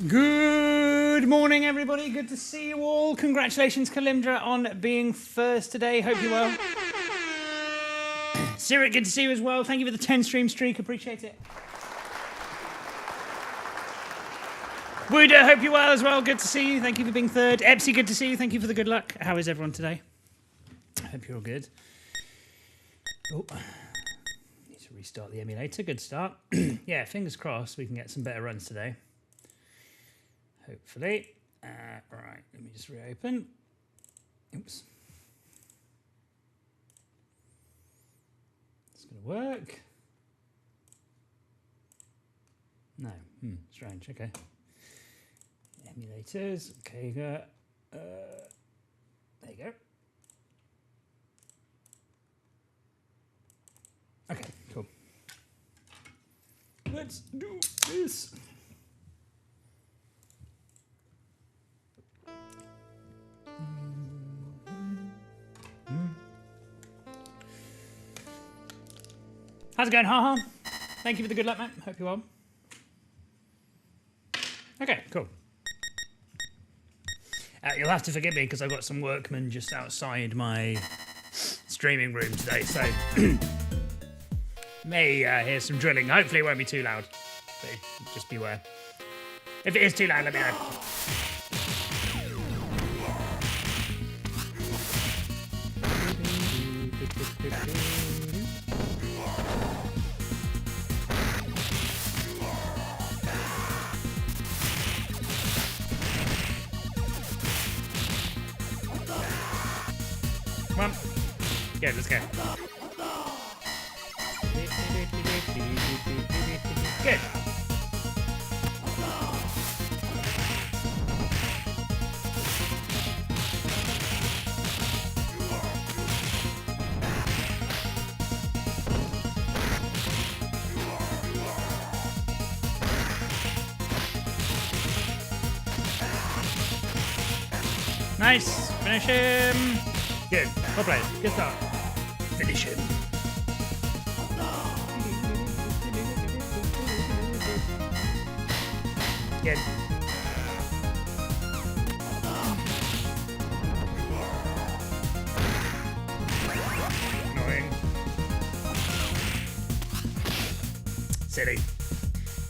Good morning, everybody. Good to see you all. Congratulations, Kalimdra, on being first today. Hope you're well. Sirik, good to see you as well. Thank you for the 10-stream streak. Appreciate it. Buddha, hope you're well as well. Good to see you. Thank you for being third. Epsy, good to see you. Thank you for the good luck. How is everyone today? Hope you're all good. Oh, need to restart the emulator. Good start. Yeah, fingers crossed we can get some better runs today. Hopefully. Right, let me just reopen. Oops. It's going to work. No. Strange. Okay. Emulators. Okay, there you go. Okay, cool. Let's do this. How's it going, haha? Thank you for the good luck, mate. Hope you're well. Okay, cool. You'll have to forgive me because I've got some workmen just outside my streaming room today, so may hear some drilling. Hopefully it won't be too loud, but just beware. If it is too loud, let me know. Come on. Yeah, let's go. Good. Nice. Finish him. Good. Well played. Good start. Finish him. Good. Annoying. Silly.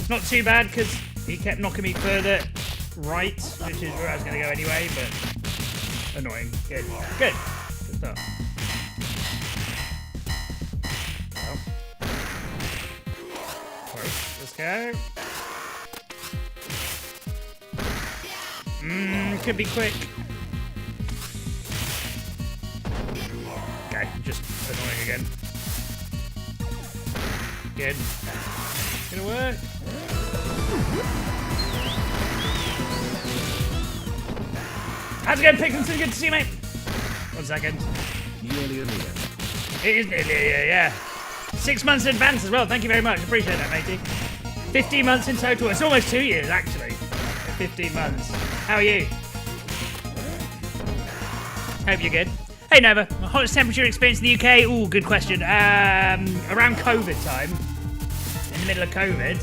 It's not too bad because he kept knocking me further right, which is where I was going to go anyway, but annoying. Good. Good. Good start. Well. Let's go. Could be quick. Okay, just annoying again. Good. Gonna work. How's it going, Pixelson? Good to see you, mate. 1 second. Nearly a year. It is nearly a year, yeah. 6 months in advance as well. Thank you very much. Appreciate that, matey. 15 months in total. It's almost 2 years, actually. 15 months. How are you? Hope you're good. Hey, Nova. Hottest temperature experience in the UK? Ooh, good question. Around COVID time, in the middle of COVID,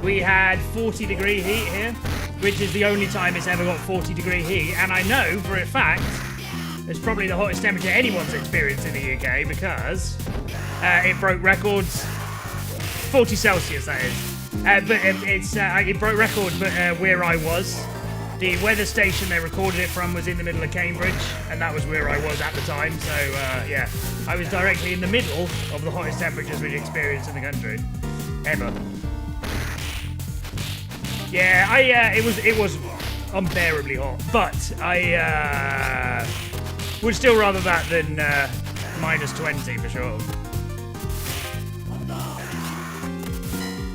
we had 40-degree heat here, which is the only time it's ever got 40-degree heat. And I know for a fact it's probably the hottest temperature anyone's experienced in the UK because it broke records. 40 Celsius, that is. But it broke records, but where I was. The weather station they recorded it from was in the middle of Cambridge, and that was where I was at the time. So, yeah, I was directly in the middle of the hottest temperatures we'd experienced in the country ever. Yeah, it was unbearably hot, but I would still rather that than minus 20 for sure.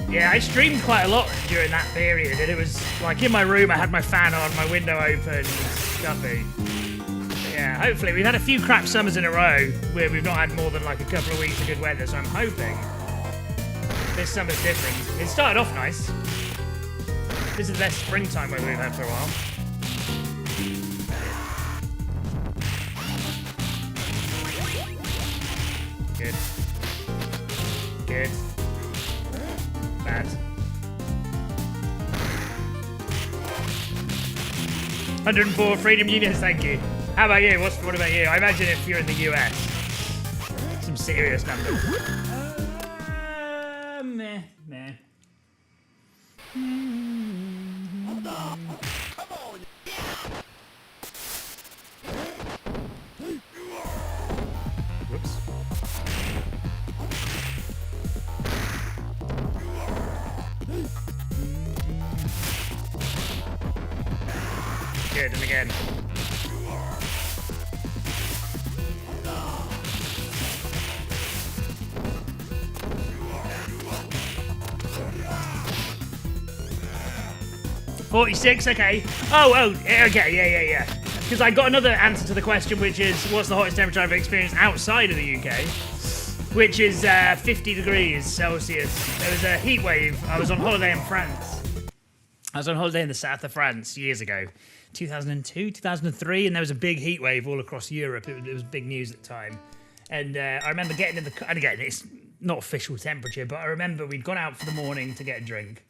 Yeah, I streamed quite a lot during that period, and it was like in my room I had my fan on, my window open, stuffy. Yeah, hopefully we've had a few crap summers in a row where we've not had more than like a couple of weeks of good weather, so I'm hoping this summer's different. It started off nice. This is the best springtime weather we've had for a while. Good. Good. Bad. 104 Freedom Units, thank you. How about you? What about you? I imagine if you're in the US, some serious numbers. Meh. Whoops. Good, and again. $46, okay. Oh, okay, yeah. Because I got another answer to the question, which is, what's the hottest temperature I've experienced outside of the UK? Which is 50 degrees Celsius. There was a heat wave. I was on holiday in France. I was on holiday in the south of France years ago. 2002, 2003, and there was a big heat wave all across Europe. It was big news at the time. And I remember getting in the car, and again, it's not official temperature, but I remember we'd gone out for the morning to get a drink.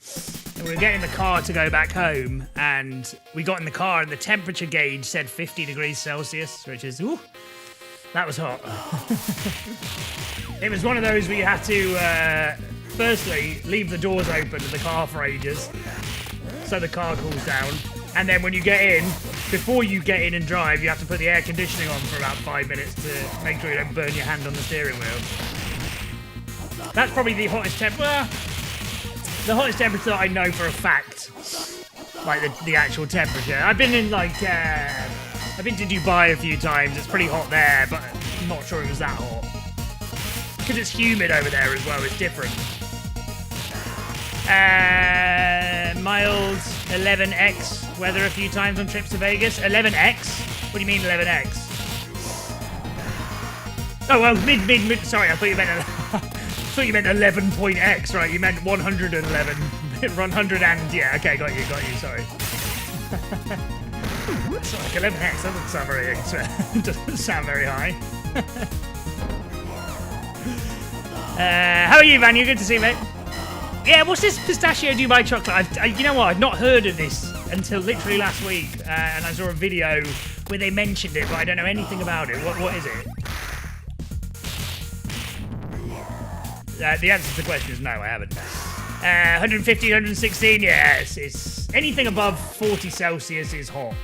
And we were getting in the car to go back home, and we got in the car, and the temperature gauge said 50 degrees Celsius, which is, ooh, that was hot. It was one of those where you had to, firstly, leave the doors open to the car for ages, so the car cools down. And then when you get in, before you get in and drive, you have to put the air conditioning on for about 5 minutes to make sure you don't burn your hand on the steering wheel. That's probably the hottest temperature. The hottest temperature that I know for a fact. Like the actual temperature. I've been in I've been to Dubai a few times. It's pretty hot there, but I'm not sure it was that hot. Because it's humid over there as well, it's different. Mild 11x weather a few times on trips to Vegas. 11x? What do you mean 11x? Oh, well, mid. Sorry, I thought you meant 11.x, right? You meant 111. 100 and, yeah, okay, got you, sorry. It's like 11x, that doesn't sound very high. How are you, Van? You good to see you, mate? Yeah, what's this pistachio Dubai chocolate? You know what? I've not heard of this until literally last week, and I saw a video where they mentioned it, but I don't know anything about it. What is it? The answer to the question is no, I haven't. 150, 116, yes. It's anything above 40 Celsius is hot.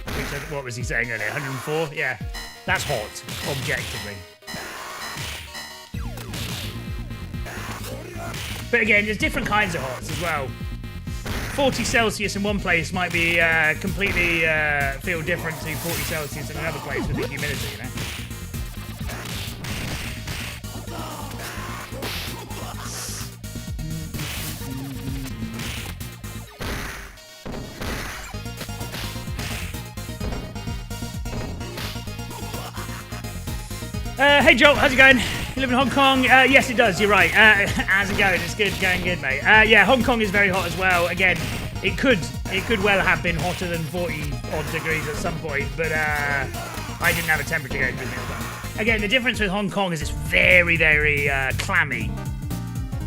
What was he saying earlier? 104? Yeah, that's hot, objectively. But again, there's different kinds of hots as well. 40 Celsius in one place might be completely feel different to 40 Celsius in another place with the humidity, you know? Hey Joel, how's it going? You live in Hong Kong? Yes, it does. You're right. How's it going? It's good. Going good, mate. Yeah, Hong Kong is very hot as well. Again, it could well have been hotter than 40 odd degrees at some point, but I didn't have a temperature gauge with me all the time. Again, the difference with Hong Kong is it's very, very clammy.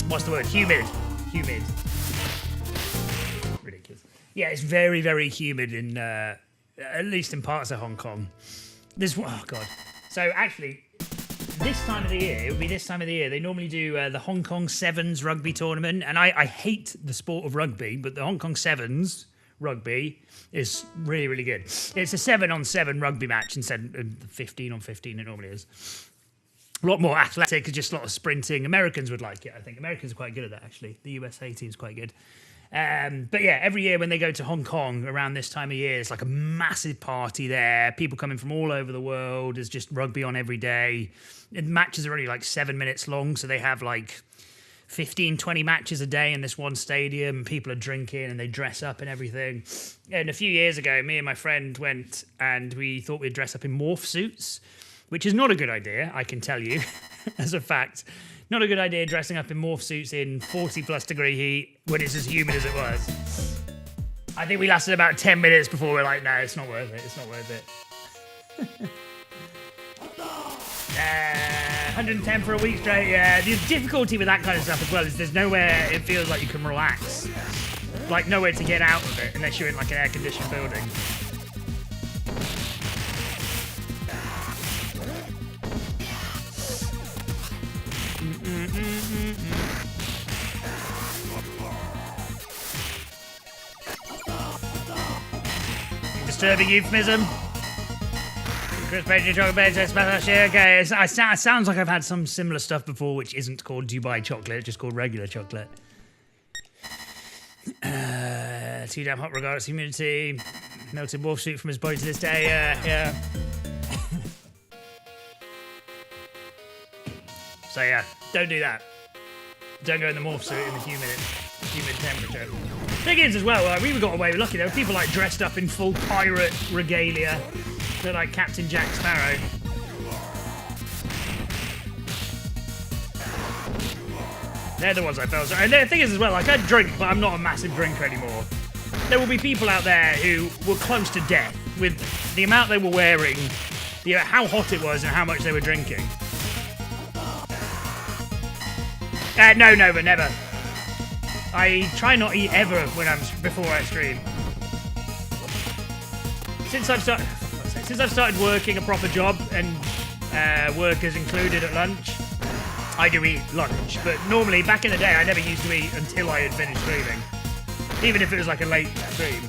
What's the word? Humid. Ridiculous. Yeah, it's very, very humid in at least in parts of Hong Kong. Oh god. So actually, this time of the year, it would be this time of the year, they normally do the Hong Kong Sevens rugby tournament. And I hate the sport of rugby, but the Hong Kong Sevens rugby is really, really good. It's a 7-on-7 rugby match instead of 15-on-15 it normally is. A lot more athletic, just a lot of sprinting. Americans would like it, I think. Americans are quite good at that, actually. The USA team's quite good. But yeah, every year when they go to Hong Kong around this time of year, it's like a massive party there. People coming from all over the world. There's just rugby on every day. And matches are only like 7 minutes long, so they have like 15, 20 matches a day in this one stadium. People are drinking and they dress up and everything. And a few years ago, me and my friend went and we thought we'd dress up in morph suits, which is not a good idea, I can tell you, as a fact. Not a good idea dressing up in morph suits in 40+ degree heat when it's as humid as it was. I think we lasted about 10 minutes before we were like, no, it's not worth it. It's not worth it. 110 for a week straight, yeah. The difficulty with that kind of stuff as well is there's nowhere it feels like you can relax. Like nowhere to get out of it unless you're in like an air-conditioned building. disturbing euphemism. Chris Page, chocolate beds, okay. It sounds like I've had some similar stuff before, which isn't called Dubai chocolate, just called regular chocolate. Too damn hot regardless humidity. Melted wolf suit from his body to this day. Yeah. So yeah, don't do that. Don't go in the morph suit in the humid temperature. Thing is, as well, we got away with lucky. There were people like dressed up in full pirate regalia. They're like Captain Jack Sparrow. They're the ones I felt. And the thing is as well, like I drink, but I'm not a massive drinker anymore. There will be people out there who were close to death with the amount they were wearing, how hot it was and how much they were drinking. No, but never. I try not to eat ever before I stream. Since I've started working a proper job and work is included at lunch, I do eat lunch. But normally, back in the day, I never used to eat until I had finished streaming. Even if it was like a late stream.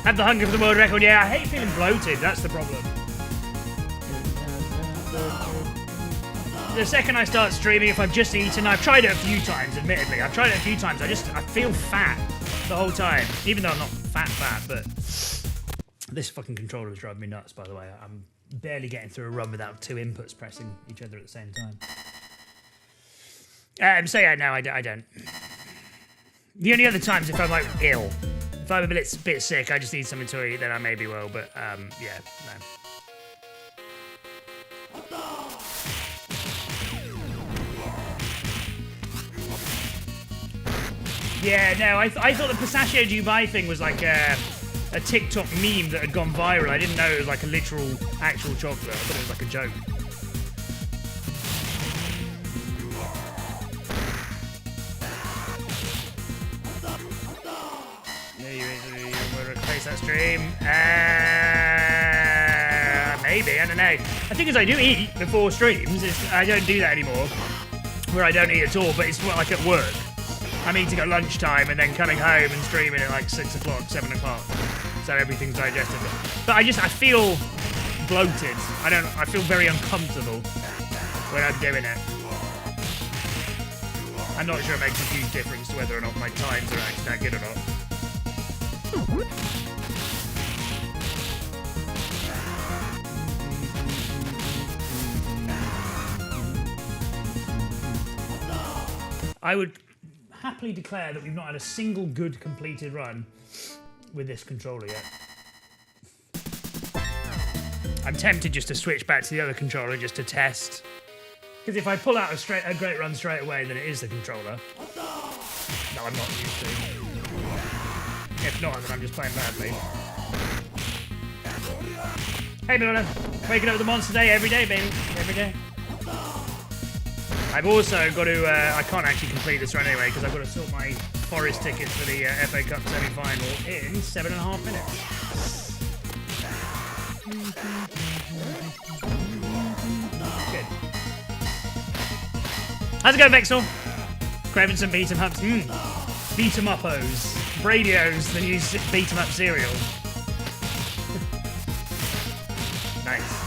Have the hunger for the world record. Yeah, I hate feeling bloated. That's the problem. The second I start streaming, if I've just eaten, I've tried it a few times, admittedly. I feel fat the whole time. Even though I'm not fat, but this fucking controller is driving me nuts, by the way. I'm barely getting through a run without two inputs pressing each other at the same time. So yeah, no, I don't. The only other times if I'm like ill. If I'm a bit sick, I just need something to eat, then I maybe will, but yeah, no. Yeah, no, I thought the Pistachio Dubai thing was like a TikTok meme that had gone viral. I didn't know it was like a literal, actual chocolate. I thought it was like a joke. Yeah, you will replace that stream. Maybe, I don't know. I think as I do eat before streams, I don't do that anymore. Where I don't eat at all, but it's like at work. I'm eating at lunchtime and then coming home and streaming at like 6 o'clock, 7 o'clock. So everything's digested. But I feel bloated. I feel very uncomfortable when I'm doing it. I'm not sure it makes a huge difference to whether or not my times are actually that good or not. I would happily declare that we've not had a single good completed run with this controller yet. I'm tempted just to switch back to the other controller just to test. Because if I pull out a great run straight away, then it is the controller. No, I'm not used to. If not, then I'm just playing badly. Hey, Miller. Waking up with the monster day every day, baby. Every day. I've also got to, I can't actually complete this run anyway because I've got to sort my Forest tickets for the FA Cup semi-final in 7.5 minutes. Good. How's it going, Vexel? Craving some beat 'em ups. Beat 'em up-os. Bradio's the new beat 'em up cereal. Nice.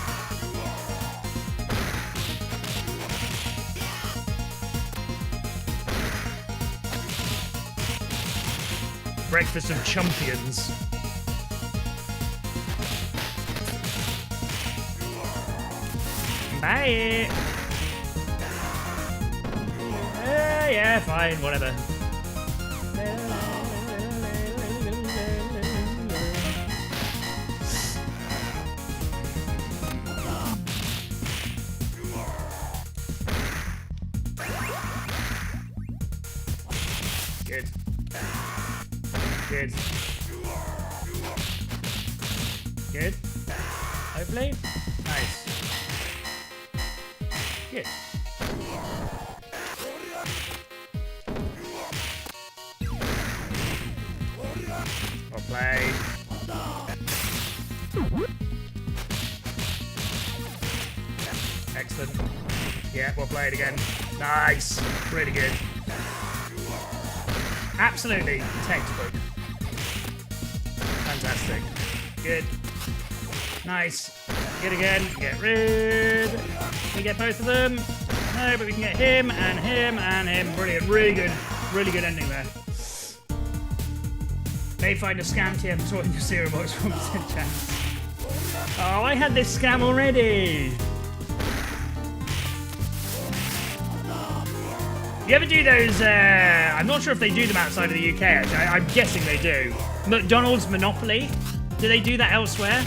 Breakfast of champions. Bye. Yeah, fine, whatever. Good. Good. Good. Hopefully. Nice. Good. Well played. Excellent. Yeah, well played again. Nice. Really good. Absolutely textbook. Fantastic. Good. Nice. Good again. Get rid. Can we get both of them? No, but we can get him and him and him. Brilliant. Really good. Really good ending there. May find a scam TM toy in your cereal box 1% chance. Oh, I had this scam already. You ever do those, I'm not sure if they do them outside of the UK, actually. I'm guessing they do. McDonald's Monopoly? Do they do that elsewhere?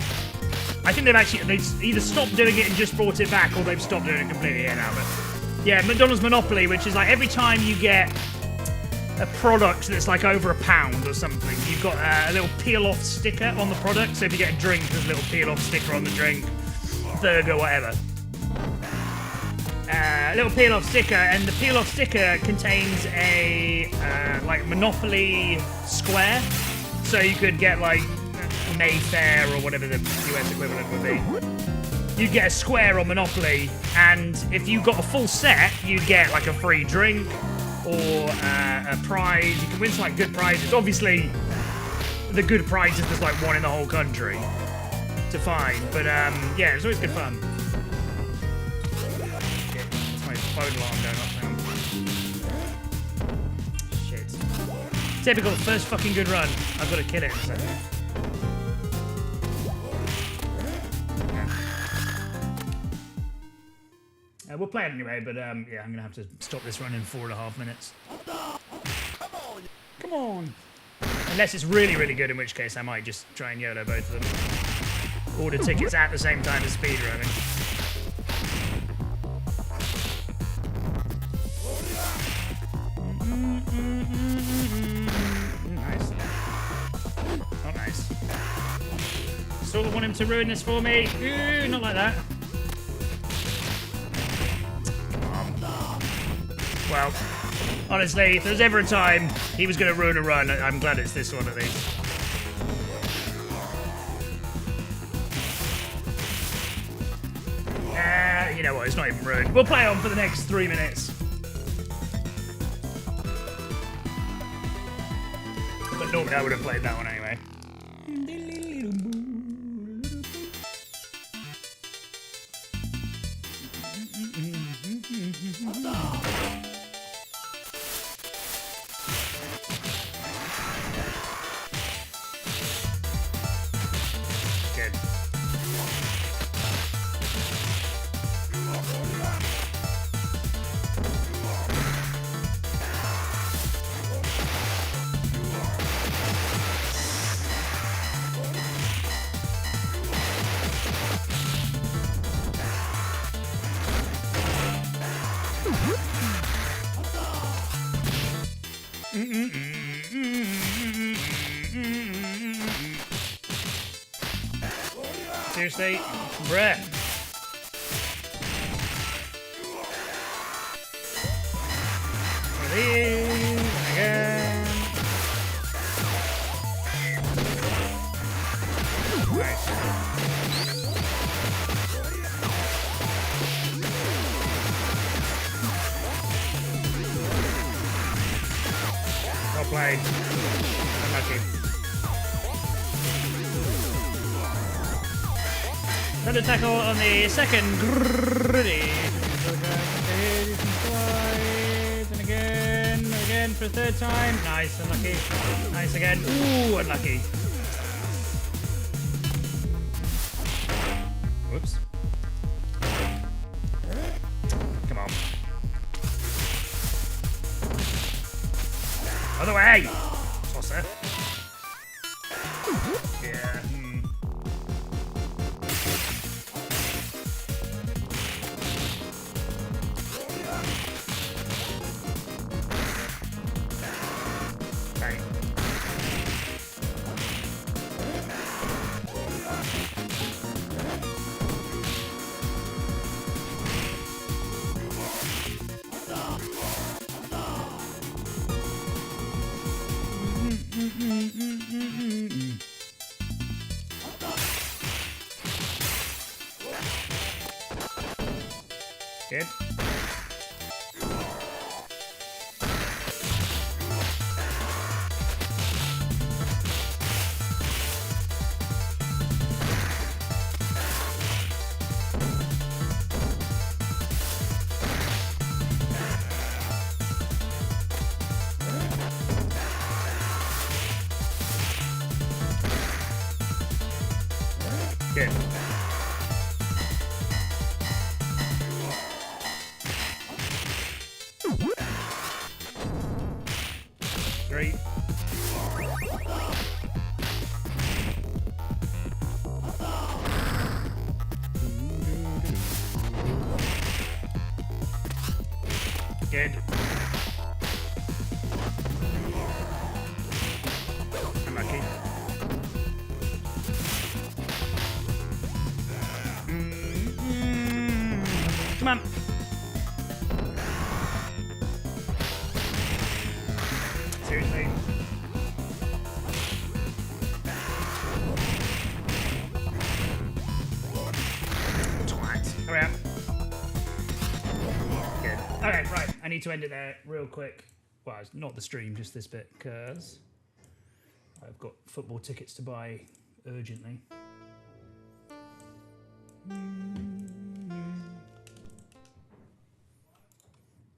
I think they've either stopped doing it and just brought it back, or they've stopped doing it completely here now. But yeah, McDonald's Monopoly, which is like every time you get a product that's like over £1 or something, you've got a little peel-off sticker on the product. So if you get a drink, there's a little peel-off sticker on the drink, burger, whatever. Little peel-off sticker, and the peel-off sticker contains a like Monopoly square, so you could get like Mayfair or whatever the US equivalent would be. You'd get a square on Monopoly, and if you got a full set, you'd get like a free drink or a prize. You can win some like good prizes. Obviously, the good prizes there's like one in the whole country to find, but yeah, it's always good fun. Phone alarm going off now. Shit. Typical, first fucking good run. I've got to kill it in a second. We'll play it anyway, but yeah, I'm going to have to stop this run in 4.5 minutes. Come on. Unless it's really, really good, in which case I might just try and YOLO both of them. Order tickets at the same time as speedrunning. Nice. Not nice. Still want him to ruin this for me. Ooh, not like that. Well, honestly, if there's ever a time he was going to ruin a run, I'm glad it's this one at least. You know what, it's not even ruined. We'll play on for the next 3 minutes. But normally I would have played that one anyway. Good. Seriously? Bruh. One of these, again. Nice. Well played. Unlucky. Thunder tackle on the second gritty. And again for a third time. Nice, unlucky. Nice again. Ooh, unlucky. Whoops. Come on. Other way! Tosser. Yeah. Good. Good. Great. Good. Unlucky. Come on. Seriously. Twat. Hurry up. Good. Okay, right. I need to end it there real quick. Well, it's not the stream, just this bit, because I've got football tickets to buy urgently.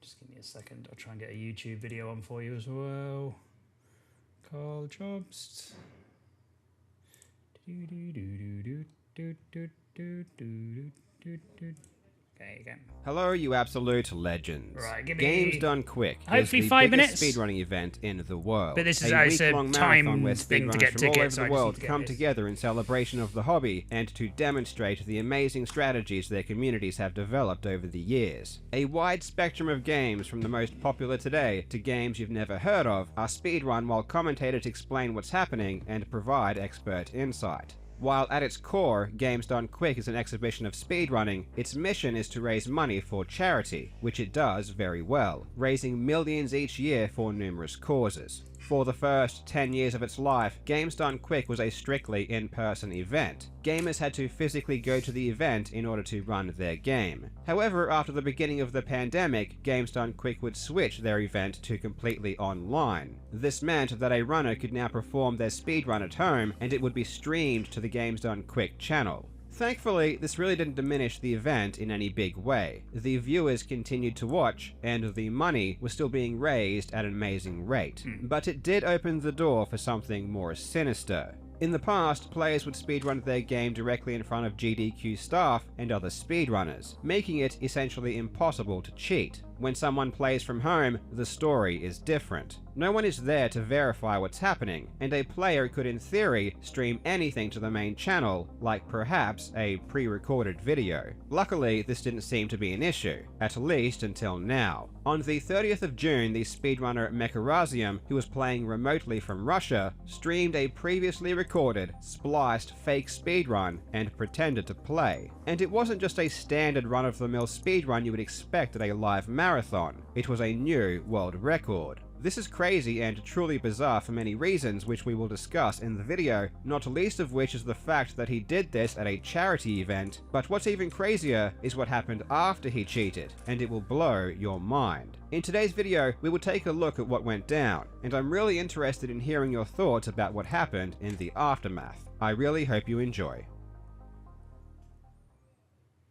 Just give me a second. I'll try and get a YouTube video on for you as well. Carl Jobst. Okay, again. Hello, you absolute legends. Right, give me... Games Done Quick hopefully is the 5 biggest minutes. speedrunning event in the world. But this is a it's a week-long marathon time where thing to speedrunners get from all over tickets. So I the just need world to get come this. together in celebration of the hobby and to demonstrate the amazing strategies their communities have developed over the years. A wide spectrum of games, from the most popular today to games you've never heard of, are speedrun while commentators explain what's happening and provide expert insight. While at its core, Games Done Quick is an exhibition of speedrunning, its mission is to raise money for charity, which it does very well, raising millions each year for numerous causes. For the first 10 years of its life, Games Done Quick was a strictly in-person event. Gamers had to physically go to the event in order to run their game. However, after the beginning of the pandemic, Games Done Quick would switch their event to completely online. This meant that a runner could now perform their speedrun at home, and it would be streamed to the Games Done Quick channel. Thankfully, this really didn't diminish the event in any big way. The viewers continued to watch, and the money was still being raised at an amazing rate. But it did open the door for something more sinister. In the past, players would speedrun their game directly in front of GDQ staff and other speedrunners, making it essentially impossible to cheat. When someone plays from home, the story is different. No one is there to verify what's happening, and a player could in theory stream anything to the main channel, like perhaps a pre-recorded video. Luckily, this didn't seem to be an issue, at least until now. On the 30th of June, the speedrunner Mecharazium, who was playing remotely from Russia, streamed a previously recorded, spliced fake speedrun and pretended to play. And it wasn't just a standard run-of-the-mill speedrun you would expect at a live marathon. It was a new world record. This is crazy and truly bizarre for many reasons, which we will discuss in the video, not least of which is the fact that he did this at a charity event. But what's even crazier is what happened after he cheated, and it will blow your mind. In today's video, we will take a look at what went down, and I'm really interested in hearing your thoughts about what happened in the aftermath. I really hope you enjoy.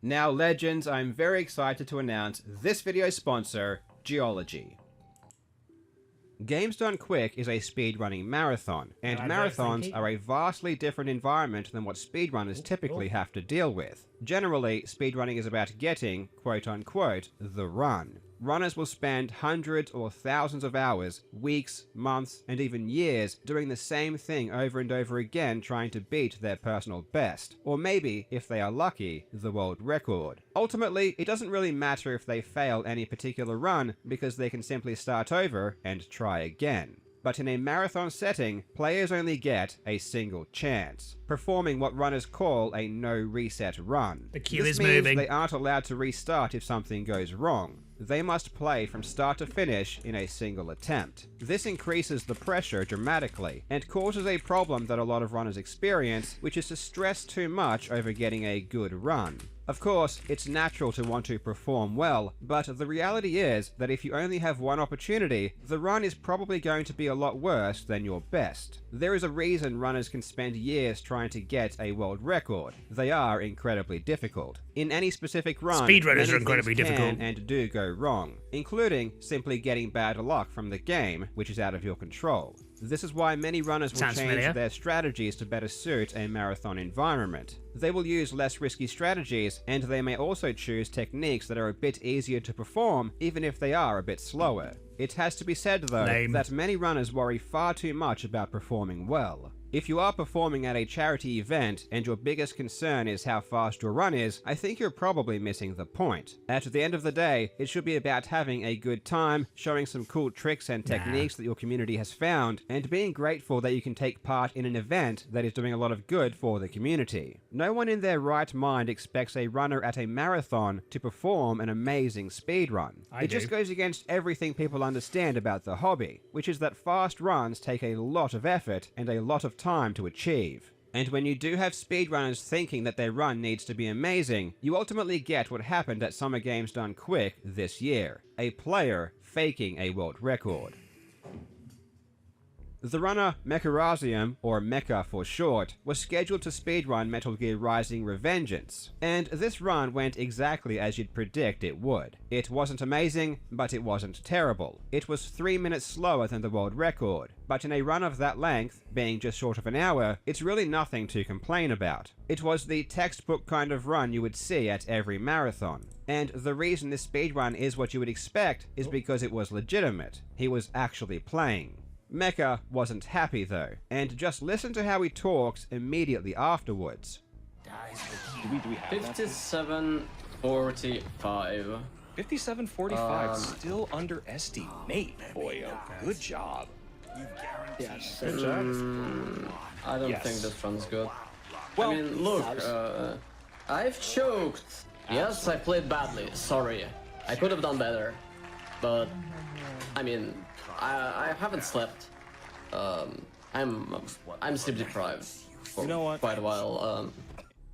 Now, legends, I'm very excited to announce this video's sponsor, Geologie. Games Done Quick is a speedrunning marathon, and marathons are a vastly different environment than what speedrunners typically have to deal with. Generally, speedrunning is about getting, quote-unquote, the run. Runners will spend hundreds or thousands of hours, weeks, months, and even years doing the same thing over and over again trying to beat their personal best, or maybe, if they are lucky, the world record. Ultimately, it doesn't really matter if they fail any particular run because they can simply start over and try again. But in a marathon setting, players only get a single chance, performing what runners call a no-reset run. The queue this is means moving. They aren't allowed to restart if something goes wrong. They must play from start to finish in a single attempt. This increases the pressure dramatically, and causes a problem that a lot of runners experience, which is to stress too much over getting a good run. Of course, it's natural to want to perform well, but the reality is that if you only have one opportunity, the run is probably going to be a lot worse than your best. There is a reason runners can spend years trying to get a world record. They are incredibly difficult. In any specific run, Speedrunners many are incredibly things difficult. can and do go go wrong, including simply getting bad luck from the game, which is out of your control. This is why many runners will Sounds change familiar. their strategies to better suit a marathon environment. They will use less risky strategies, and they may also choose techniques that are a bit easier to perform, even if they are a bit slower. It has to be said, though, Lame. that many runners worry far too much about performing well. If you are performing at a charity event and your biggest concern is how fast your run is, I think you're probably missing the point. At the end of the day, it should be about having a good time, showing some cool tricks and techniques that your community has found, and being grateful that you can take part in an event that is doing a lot of good for the community. No one in their right mind expects a runner at a marathon to perform an amazing speedrun. It just goes against everything people understand about the hobby, which is that fast runs take a lot of effort and a lot of time to achieve. And when you do have speedrunners thinking that their run needs to be amazing, you ultimately get what happened at Summer Games Done Quick this year: a player faking a world record. The runner Mecharazium, or Mecha for short, was scheduled to speedrun Metal Gear Rising: Revengeance, and this run went exactly as you'd predict it would. It wasn't amazing, but it wasn't terrible. It was 3 minutes slower than the world record, but in a run of that length, being just short of an hour, it's really nothing to complain about. It was the textbook kind of run you would see at every marathon. And the reason this speedrun is what you would expect is because it was legitimate. He was actually playing. Mecha wasn't happy though, and just listen to how he talks immediately afterwards. Do we have that? 57:45. 57:45, still underestimate. Boy, good job. Yes. Good job. I don't Yes. think this run's good. Well, I mean, look, I've choked. Yes, I played badly. Sorry. I could have done better. But, I mean, I haven't slept. I'm sleep deprived for You know what? quite a while.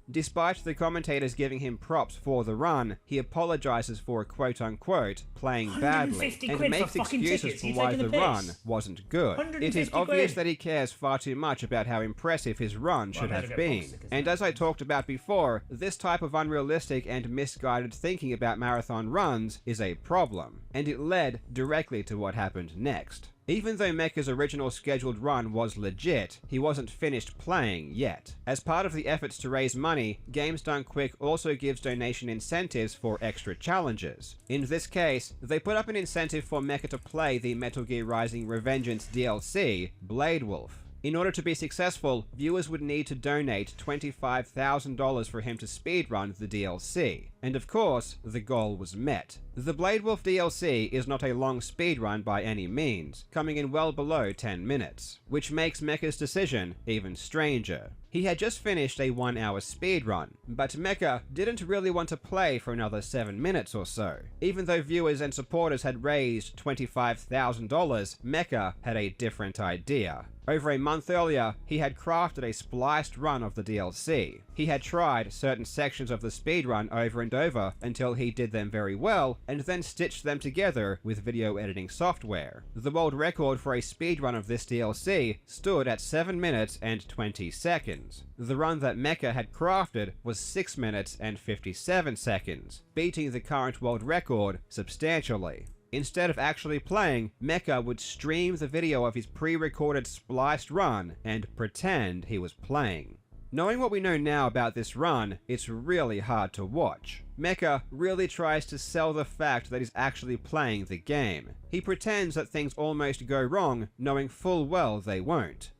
Despite the commentators giving him props for the run, he apologizes for quote-unquote playing badly 150 and quid for makes fucking excuses tickets. for You why taking the the piss? run wasn't good. It is 150 obvious quid. that he cares far too much about how impressive his run should better have get been. box tickets And as I talked about before, this type of unrealistic and misguided thinking about marathon runs is a problem, and it led directly to what happened next. Even though Mecha's original scheduled run was legit, he wasn't finished playing yet. As part of the efforts to raise money, Games Done Quick also gives donation incentives for extra challenges. In this case, they put up an incentive for Mecha to play the Metal Gear Rising: Revengeance DLC, Blade Wolf. In order to be successful, viewers would need to donate $25,000 for him to speedrun the DLC. And of course, the goal was met. The Blade Wolf DLC is not a long speedrun by any means, coming in well below 10 minutes, which makes Mecha's decision even stranger. He had just finished a 1-hour speedrun, but Mecha didn't really want to play for another 7 minutes or so. Even though viewers and supporters had raised $25,000, Mecha had a different idea. Over a month earlier, he had crafted a spliced run of the DLC. He had tried certain sections of the speedrun over and over until he did them very well, and then stitched them together with video editing software. The world record for a speedrun of this DLC stood at 7 minutes and 20 seconds. The run that Mecha had crafted was 6 minutes and 57 seconds, beating the current world record substantially. Instead of actually playing, Mecha would stream the video of his pre-recorded spliced run and pretend he was playing. Knowing what we know now about this run, it's really hard to watch. Mecha really tries to sell the fact that he's actually playing the game. He pretends that things almost go wrong, knowing full well they won't.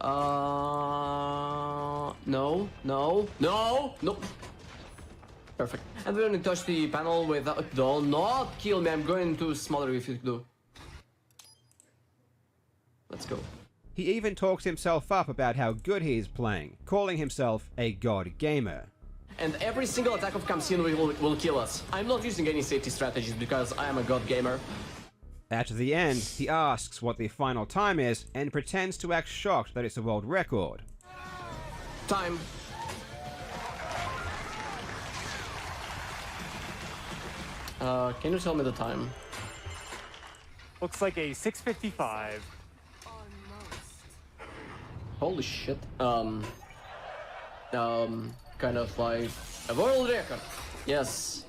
No. Perfect. And we're going to touch the panel without... Do not kill me, I'm going to smother you if you do. Let's go. He even talks himself up about how good he is playing, calling himself a god gamer. And every single attack of Kamsin will kill us. I'm not using any safety strategies because I am a god gamer. At the end, he asks what the final time is and pretends to act shocked that it's a world record. Time. Can you tell me the time? Looks like a 6:55. Holy shit. Kind of like a world record. Yes.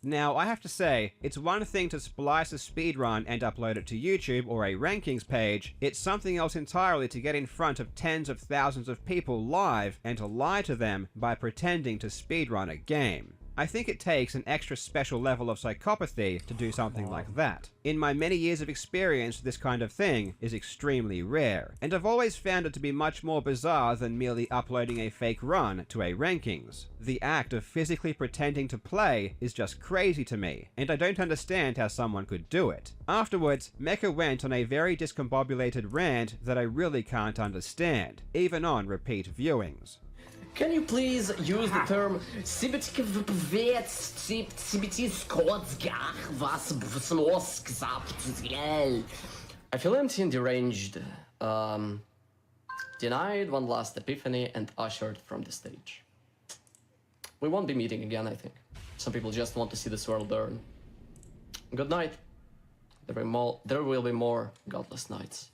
Now, I have to say, it's one thing to splice a speedrun and upload it to YouTube or a rankings page, it's something else entirely to get in front of tens of thousands of people live and to lie to them by pretending to speedrun a game. I think it takes an extra special level of psychopathy to do something like that. In my many years of experience, this kind of thing is extremely rare, and I've always found it to be much more bizarre than merely uploading a fake run to a rankings. The act of physically pretending to play is just crazy to me, and I don't understand how someone could do it. Afterwards, Mecha went on a very discombobulated rant that I really can't understand, even on repeat viewings. Can you please use the term I feel empty and deranged. Denied one last epiphany and ushered from the stage. We won't be meeting again, I think. Some people just want to see this world burn. Good night. There will be more godless nights.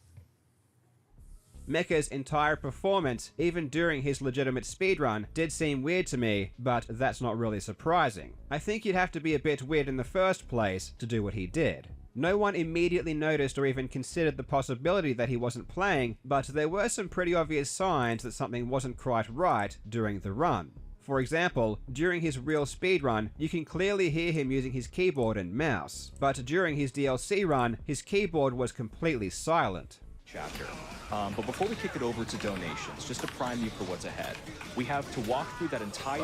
Mecha's entire performance, even during his legitimate speedrun, did seem weird to me, but that's not really surprising. I think you'd have to be a bit weird in the first place to do what he did. No one immediately noticed or even considered the possibility that he wasn't playing, but there were some pretty obvious signs that something wasn't quite right during the run. For example, during his real speedrun, you can clearly hear him using his keyboard and mouse, but during his DLC run, his keyboard was completely silent. Chapter. But before we kick it over to donations, just to prime you for what's ahead, we have to walk through that entire...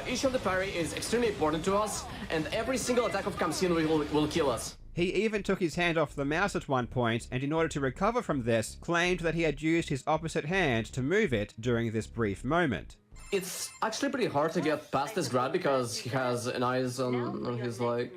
each of the parry is extremely important to us, and every single attack of Kamsin will kill us. He even took his hand off the mouse at one point, and in order to recover from this, claimed that he had used his opposite hand to move it during this brief moment. It's actually pretty hard to get past this grab because he has an eyes on his, like...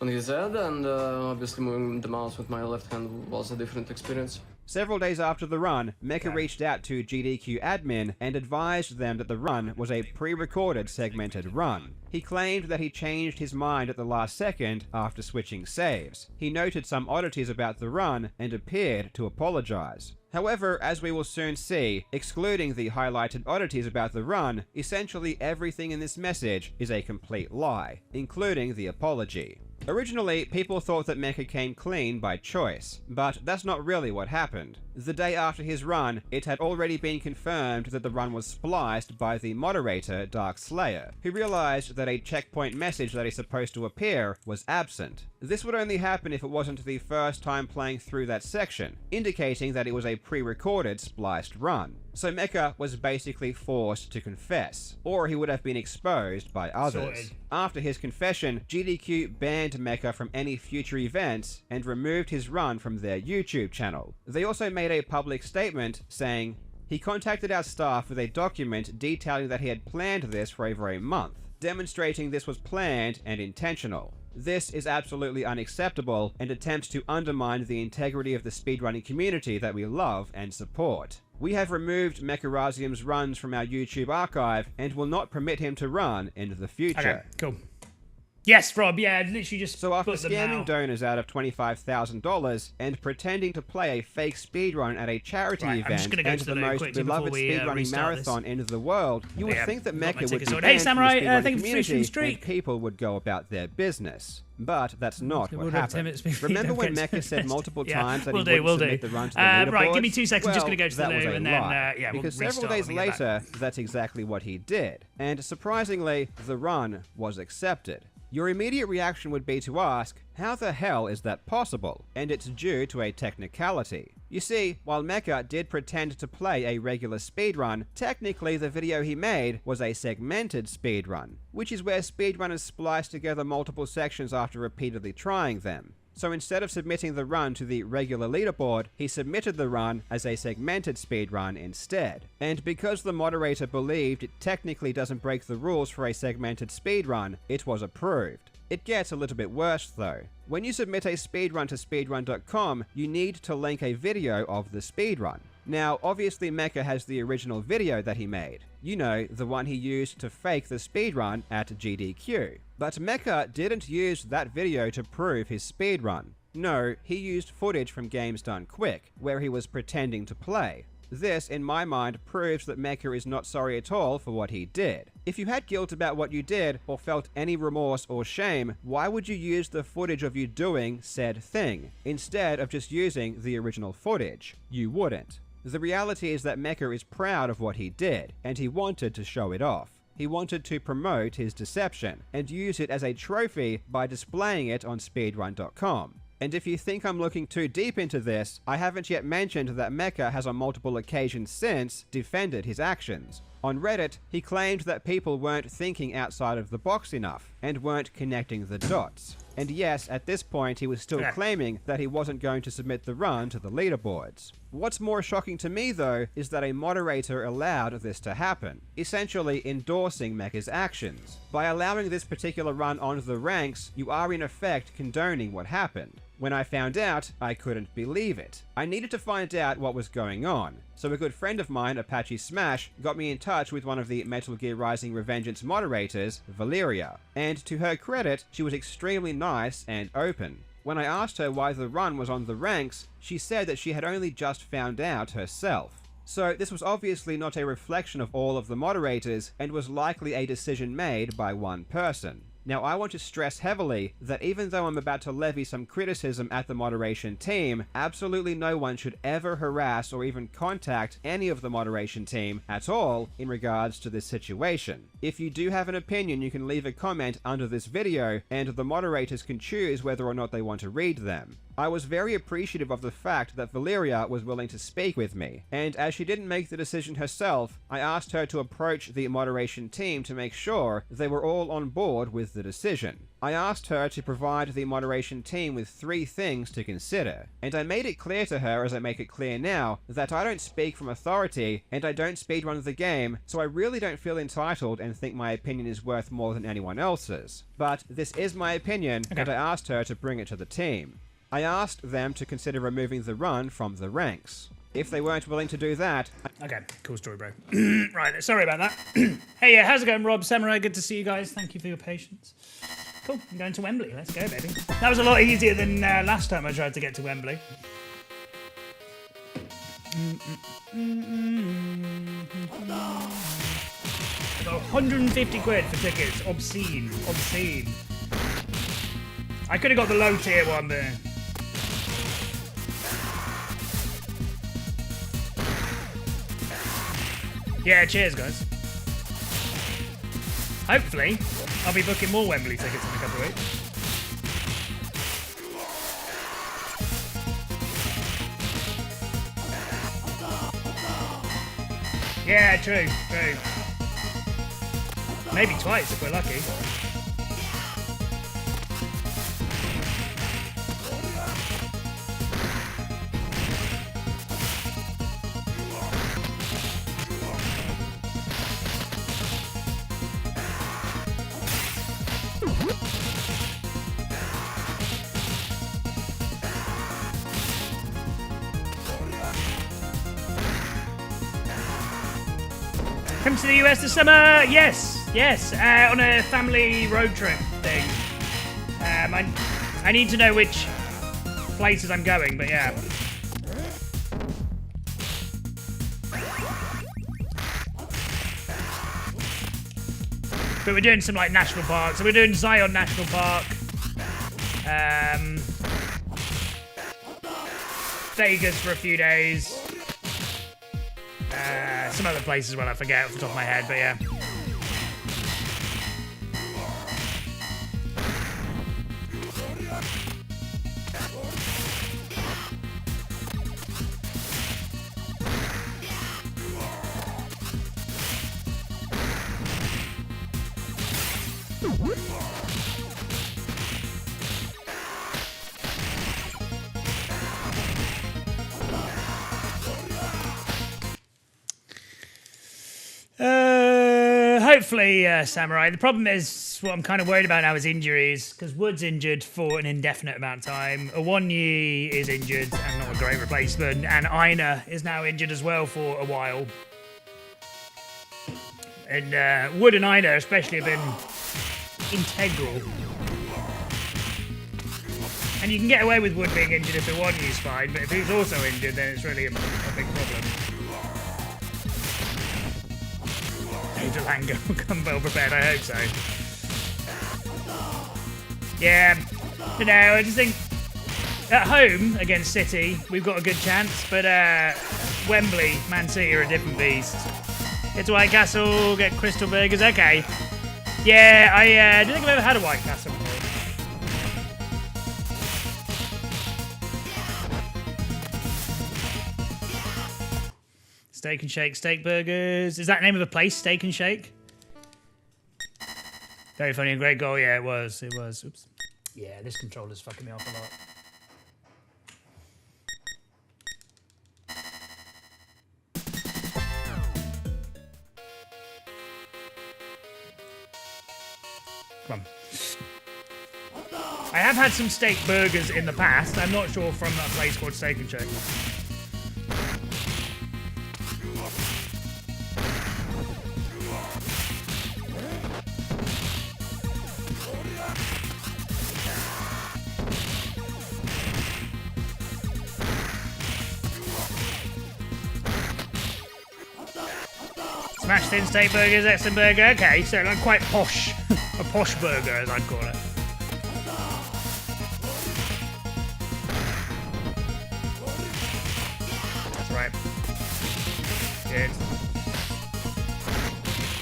on his head, and obviously moving the mouse with my left hand was a different experience. Several days after the run, Mecha reached out to GDQ admin and advised them that the run was a pre-recorded segmented run. He claimed that he changed his mind at the last second after switching saves. He noted some oddities about the run and appeared to apologize. However, as we will soon see, excluding the highlighted oddities about the run, essentially everything in this message is a complete lie, including the apology. Originally, people thought that Mecha came clean by choice, but that's not really what happened. The day after his run, it had already been confirmed that the run was spliced by the moderator, Dark Slayer, who realized that a checkpoint message that is supposed to appear was absent. This would only happen if it wasn't the first time playing through that section, indicating that it was a pre-recorded spliced run. So Mecha was basically forced to confess, or he would have been exposed by others. Sorted. After his confession, GDQ banned Mecha from any future events and removed his run from their YouTube channel. They also made a public statement saying, "He contacted our staff with a document detailing that he had planned this for over a month, demonstrating this was planned and intentional. This is absolutely unacceptable and attempts to undermine the integrity of the speedrunning community that we love and support. We have removed Mecharazium's runs from our YouTube archive and will not permit him to run in the future." Okay, cool. Yes, Rob, yeah, literally just So after put them scamming out. donors out of $25,000 and pretending to play a fake speedrun at a charity Right, I'm just event gonna go and to the the loo most quickly before beloved we, speedrunning restart this. marathon in the world, you would Yeah, think that got my Mecha would tickets be on. banned Hey, from Samurai, the speedrunning thank you for finishing the community streak. and people would go about their business. But that's not We'll what do a 10 happened. minutes before Remember you when don't get Mecha said multiple Yeah, times that we'll he do, wouldn't we'll submit do. the run to the leaderboards? Right, give me 2 seconds, just Well, gonna go to the that was loo a and then, lie, yeah, we'll because several restart days when we get later, that's exactly what he did. And surprisingly, the run was accepted. Your immediate reaction would be to ask, how the hell is that possible? And it's due to a technicality. You see, while Mecha did pretend to play a regular speedrun, technically the video he made was a segmented speedrun, which is where speedrunners splice together multiple sections after repeatedly trying them. So instead of submitting the run to the regular leaderboard, he submitted the run as a segmented speedrun instead. And because the moderator believed it technically doesn't break the rules for a segmented speedrun, it was approved. It gets a little bit worse though. When you submit a speedrun to speedrun.com, you need to link a video of the speedrun. Now, obviously Mecha has the original video that he made. You know, the one he used to fake the speedrun at GDQ. But Mecha didn't use that video to prove his speedrun. No, he used footage from Games Done Quick, where he was pretending to play. This, in my mind, proves that Mecha is not sorry at all for what he did. If you had guilt about what you did, or felt any remorse or shame, why would you use the footage of you doing said thing, instead of just using the original footage? You wouldn't. The reality is that Mecha is proud of what he did, and he wanted to show it off. He wanted to promote his deception, and use it as a trophy by displaying it on speedrun.com. And if you think I'm looking too deep into this, I haven't yet mentioned that Mecha has on multiple occasions since defended his actions. On Reddit, he claimed that people weren't thinking outside of the box enough, and weren't connecting the dots. And yes, at this point he was still claiming that he wasn't going to submit the run to the leaderboards. What's more shocking to me though, is that a moderator allowed this to happen, essentially endorsing Mecha's actions. By allowing this particular run onto the ranks, you are in effect condoning what happened. When I found out, I couldn't believe it. I needed to find out what was going on, so a good friend of mine, Apache Smash, got me in touch with one of the Metal Gear Rising Revengeance moderators, Valeria, and to her credit, she was extremely nice and open. When I asked her why the run was on the ranks, she said that she had only just found out herself. So this was obviously not a reflection of all of the moderators, and was likely a decision made by one person. Now, I want to stress heavily that even though I'm about to levy some criticism at the moderation team, absolutely no one should ever harass or even contact any of the moderation team at all in regards to this situation. If you do have an opinion, you can leave a comment under this video, and the moderators can choose whether or not they want to read them. I was very appreciative of the fact that Valeria was willing to speak with me, and as she didn't make the decision herself, I asked her to approach the moderation team to make sure they were all on board with the decision. I asked her to provide the moderation team with 3 things to consider, and I made it clear to her, as I make it clear now, that I don't speak from authority, and I don't speedrun the game, so I really don't feel entitled and think my opinion is worth more than anyone else's. But this is my opinion, and I asked her to bring it to the team. I asked them to consider removing the run from the ranks. If they weren't willing to do that... Okay, cool story, bro. Right, sorry about that. Hey, how's it going, Rob? Samurai, good to see you guys. Thank you for your patience. Cool, I'm going to Wembley. Let's go, baby. That was a lot easier than last time I tried to get to Wembley. I got 150 quid for tickets. Obscene. Obscene. I could have got the low tier one there. Yeah, cheers, guys. Hopefully, I'll be booking more Wembley tickets in a couple of weeks. Yeah, true, true. Maybe twice if we're lucky. Come to the US this summer? Yes, yes. On a family road trip thing. I need to know which places I'm going, but yeah. But we're doing some like national parks. So we're doing Zion National Park. Vegas for a few days. Some other places, well, I forget off the top of my head, but yeah. Hopefully, Samurai. The problem is, what I'm kind of worried about now is injuries, because Wood's injured for an indefinite amount of time. Awonyi is injured and not a great replacement, and Aina is now injured as well for a while. And Wood and Aina especially have been integral. And you can get away with Wood being injured if Awonyi's fine, but if he's also injured, then it's really a big problem. Dudelango will come well prepared, I hope so. Yeah, you know, I just think at home against City, we've got a good chance, but Wembley, Man City are a different beast. Get to White Castle, get Crystal Burgers, okay. Yeah, I don't think I've ever had a White Castle before. Steak and Shake, Steak Burgers. Is that the name of a place, Steak and Shake? Very funny and great goal. Yeah, it was. It was. Oops. Yeah, this controller's fucking me off a lot. Come on. I have had some steak burgers in the past. I'm not sure from that place called Steak and Shake. Smashed in steak burgers, excellent burger. Okay, so like quite posh. A posh burger, as I'd call it. That's right. Good.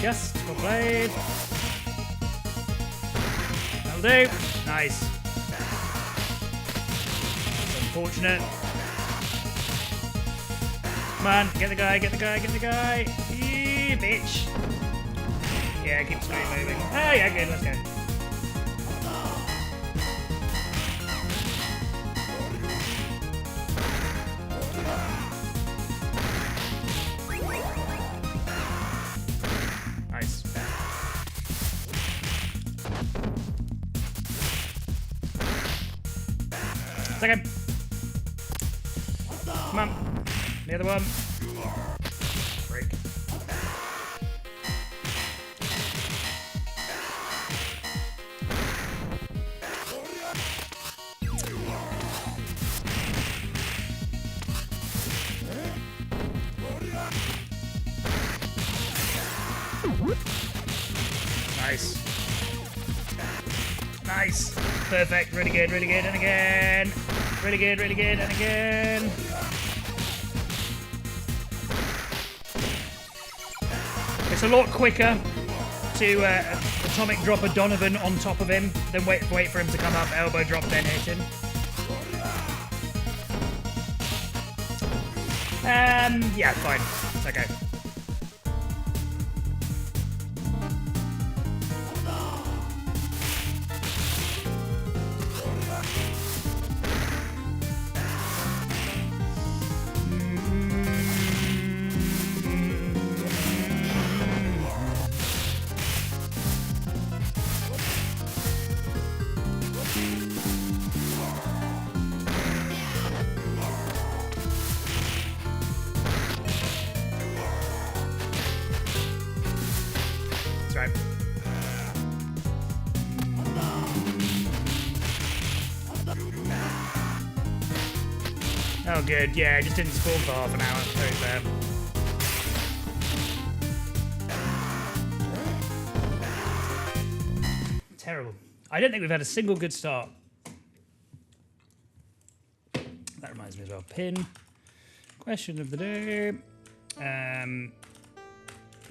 Yes, well played. That'll do. Nice. That's unfortunate. Come on, get the guy, get the guy, get the guy. You bitch. Yeah, keep straight moving. Oh, yeah, good, let's go. Nice. Second. Come on. The other one. Break. Nice. Nice. Perfect. Really good, really good. And again. Really good, really good. And again. It's a lot quicker to atomic drop a Donovan on top of him than wait for him to come up, elbow drop, then hit him. Yeah, fine. It's okay. Right. Oh, good. Yeah, I just didn't score for half an hour. Very fair. Terrible. I don't think we've had a single good start. That reminds me as well. Pin. Question of the day.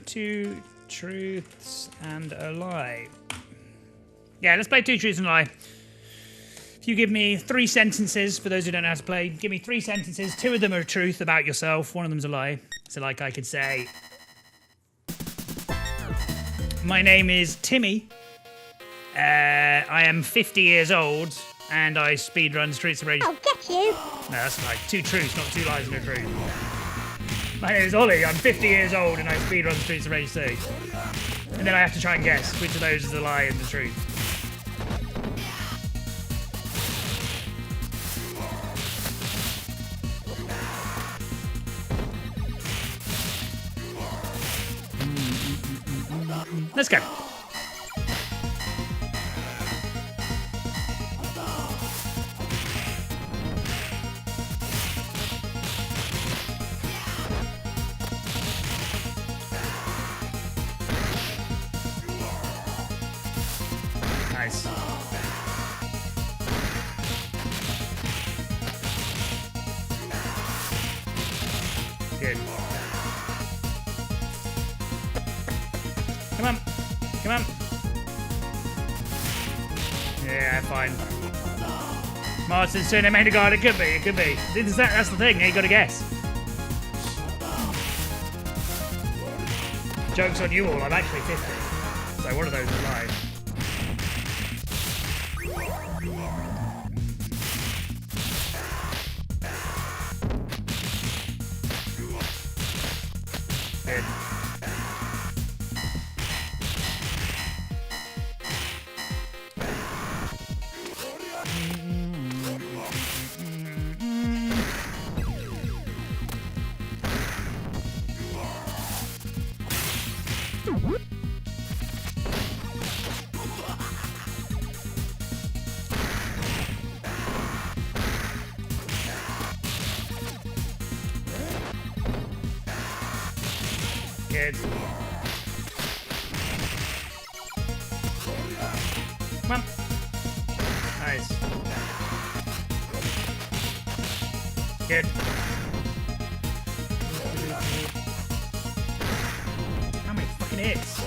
2 truths and a lie. Yeah, let's play 2 truths and a lie. If you give me 3 sentences, for those who don't know how to play, give me 3 sentences. 2 of them are a truth about yourself. 1 of them's a lie. So like I could say, my name is Timmy. I am 50 years old and I speedrun Streets of Rage. I'll get you. No, that's like 2 truths, not 2 lies and a truth. My name is Ollie, I'm 50 years old and I speedrun Streets of Rage 2. And then I have to try and guess which of those is the lie and the truth. Let's go. Nice. Good. Come on. Come on. Yeah, fine. Martin's turn main guard. It could be. It could be. That's the thing. You got to guess. Joke's on you all. I'm actually 50. So one of those is live. Good. Good. Come on. Nice. Good. How many fucking hits?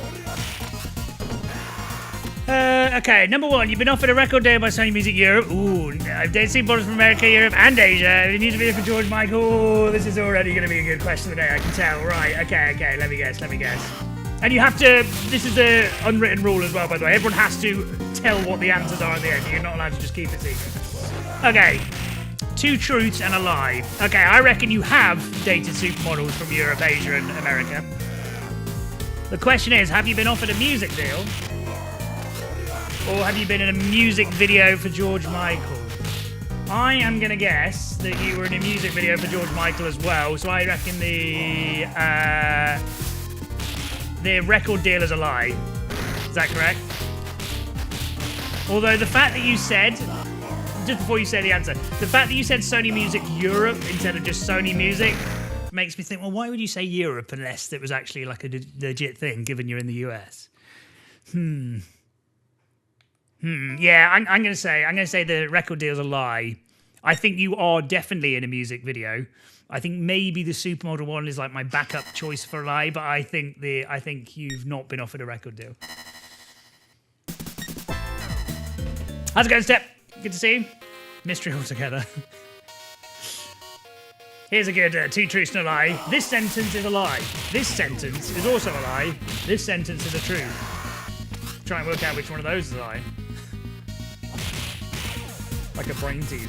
Okay, number one, you've been offered a record deal by Sony Music Europe. Ooh, I've seen borders from America, Europe, and Asia. You need to be there for George Michael. Ooh, this is already going to be a good question of the day, I can tell. Right, okay, let me guess. And you have to, this is the unwritten rule as well, by the way. Everyone has to tell what the answers are at the end. You're not allowed to just keep it secret. Okay, 2 truths and a lie. Okay, I reckon you have dated supermodels from Europe, Asia, and America. The question is, have you been offered a music deal? Or have you been in a music video for George Michael? I am going to guess that you were in a music video for George Michael as well, so I reckon the record deal is a lie. Is that correct? Although the fact that you said, just before you say the answer, the fact that you said Sony Music Europe instead of just Sony Music makes me think, well, why would you say Europe unless it was actually like a legit thing, given you're in the US? Yeah, I'm gonna say the record deal's a lie. I think you are definitely in a music video. I think maybe the supermodel one is like my backup choice for a lie, but I think you've not been offered a record deal. How's it going, Step? Good to see you. Mystery altogether. Here's a good 2 truths and a lie. This sentence is a lie. This sentence is also a lie. This sentence is a truth. Try and work out which one of those is a lie. Like a brain teaser.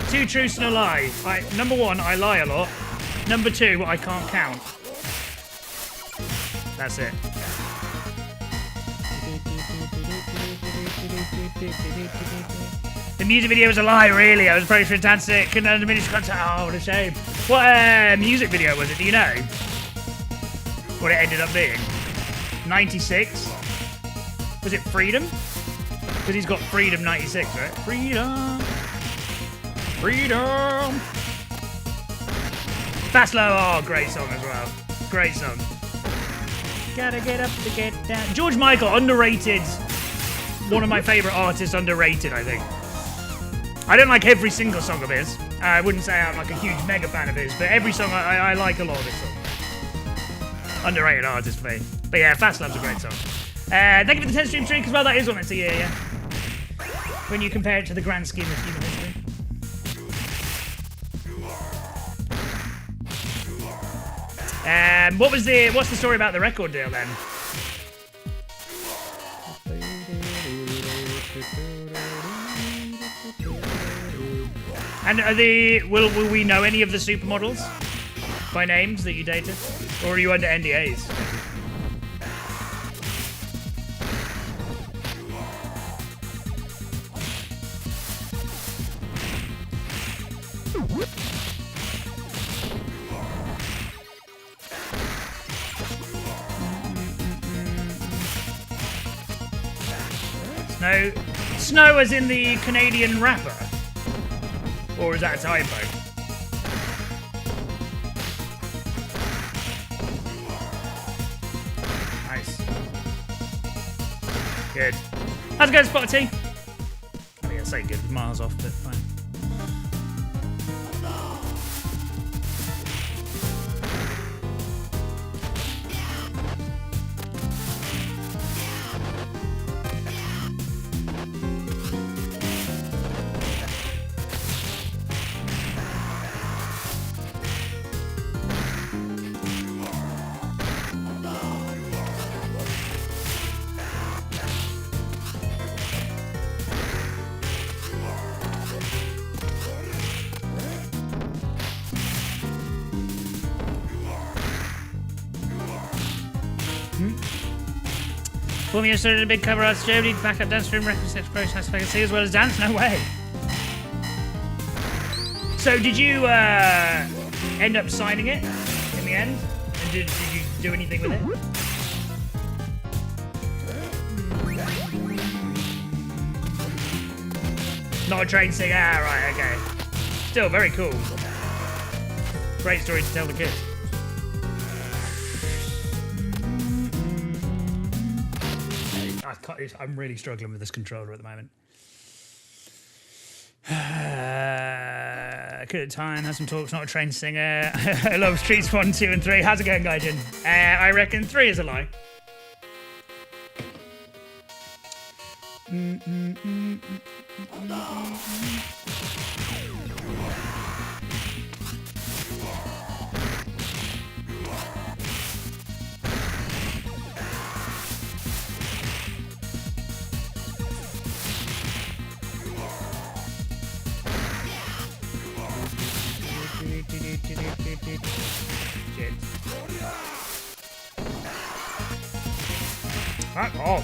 Two truths and a lie. Number 1, I lie a lot. Number 2, I can't count. That's it. The music video was a lie, really. I was pretty fantastic. Couldn't diminish content. Oh, what a shame. What music video was it? Do you know what it ended up being? 96? Was it Freedom? Because he's got Freedom 96, right? Freedom. Freedom. Fast Low. Oh, great song as well. Great song. Gotta get up to get down. George Michael, underrated. One of my favourite artists, underrated, I think. I don't like every single song of his. I wouldn't say I'm like a huge mega fan of his, but every song I like a lot of his songs. Underrated artist for me. But yeah, Fast Love's a great song. Thank you for the 10 stream streak as well. That is one it's a year, yeah. When you compare it to the grand scheme of human history. What's the story about the record deal then? And will we know any of the supermodels by names that you dated? Or are you under NDAs? Snow as in the Canadian rapper? Or is that a typo? Good. How's it going, Spot T? I mean, I say good, miles off, but fine. Formula started a big cover art Germany to back up dance room records approach #C as well as dance. No way. So did you end up signing it in the end? And did you do anything with it? Not a train singer. Ah, right, okay. Still very cool. Great story to tell the kids. I'm really struggling with this controller at the moment. Good at time, has some talks, not a trained singer. I love Streets 1, 2, and 3. How's it going, Gaijin? I reckon 3 is a lie. Shit. Fuck off.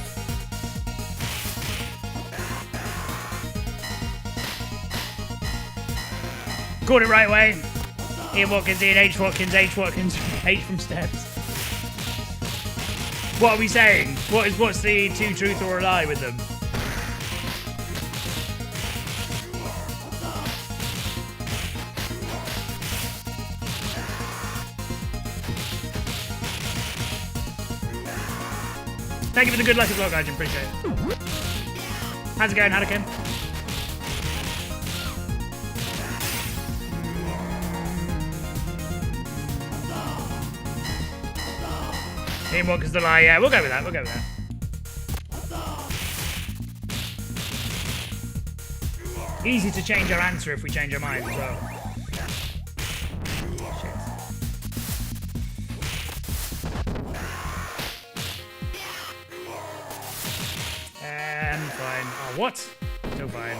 Got it right way. Ian Watkins, Ian H. Watkins, H. Watkins, H from Steps. What are we saying? What's the 2 truth or a lie with them? Thank you for the good luck as well, guys. Appreciate it. How's it going, Hanakin? Ian Walker's the lie. Yeah, we'll go with that. We'll go with that. Easy to change our answer if we change our mind as well. Fine. Oh, what? Still fine.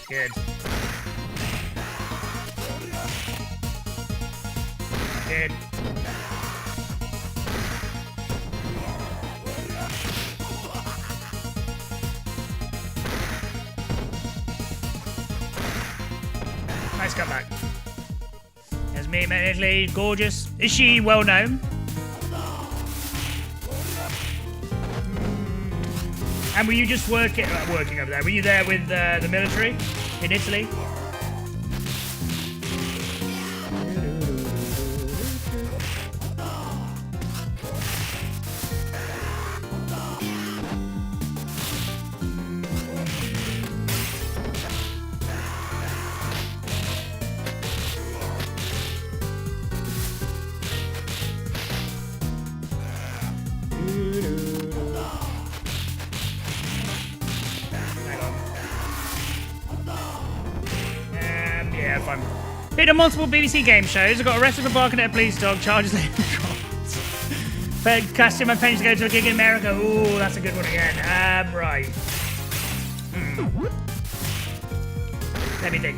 Good. Good. Nice comeback. There's me, Italy, gorgeous. Is she well known? And were you just working over there? Were you there with the military in Italy? Been on multiple BBC game shows. I got arrested for barking at a police dog. Charges later dropped. But costume and pension to go to a gig in America. Ooh, that's a good one again. Right. Let me think.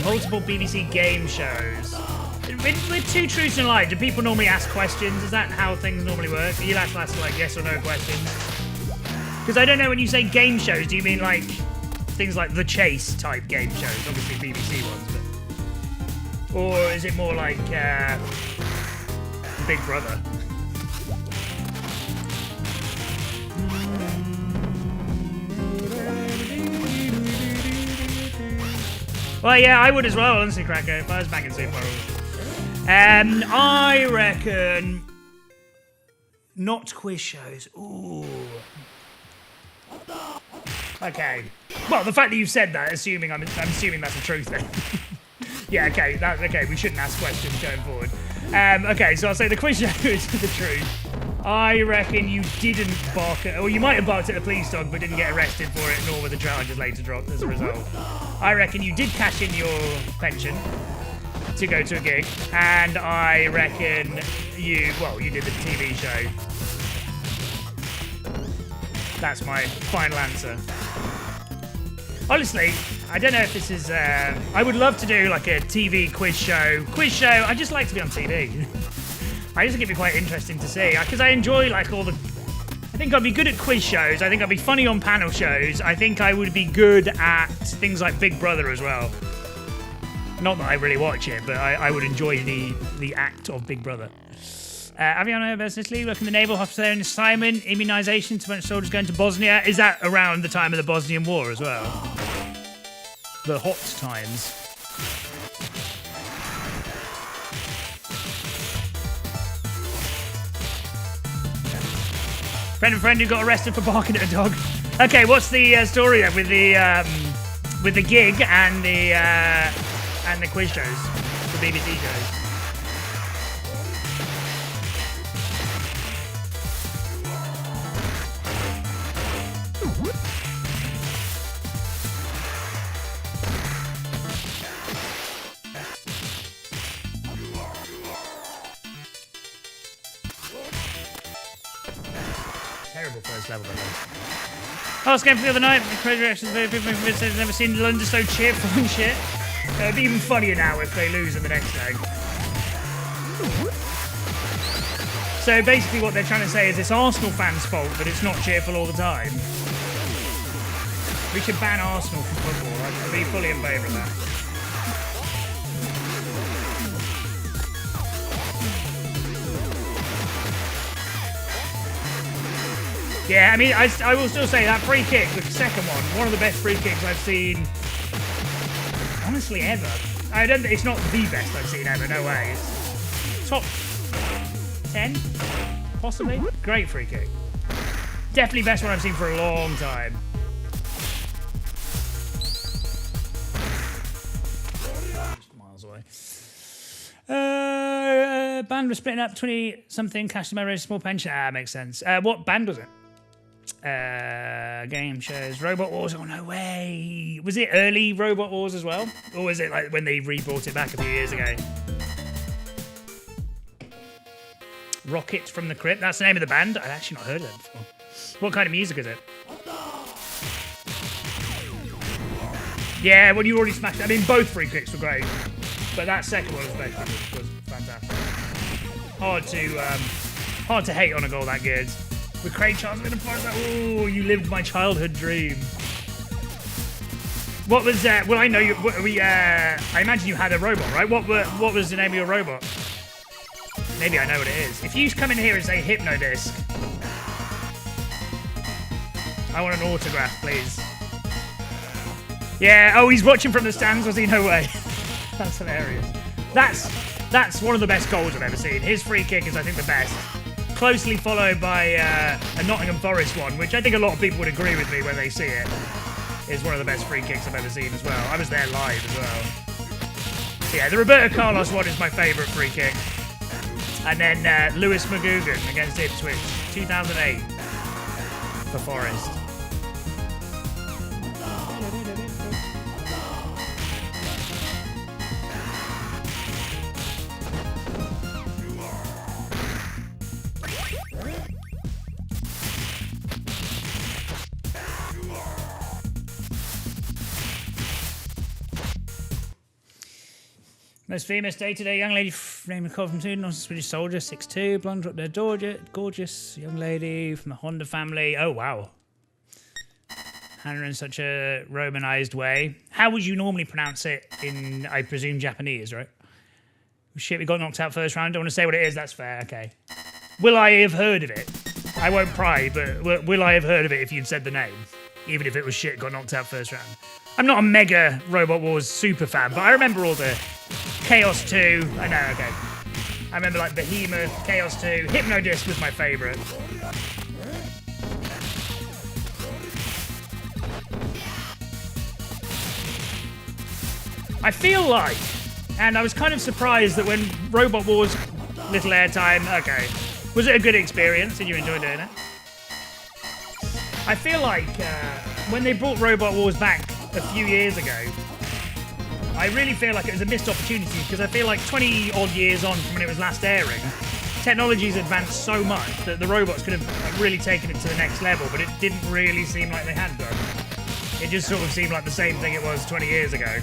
Multiple BBC game shows. With 2 truths and a lie, do people normally ask questions? Is that how things normally work? You'll ask like yes or no questions? Because I don't know, when you say game shows, do you mean like things like The Chase type game shows, obviously BBC ones, but... Or is it more like Big Brother? Well, yeah, I would as well, honestly, Cracker, if I was back in Super Mario. I reckon... Not quiz shows. Ooh. Okay. Well, the fact that you've said that, I'm assuming that's the truth then. Yeah, okay, okay, we shouldn't ask questions going forward. Okay, so I'll say the quiz show is the truth. I reckon you didn't bark at... Or you might have barked at a police dog, but didn't get arrested for it, nor were the charges later dropped as a result. I reckon you did cash in your pension to go to a gig, and I reckon you did the TV show. That's my final answer. Honestly, I don't know if this is... I would love to do like a TV quiz show. I just like to be on TV. I just think it'd be quite interesting to see, because I enjoy like all the... I think I'd be good at quiz shows. I think I'd be funny on panel shows. I think I would be good at things like Big Brother as well. Not that I really watch it, but I would enjoy the act of Big Brother. Aviano Businessly, working the Naval Hospital in assignment, immunisation to bunch of soldiers going to Bosnia. Is that around the time of the Bosnian War as well? The hot times. Friend who got arrested for barking at a dog. Okay, what's the story then with the gig and the quiz shows, the BBC shows? Terrible first level, by the way. Last game for the other night, the crazy reactions very people have never seen London so cheerful and shit. It'd be even funnier now if they lose in the next day. So basically what they're trying to say is it's Arsenal fans' fault that it's not cheerful all the time. We should ban Arsenal from football. I'd be fully in favour of that. Yeah, I mean, I will still say that free kick, the second one of the best free kicks I've seen, honestly, ever. It's not the best I've seen ever, no way. It's top 10, possibly. Great free kick. Definitely best one I've seen for a long time. Just miles away. Band was splitting up 20-something, cash to my small pension. Makes sense. What band was it? Game shows, Robot Wars. Oh, no way. Was it early Robot Wars as well? Or was it like when they rebrought it back a few years ago? Rocket from the Crypt. That's the name of the band. I've actually not heard of that before. What kind of music is it? Yeah, well, you already smashed it. I mean, both free kicks were great. But that second one especially was fantastic. Hard to hate on a goal that good. With Craig Charles in the forest. Oh, you lived my childhood dream. What was well, I know you. I imagine you had a robot, right? What was the name of your robot? Maybe I know what it is. If you come in here and say Hypnodisc, I want an autograph, please. Yeah. Oh, he's watching from the stands. Was he? No way. That's hilarious. That's one of the best goals I've ever seen. His free kick is, I think, the best. Closely followed by a Nottingham Forest one, which I think a lot of people would agree with me when they see it. Is one of the best free kicks I've ever seen as well. I was there live as well. Yeah, the Roberto Carlos one is my favourite free kick. And then Lewis McGugan against Ipswich, 2008 for Forest. Most famous day-to-day young lady named Nicole from Sweden, also Swedish soldier, 6'2", blonde, up there, gorgeous young lady from the Honda family. Oh, wow. Hannah in such a Romanized way. How would you normally pronounce it in, I presume, Japanese, right? Shit, we got knocked out first round. Don't want to say what it is. That's fair. Okay. Will I have heard of it? I won't pry, but will I have heard of it if you'd said the name? Even if it was shit, got knocked out first round. I'm not a mega Robot Wars super fan, but I remember all the Chaos 2. I know, okay. I remember like Behemoth, Chaos 2. Hypnodisc was my favourite. I feel like, and I was kind of surprised that when Robot Wars, little airtime, okay. Was it a good experience? Did you enjoy doing it? I feel like when they brought Robot Wars back a few years ago, I really feel like it was a missed opportunity because I feel like 20 odd years on from when it was last airing, technology's advanced so much that the robots could have really taken it to the next level, but it didn't really seem like they had done. It just sort of seemed like the same thing it was 20 years ago.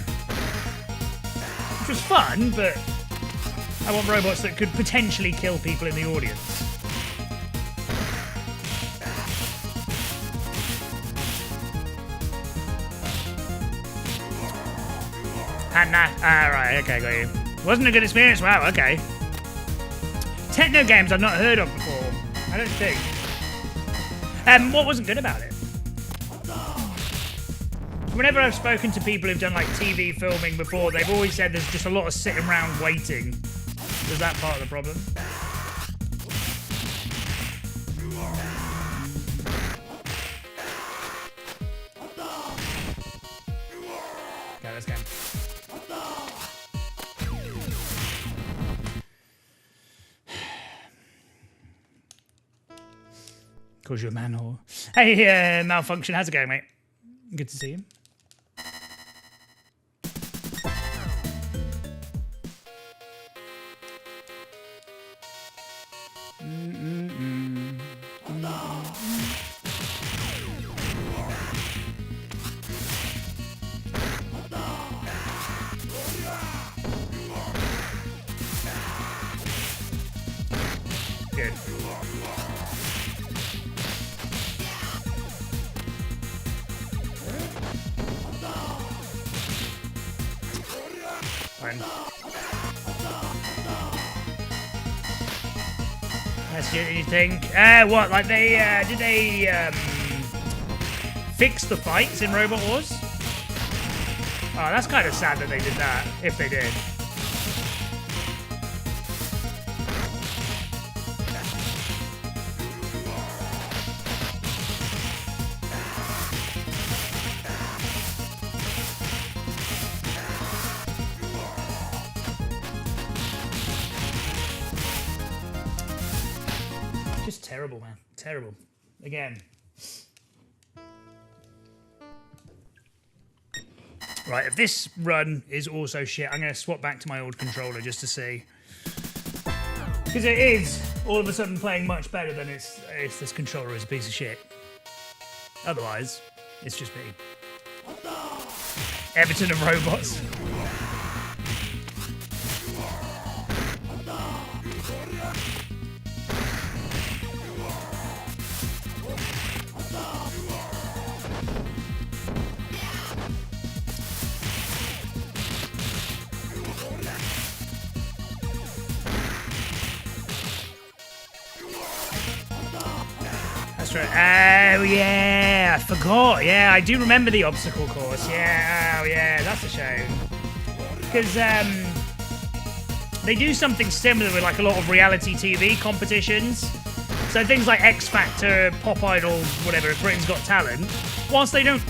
Which was fun, but I want robots that could potentially kill people in the audience. Hannah. Right, okay, got you. Wasn't a good experience? Wow, okay. Techno games I've not heard of before. I don't think. What wasn't good about it? Whenever I've spoken to people who've done like TV filming before, they've always said there's just a lot of sitting around waiting. Was that part of the problem? Okay, let's go. Calls you a man whore. Hey, Malfunction, how's it going, mate? Good to see you. Good. Fine. That's good, you think? What, like they, did they, fix the fights in Robot Wars? Oh, that's kind of sad that they did that, if they did. Just terrible, man. Terrible. Again. Right, if this run is also shit, I'm going to swap back to my old controller just to see. Because it is all of a sudden playing much better than it's this controller is a piece of shit. Otherwise, it's just me. Everton of robots. That's right. Oh, yeah. I forgot. Yeah, I do remember the obstacle course. Yeah. Oh, yeah. That's a shame. Because they do something similar with like a lot of reality TV competitions. So things like X Factor, Pop Idol, whatever, Britain's Got Talent, whilst they don't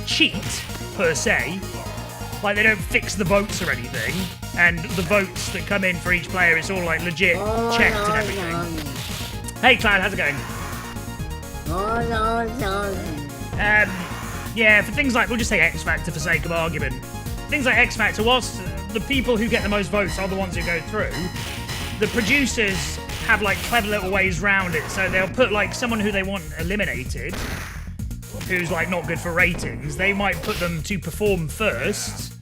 cheat, per se, like they don't fix the votes or anything, and the votes that come in for each player, it's all like legit checked and everything. Hey Cloud, how's it going? Yeah, for things like, we'll just say X Factor for sake of argument. Things like X Factor, whilst the people who get the most votes are the ones who go through, the producers have like clever little ways round it. So they'll put like someone who they want eliminated, who's like not good for ratings, they might put them to perform first,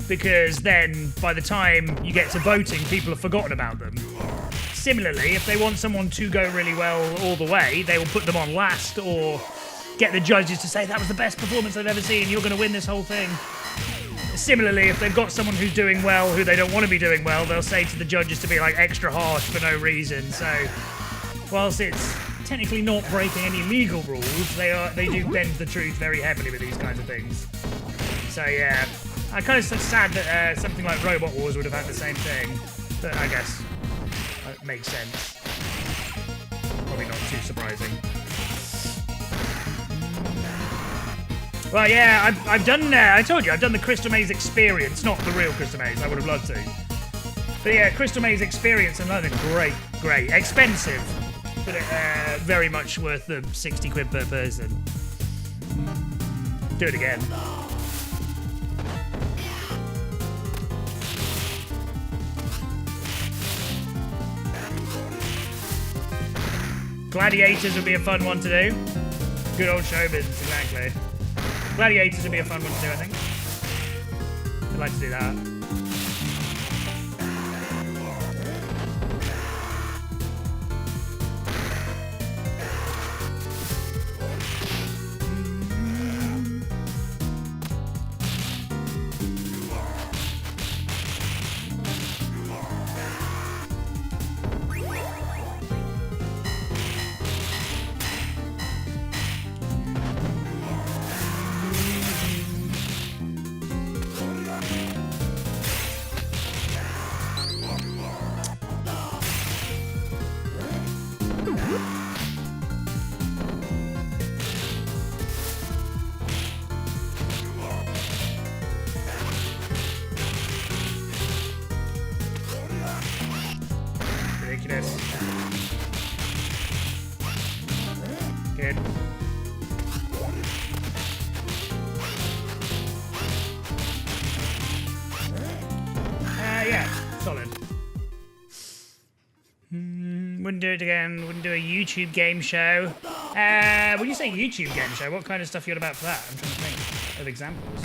because then by the time you get to voting, people have forgotten about them. Similarly, if they want someone to go really well all the way, they will put them on last or get the judges to say that was the best performance they've ever seen, you're going to win this whole thing. Similarly, if they've got someone who's doing well who they don't want to be doing well, they'll say to the judges to be like extra harsh for no reason. So whilst it's technically not breaking any legal rules, they do bend the truth very heavily with these kinds of things. So yeah, I'm kind of sad that something like Robot Wars would have had the same thing, but I guess it makes sense. Probably not too surprising. Well, yeah, I've done. I told you I've done the Crystal Maze Experience, not the real Crystal Maze. I would have loved to. But yeah, Crystal Maze Experience in London, great, expensive, but very much worth the 60 quid per person. Do it again. Gladiators would be a fun one to do. Good old showbiz, exactly. Gladiators would be a fun one to do, I think. I'd like to do that. Ridiculous. Good. Yeah, solid. Wouldn't do it again. Wouldn't do a YouTube game show. When you say YouTube game show, what kind of stuff you got about for that? I'm trying to think of examples.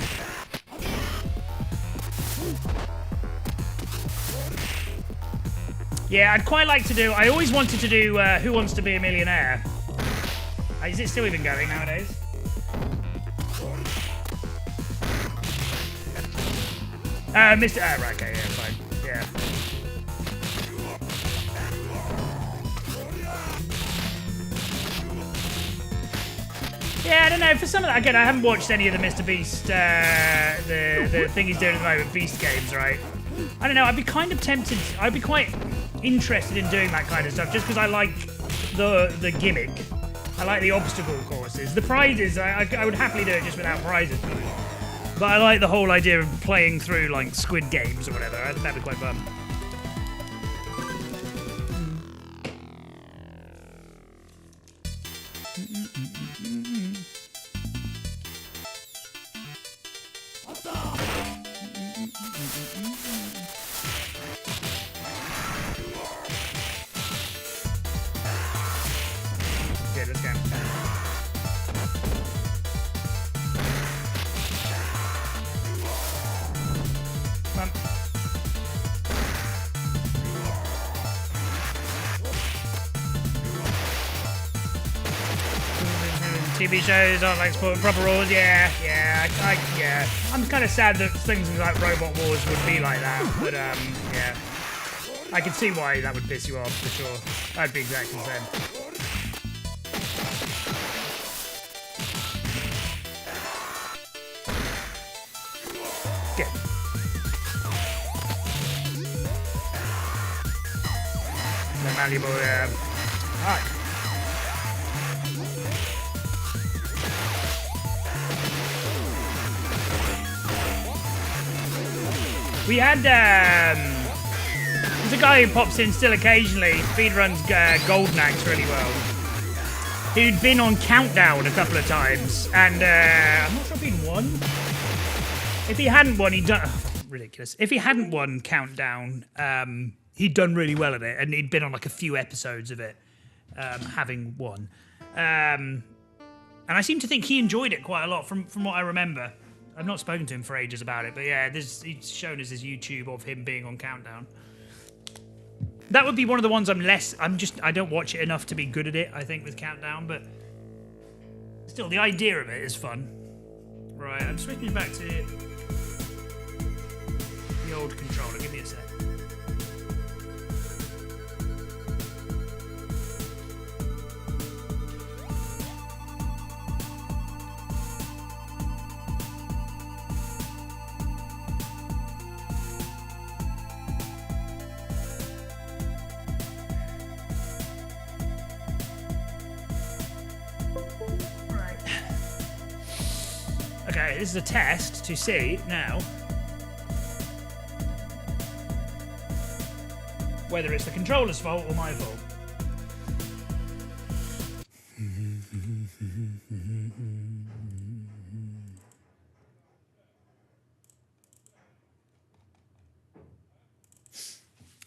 Yeah, I'd quite like to do. I always wanted to do Who Wants to Be a Millionaire. Is it still even going nowadays? Mr. Right, okay, yeah, fine. Yeah. Yeah, I don't know. For some of that, again, I haven't watched any of the Mr. Beast, the thing he's doing at the moment, Beast Games, right? I don't know. I'd be kind of tempted. I'd be quite interested in doing that kind of stuff, just because I like the gimmick. I like the obstacle courses. The prizes, I would happily do it just without prizes. But I like the whole idea of playing through like Squid Games or whatever. I think that'd be quite fun. Okay, let's go. Come on. TV shows aren't like sport proper rules. Yeah. I'm kind of sad that things like Robot Wars would be like that, but yeah, I can see why that would piss you off for sure. I'd be exactly the same. Good. The malleable, alright. We had, there's a guy who pops in still occasionally, speedruns Golden Axe really well, who'd been on Countdown a couple of times, and I'm not sure if he'd won. If he hadn't won, he'd done, ridiculous. If he hadn't won Countdown, he'd done really well at it, and he'd been on like a few episodes of it, having won. And I seem to think he enjoyed it quite a lot from what I remember. I've not spoken to him for ages about it, but yeah, he's shown us his YouTube of him being on Countdown. That would be one of the ones I don't watch it enough to be good at it, I think, with Countdown, but Still, the idea of it is fun. Right, I'm switching back to the old controller. Give me a sec. Okay, this is a test to see now whether it's the controller's fault or my fault.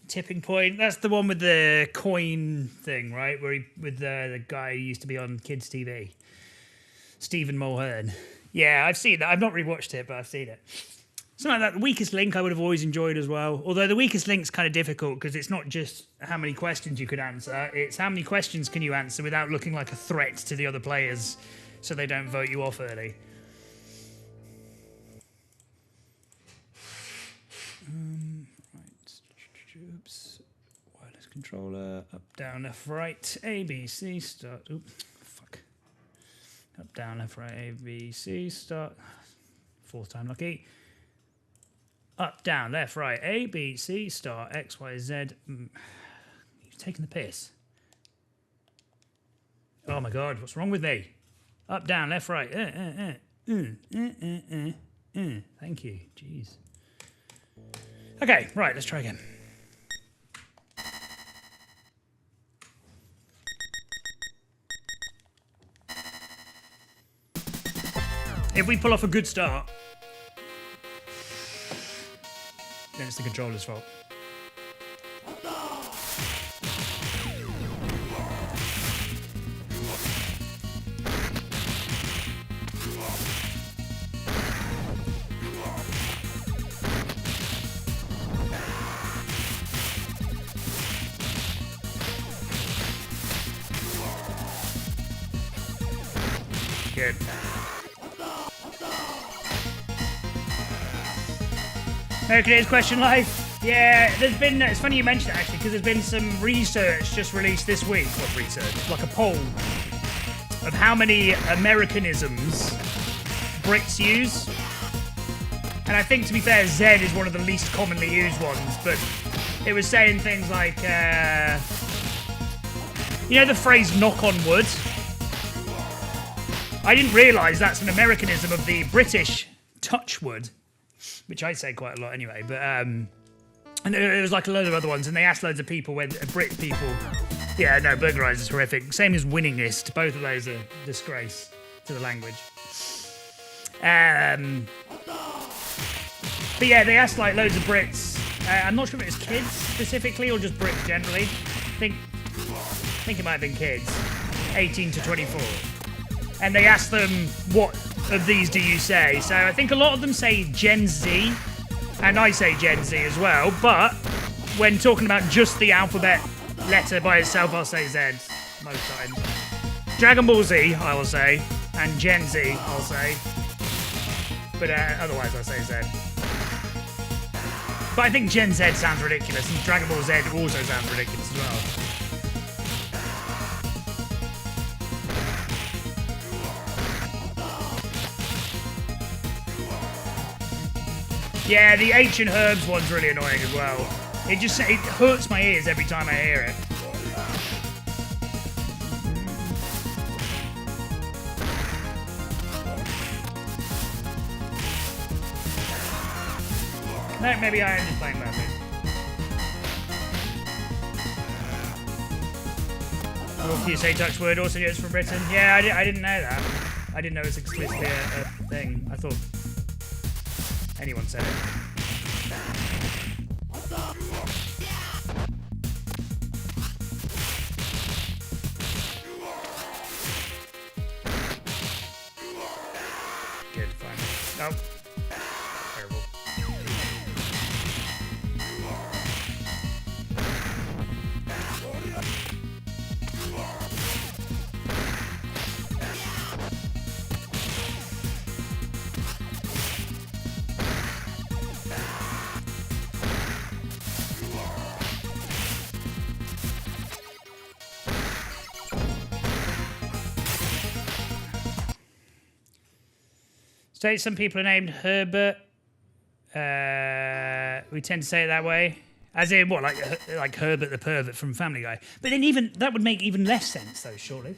Tipping Point, that's the one with the coin thing, right? Where he, with the guy who used to be on Kids TV. Stephen Mulhern. Yeah, I've seen that. I've not rewatched it, but I've seen it. Something like that. The Weakest Link I would have always enjoyed as well. Although The Weakest Link's kind of difficult because it's not just how many questions you could answer. It's how many questions can you answer without looking like a threat to the other players so they don't vote you off early. Right. Oops. Wireless controller. Up, down, left, right. A, B, C, start. Oops. Up, down, left, right, A, B, C, start. Fourth time lucky. Up, down, left, right, A, B, C, start. X, Y, Z. You've taken the piss. Oh my God, what's wrong with me? Up, down, left, right. Thank you. Jeez. Okay, right, let's try again. If we pull off a good start, then it's the controller's fault. Good. Today's question live. Yeah, there's been, it's funny you mentioned it actually, because there's been some research just released this week. What research? Like a poll of how many Americanisms Brits use. And I think, to be fair, Z is one of the least commonly used ones, but it was saying things like, you know the phrase knock on wood? I didn't realise that's an Americanism of the British touch wood. Which I say quite a lot anyway, but and there was like a load of other ones, and they asked loads of people, when Brit people, yeah, no, burglarise is horrific. Same as winningist, both of those are a disgrace to the language. But yeah, they asked like loads of Brits. I'm not sure if it was kids specifically or just Brits generally. I think it might have been kids, 18 to 24, and they asked them what of these do you say? So I think a lot of them say Gen Z, and I say Gen Z as well, but when talking about just the alphabet letter by itself, I'll say Z most times. Dragon Ball Z, I will say, and Gen Z, I'll say, but otherwise I'll say Z. But I think Gen Z sounds ridiculous, and Dragon Ball Z also sounds ridiculous as well. Yeah, the Ancient Herbs one's really annoying as well. It hurts my ears every time I hear it. No, maybe I am just playing badly. What do you say, Touchwood? Also, it's from Britain. Yeah, I didn't know that. I didn't know it was explicitly a thing. I thought anyone said it. Good, fine. Oh. Terrible. States some people are named Herbert. We tend to say it that way. As in, what, like Herbert the pervert from Family Guy. But then even, that would make even less sense, though, surely.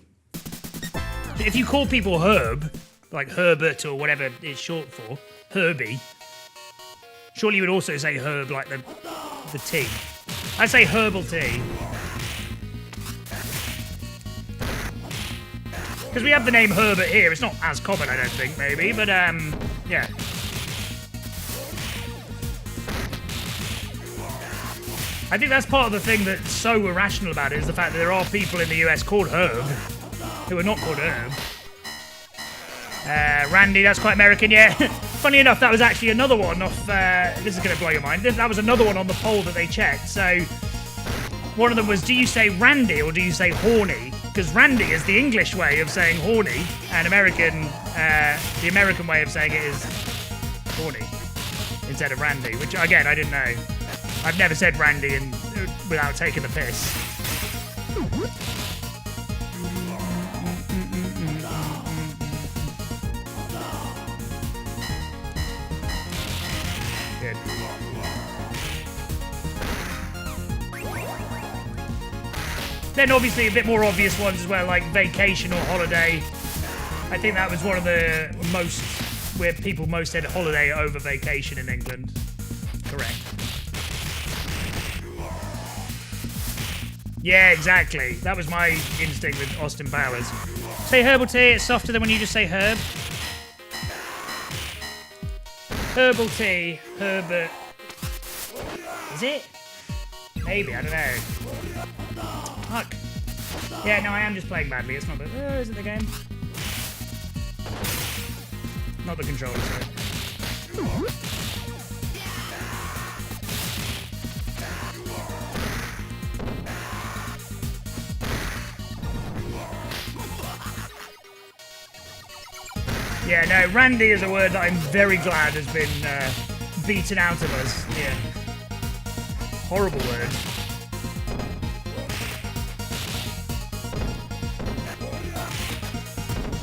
If you call people Herb, like Herbert or whatever it's short for, Herbie, surely you would also say Herb like the tea. I'd say herbal tea. Because we have the name Herbert here. It's not as common, I don't think, maybe, but, yeah. I think that's part of the thing that's so irrational about it, is the fact that there are people in the US called Herb who are not called Herb. Randy, that's quite American, yeah. Funny enough, that was actually another one off, this is going to blow your mind. That was another one on the poll that they checked. So, one of them was, do you say Randy or do you say horny? Because Randy is the English way of saying horny, and the American way of saying it is horny instead of Randy, which, again, I didn't know. I've never said Randy without taking the piss. Good. Then obviously a bit more obvious ones as well, like vacation or holiday. I think that was one of the most, where people most said holiday over vacation in England. Correct. Yeah, exactly. That was my instinct with Austin Powers. Say herbal tea, it's softer than when you just say herb. Herbal tea, Herbert. Is it? Maybe, I don't know. Fuck. Yeah, no, I am just playing badly. It's not the... is it the game? Not the controller, sorry. Yeah, no, Randy is a word that I'm very glad has been beaten out of us. Yeah. Horrible word.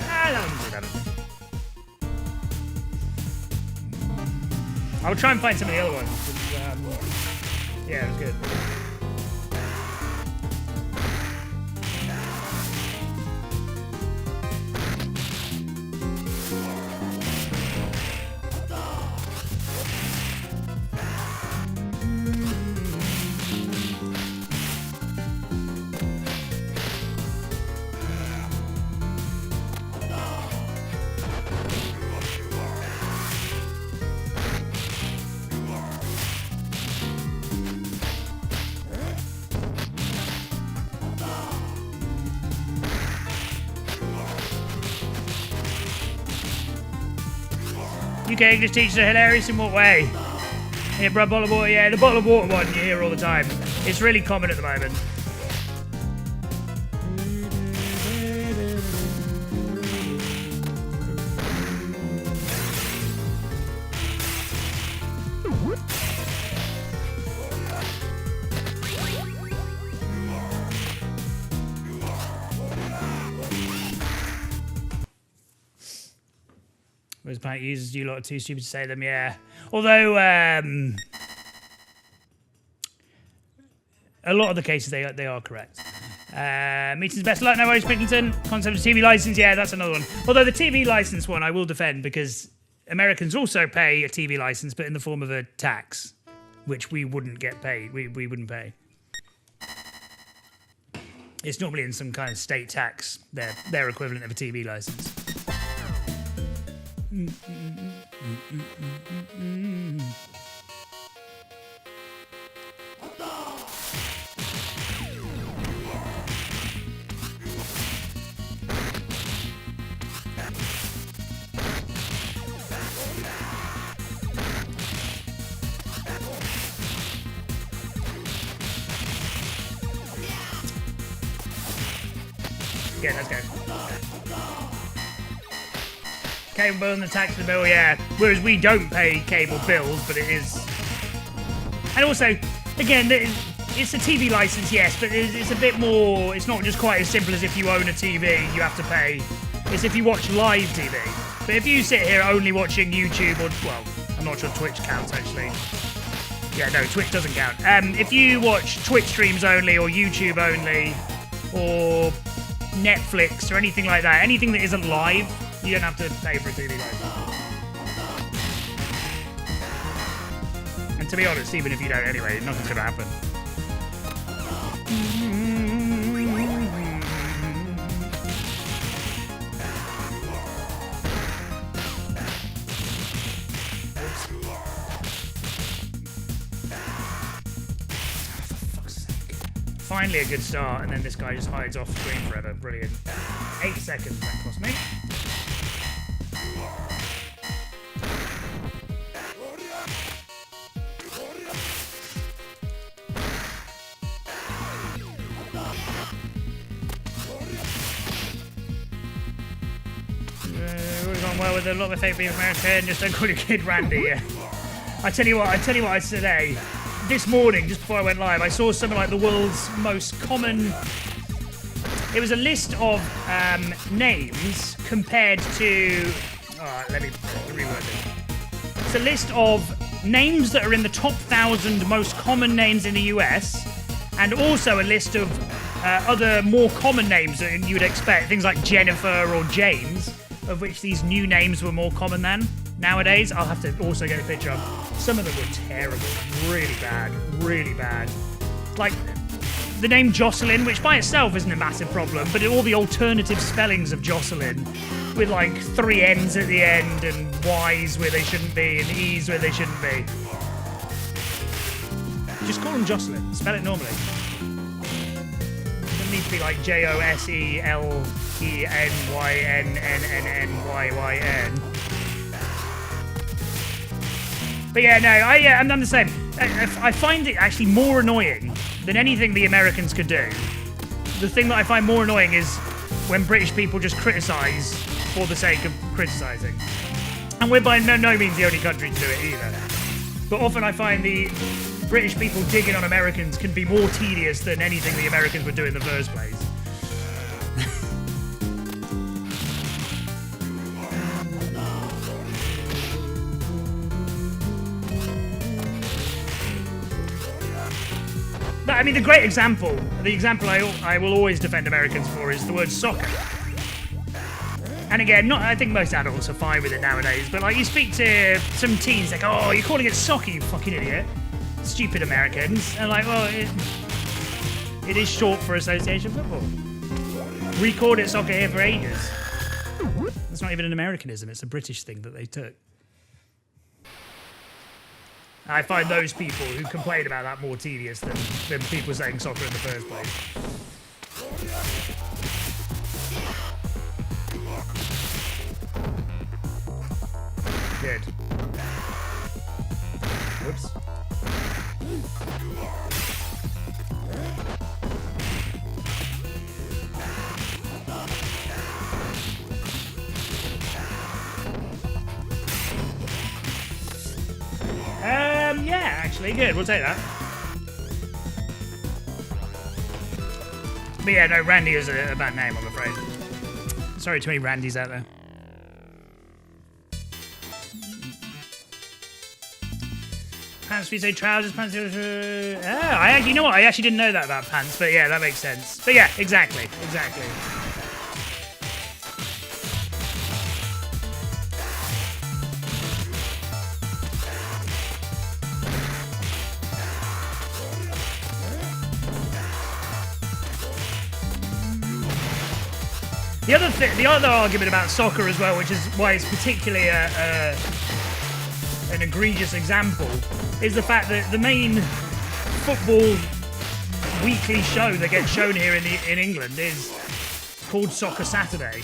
That wasn't too bad. I'll try and find some of the other ones. Yeah, it was good. UK English teachers are hilarious in what way? Yeah, bro, bottle of water, yeah, the bottle of water one you hear all the time. It's really common at the moment. Whereas Planet users, you lot are too stupid to say them, yeah. Although, a lot of the cases they are correct. Meetings best luck, no worries, Picklington. Concept of TV license, yeah, that's another one. Although the TV license one I will defend, because Americans also pay a TV license, but in the form of a tax, which we wouldn't get paid. We wouldn't pay. It's normally in some kind of state tax, their equivalent of a TV license. Yeah, let's go. Cable bill and the tax the bill, yeah. Whereas we don't pay cable bills, but it is... And also, again, it's a TV license, yes, but it's a bit more... It's not just quite as simple as if you own a TV, you have to pay. It's if you watch live TV. But if you sit here only watching YouTube or, well, I'm not sure Twitch counts actually. Yeah, no, Twitch doesn't count. If you watch Twitch streams only or YouTube only or Netflix or anything like that, anything that isn't live, you don't have to pay for a TV license. And to be honest, even if you don't anyway, nothing's going to happen. Finally a good start, and then this guy just hides off screen forever. Brilliant. 8 seconds that cost me. We've gone well with a lot of my favourite being American. Just don't call your kid Randy. Yeah. I tell you what I said today. This morning, just before I went live, I saw something like the world's most common... It was a list of names compared to... let me reword it. It's a list of names that are in the top 1,000 most common names in the US, and also a list of other more common names that you would expect, things like Jennifer or James, of which these new names were more common than. Nowadays, I'll have to also get a picture up. Some of them were terrible, really bad, really bad. Like the name Jocelyn, which by itself isn't a massive problem, but all the alternative spellings of Jocelyn, with like 3 N's at the end and Y's where they shouldn't be and E's where they shouldn't be. Just call them Jocelyn. Spell it normally. It doesn't need to be like JOSELENYNNNNYYYN. But yeah, no, I'm the same. I find it actually more annoying than anything the Americans could do. The thing that I find more annoying is when British people just criticise for the sake of criticising. And we're by no means the only country to do it either. But often I find the British people digging on Americans can be more tedious than anything the Americans would do in the first place. I mean, the example I will always defend Americans for is the word soccer. And again, I think most adults are fine with it nowadays, but like you speak to some teens, like, oh, you're calling it soccer, you fucking idiot. Stupid Americans. And like, well, it is short for association football. We called it soccer here for ages. It's not even an Americanism, it's a British thing that they took. I find those people who complain about that more tedious than people saying soccer in the first place. Good. Whoops. Yeah, actually, good. We'll take that. But yeah, no, Randy is a bad name, I'm afraid. Sorry to any Randys out there. Pants, we say trousers, pants. You know what? I actually didn't know that about pants, but yeah, that makes sense. But yeah, exactly. The other argument about soccer as well, which is why it's particularly an egregious example, is the fact that the main football weekly show that gets shown here in England is called Soccer Saturday.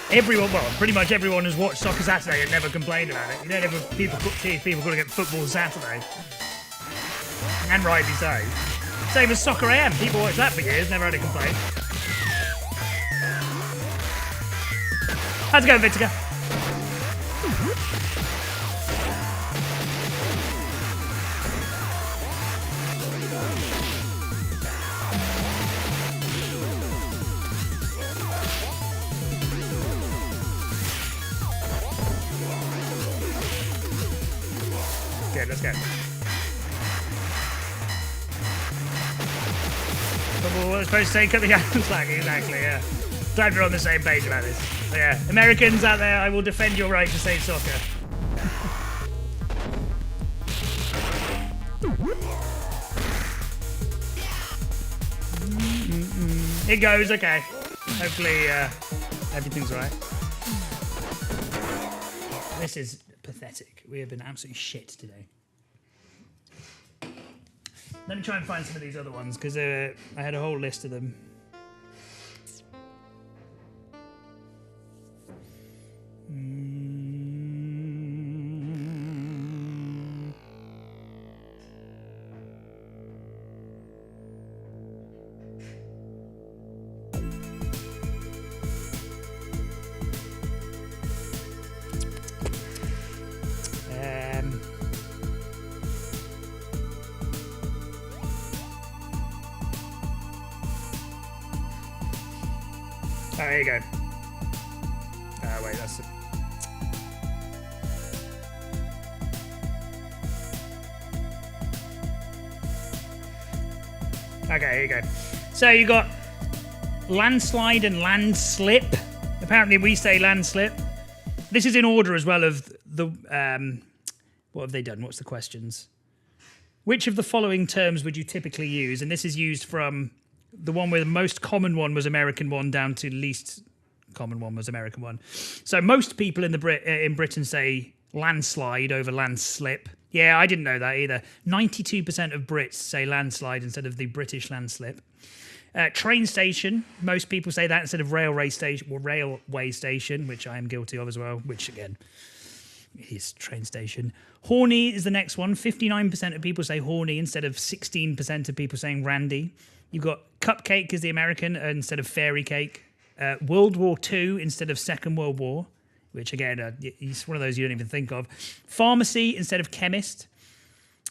Pretty much everyone has watched Soccer Saturday and never complained about it. You don't ever see people calling it Football Saturday. And rightly so. Same as Soccer AM. People watch that for years, never had a complaint. How's it going, Vitica? good. Let's go. What was I supposed to say? Cut the candle slack. Exactly, yeah. Glad we're on the same page about this. But yeah, Americans out there, I will defend your right to say soccer. It goes, okay. Hopefully, everything's right. This is pathetic. We have been absolutely shit today. Let me try and find some of these other ones, because I had a whole list of them. Oh, there you go. Wait, that's... Okay, here you go. So you got landslide and landslip. Apparently we say landslip. This is in order as well of the... what have they done? What's the questions? Which of the following terms would you typically use? And this is used from... The one where the most common one was American one down to least common one was American one. So most people in Britain say landslide over landslip. Yeah, I didn't know that either. 92% of Brits say landslide instead of the British landslip. Train station, most people say that instead of railway station, which I am guilty of as well, which again is train station. Horny is the next one. 59% of people say horny instead of 16% of people saying randy. You've got cupcake is the American instead of fairy cake. World War II instead of Second World War, which again, it's one of those you don't even think of. Pharmacy instead of chemist.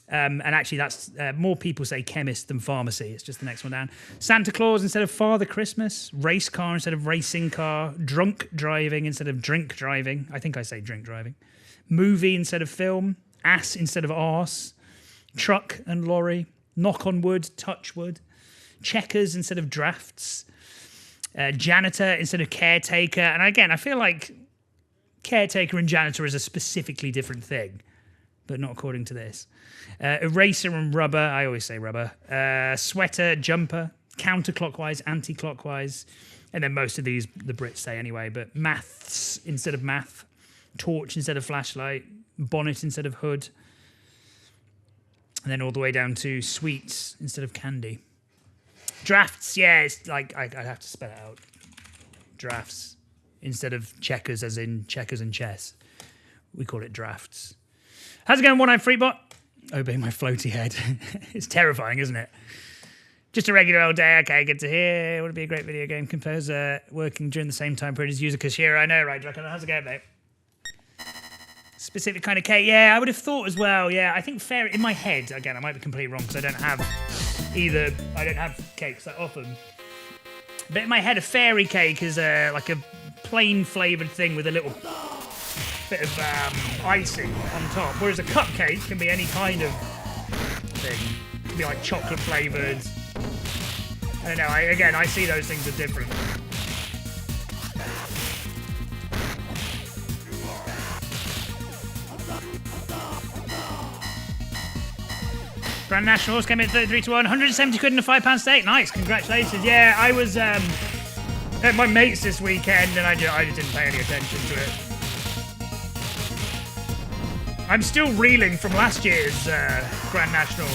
And actually that's more people say chemist than pharmacy. It's just the next one down. Santa Claus instead of Father Christmas. Race car instead of racing car. Drunk driving instead of drink driving. I think I say drink driving. Movie instead of film. Ass instead of arse. Truck and lorry. Knock on wood, touch wood. Checkers instead of drafts. Janitor instead of caretaker. And again, I feel like caretaker and janitor is a specifically different thing, but not according to this. Eraser and rubber. I always say rubber. Sweater, jumper. Counterclockwise, anti-clockwise. And then most of these the Brits say anyway, but maths instead of math. Torch instead of flashlight. Bonnet instead of hood. And then all the way down to sweets instead of candy. Drafts, yeah, it's like, I'd have to spell it out. Drafts. Instead of checkers, as in checkers and chess. We call it drafts. How's it going, One-Eyed Freebot? Obeying my floaty head. It's terrifying, isn't it? Just a regular old day. Okay, good to hear. Would it be a great video game composer working during the same time period as Yuzo Koshiro? I know, right, Draco? How's it going, mate? Specific kind of cake. Yeah, I would have thought as well. Yeah, I think fair in my head. Again, I might be completely wrong because I don't have cakes that often. But in my head, a fairy cake is like a plain flavoured thing with a little bit of icing on top. Whereas a cupcake can be any kind of thing. It can be like chocolate flavoured. I don't know. I see those things as different. Grand Nationals came in 33-1, 170 quid and a £5 steak. Nice, congratulations. Yeah, I was at my mate's this weekend and I just didn't pay any attention to it. I'm still reeling from last year's Grand National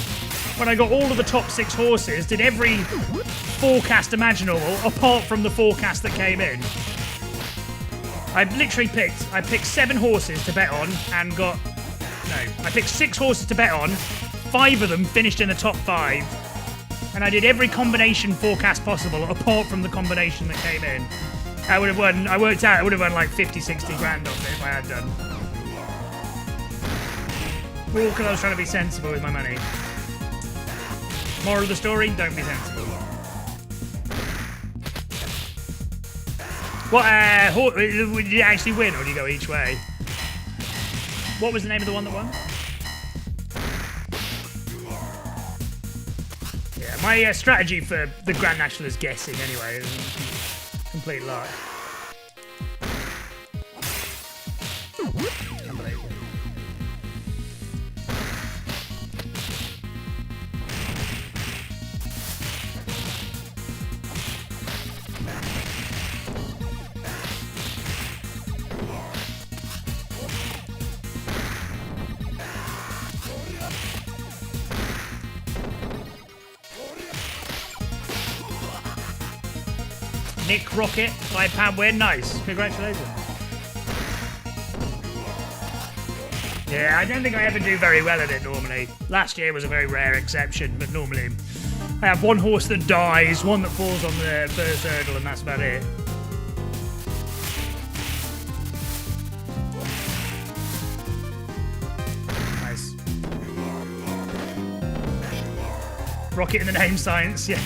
when I got all of the top 6 horses, did every forecast imaginable apart from the forecast that came in. I picked 7 horses to bet on and I picked 6 horses to bet on. 5 of them finished in the top 5, and I did every combination forecast possible apart from the combination that came in. I would have won like 50, 60 grand off it if I had done. All because I was trying to be sensible with my money. Moral of the story, don't be sensible. What, did you actually win or did you go each way? What was the name of the one that won? My strategy for the Grand National is guessing anyway. Complete luck. Unbelievable. Nick Rocket, £5 win. Nice. Congratulations. Yeah, I don't think I ever do very well at it normally. Last year was a very rare exception, but normally I have one horse that dies, one that falls on the first hurdle, and that's about it. Nice. Rocket in the name science, yeah.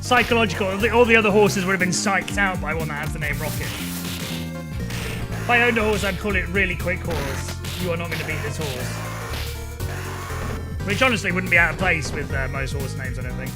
Psychological. All the other horses would have been psyched out by one that has the name Rocket. If I owned a horse, I'd call it Really Quick Horse. You are not going to beat this horse. Which honestly wouldn't be out of place with most horse names, I don't think.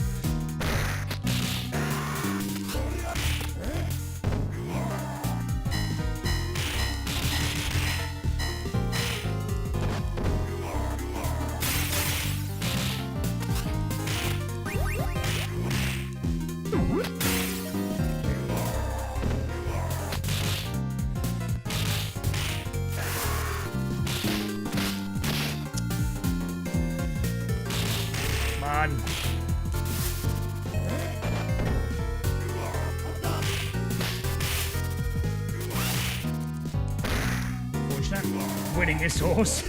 Winning this horse.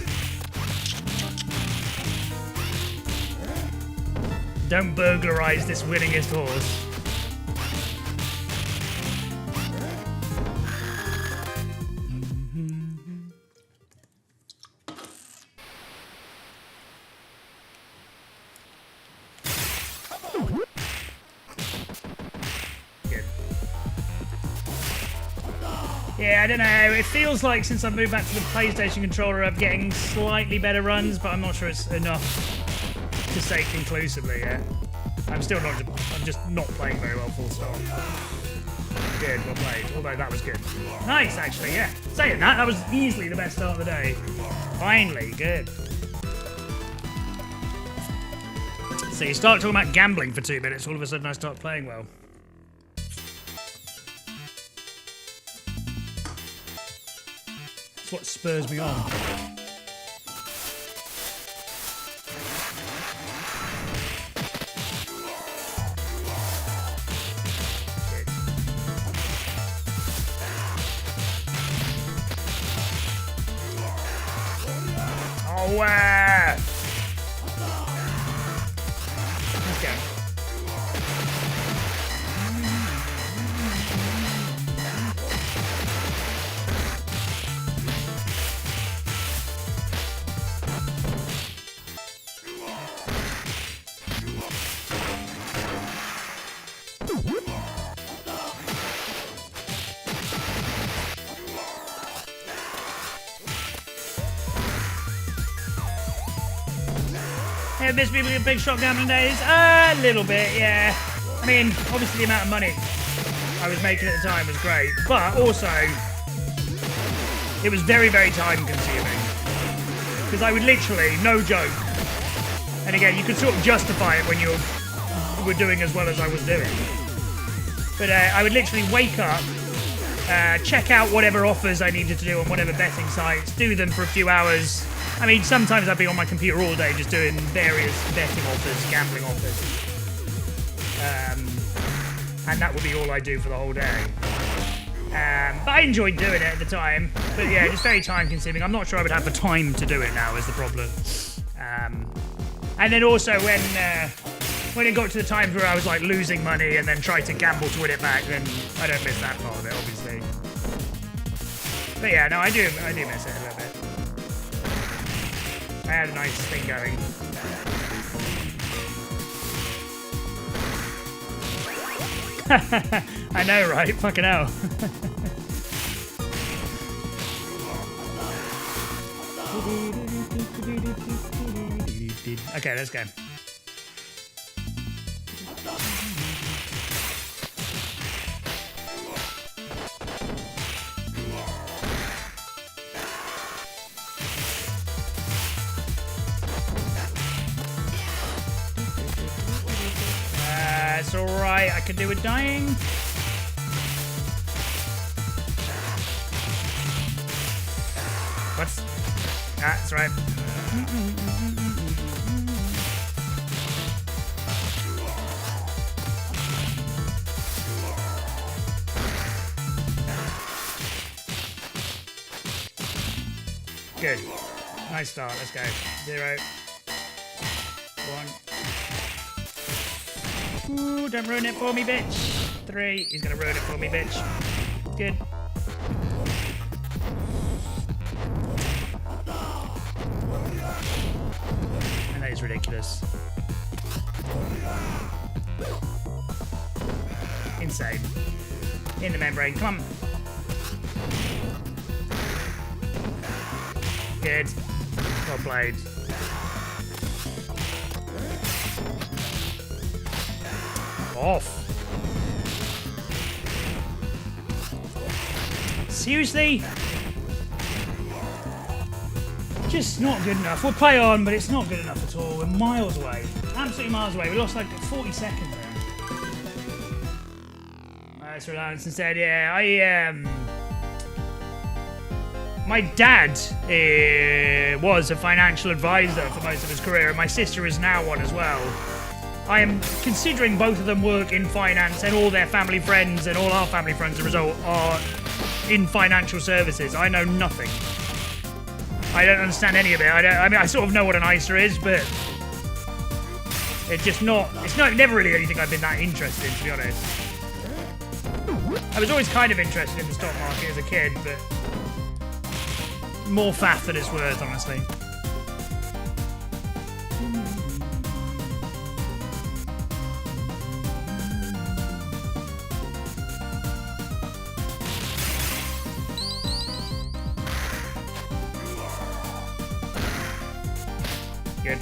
Don't burglarize this winningest horse. Yeah, I don't know. It feels like since I've moved back to the PlayStation controller, I'm getting slightly better runs, but I'm not sure it's enough to say conclusively yet. I'm just not playing very well, full stop. Good, well played. Although that was good. Nice, actually, yeah. Saying that was easily the best start of the day. Finally, good. So you start talking about gambling for 2 minutes, all of a sudden I start playing well. What spurs me on. Oh, let's go. Have missed people in big shot gambling days? A little bit, yeah. I mean, obviously the amount of money I was making at the time was great, but also it was very, very time consuming. Because I would literally, no joke, and again, you could sort of justify it when you were doing as well as I was doing. But I would literally wake up, check out whatever offers I needed to do on whatever betting sites, do them for a few hours. I mean, sometimes I'd be on my computer all day just doing various betting offers, gambling offers. And that would be all I do for the whole day. But I enjoyed doing it at the time. But yeah, just very time consuming. I'm not sure I would have the time to do it now is the problem. And then also when it got to the times where I was like losing money and then tried to gamble to win it back, then I don't miss that part of it, obviously. But yeah, no, I do miss it a little bit. I had a nice thing going. I know, right? Fucking hell. Okay, let's go. That's alright. I can do with dying. What? That's right. Good. Nice start. Let's go. 0. 1. Ooh, don't ruin it for me, bitch. 3. He's gonna ruin it for me, bitch. Good. And that is ridiculous. Insane. In the membrane. Come on. Good. Well played. Off. Seriously? Just not good enough. We'll play on, but it's not good enough at all. We're miles away. Absolutely miles away. We lost like 40 seconds there. That's what Lance said. Yeah, my dad was a financial advisor for most of his career, and my sister is now one as well. I am considering both of them work in finance, and all their family friends and all our family friends, as a result, are in financial services. I know nothing. I don't understand any of it. I mean, I sort of know what an ISA is, but it's never really anything I've been that interested in, to be honest. I was always kind of interested in the stock market as a kid, but more faff than it's worth, honestly. Good.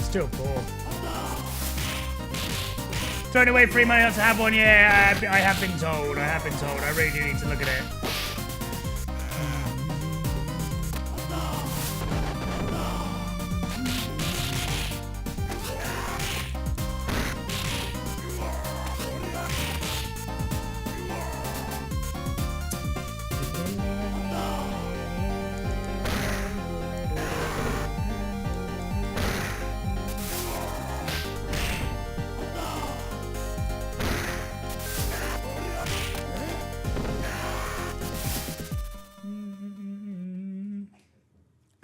Still poor. Throwing away free money not to have one, yeah, I have been told. I really do need to look at it.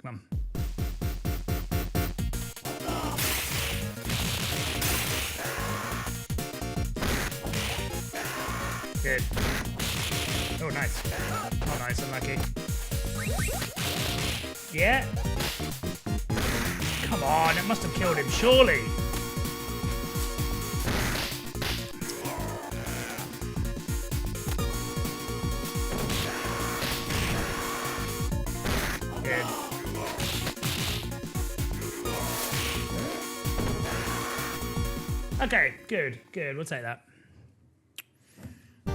Come on. Good. Oh, nice. Oh, nice. Unlucky. Yeah. Come on. It must have killed him, surely. Good. Okay, good. We'll take that. You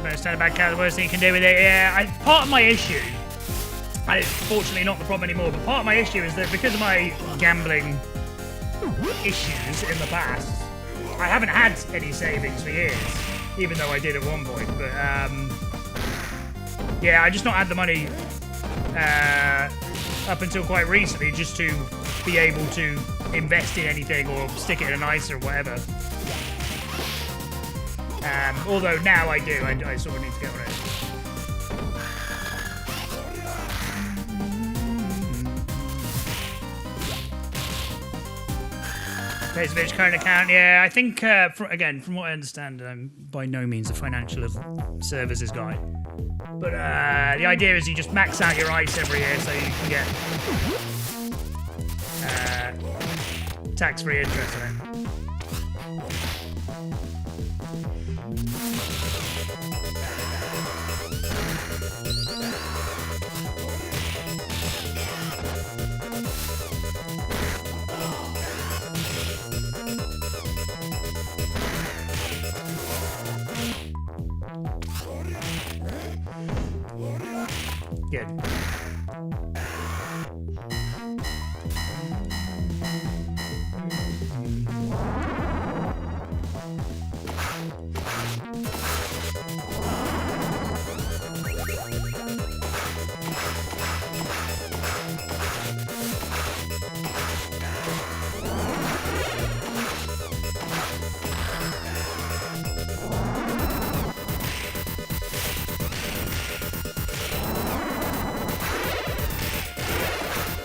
better stand back out. The worst thing you can do with it. Yeah, part of my issue, and it's fortunately not the problem anymore, but part of my issue is that because of my gambling issues in the past, I haven't had any savings for years, even though I did at one point. But yeah, I just not had the money up until quite recently just to be able to invest in anything or stick it in an ISA or whatever. Although now I do, I sort of need to get on it. Pacevich current account, yeah. I think, again, from what I understand, I'm by no means a financial services guy. But the idea is you just max out your ICE every year so you can get tax-free interest on it. Good.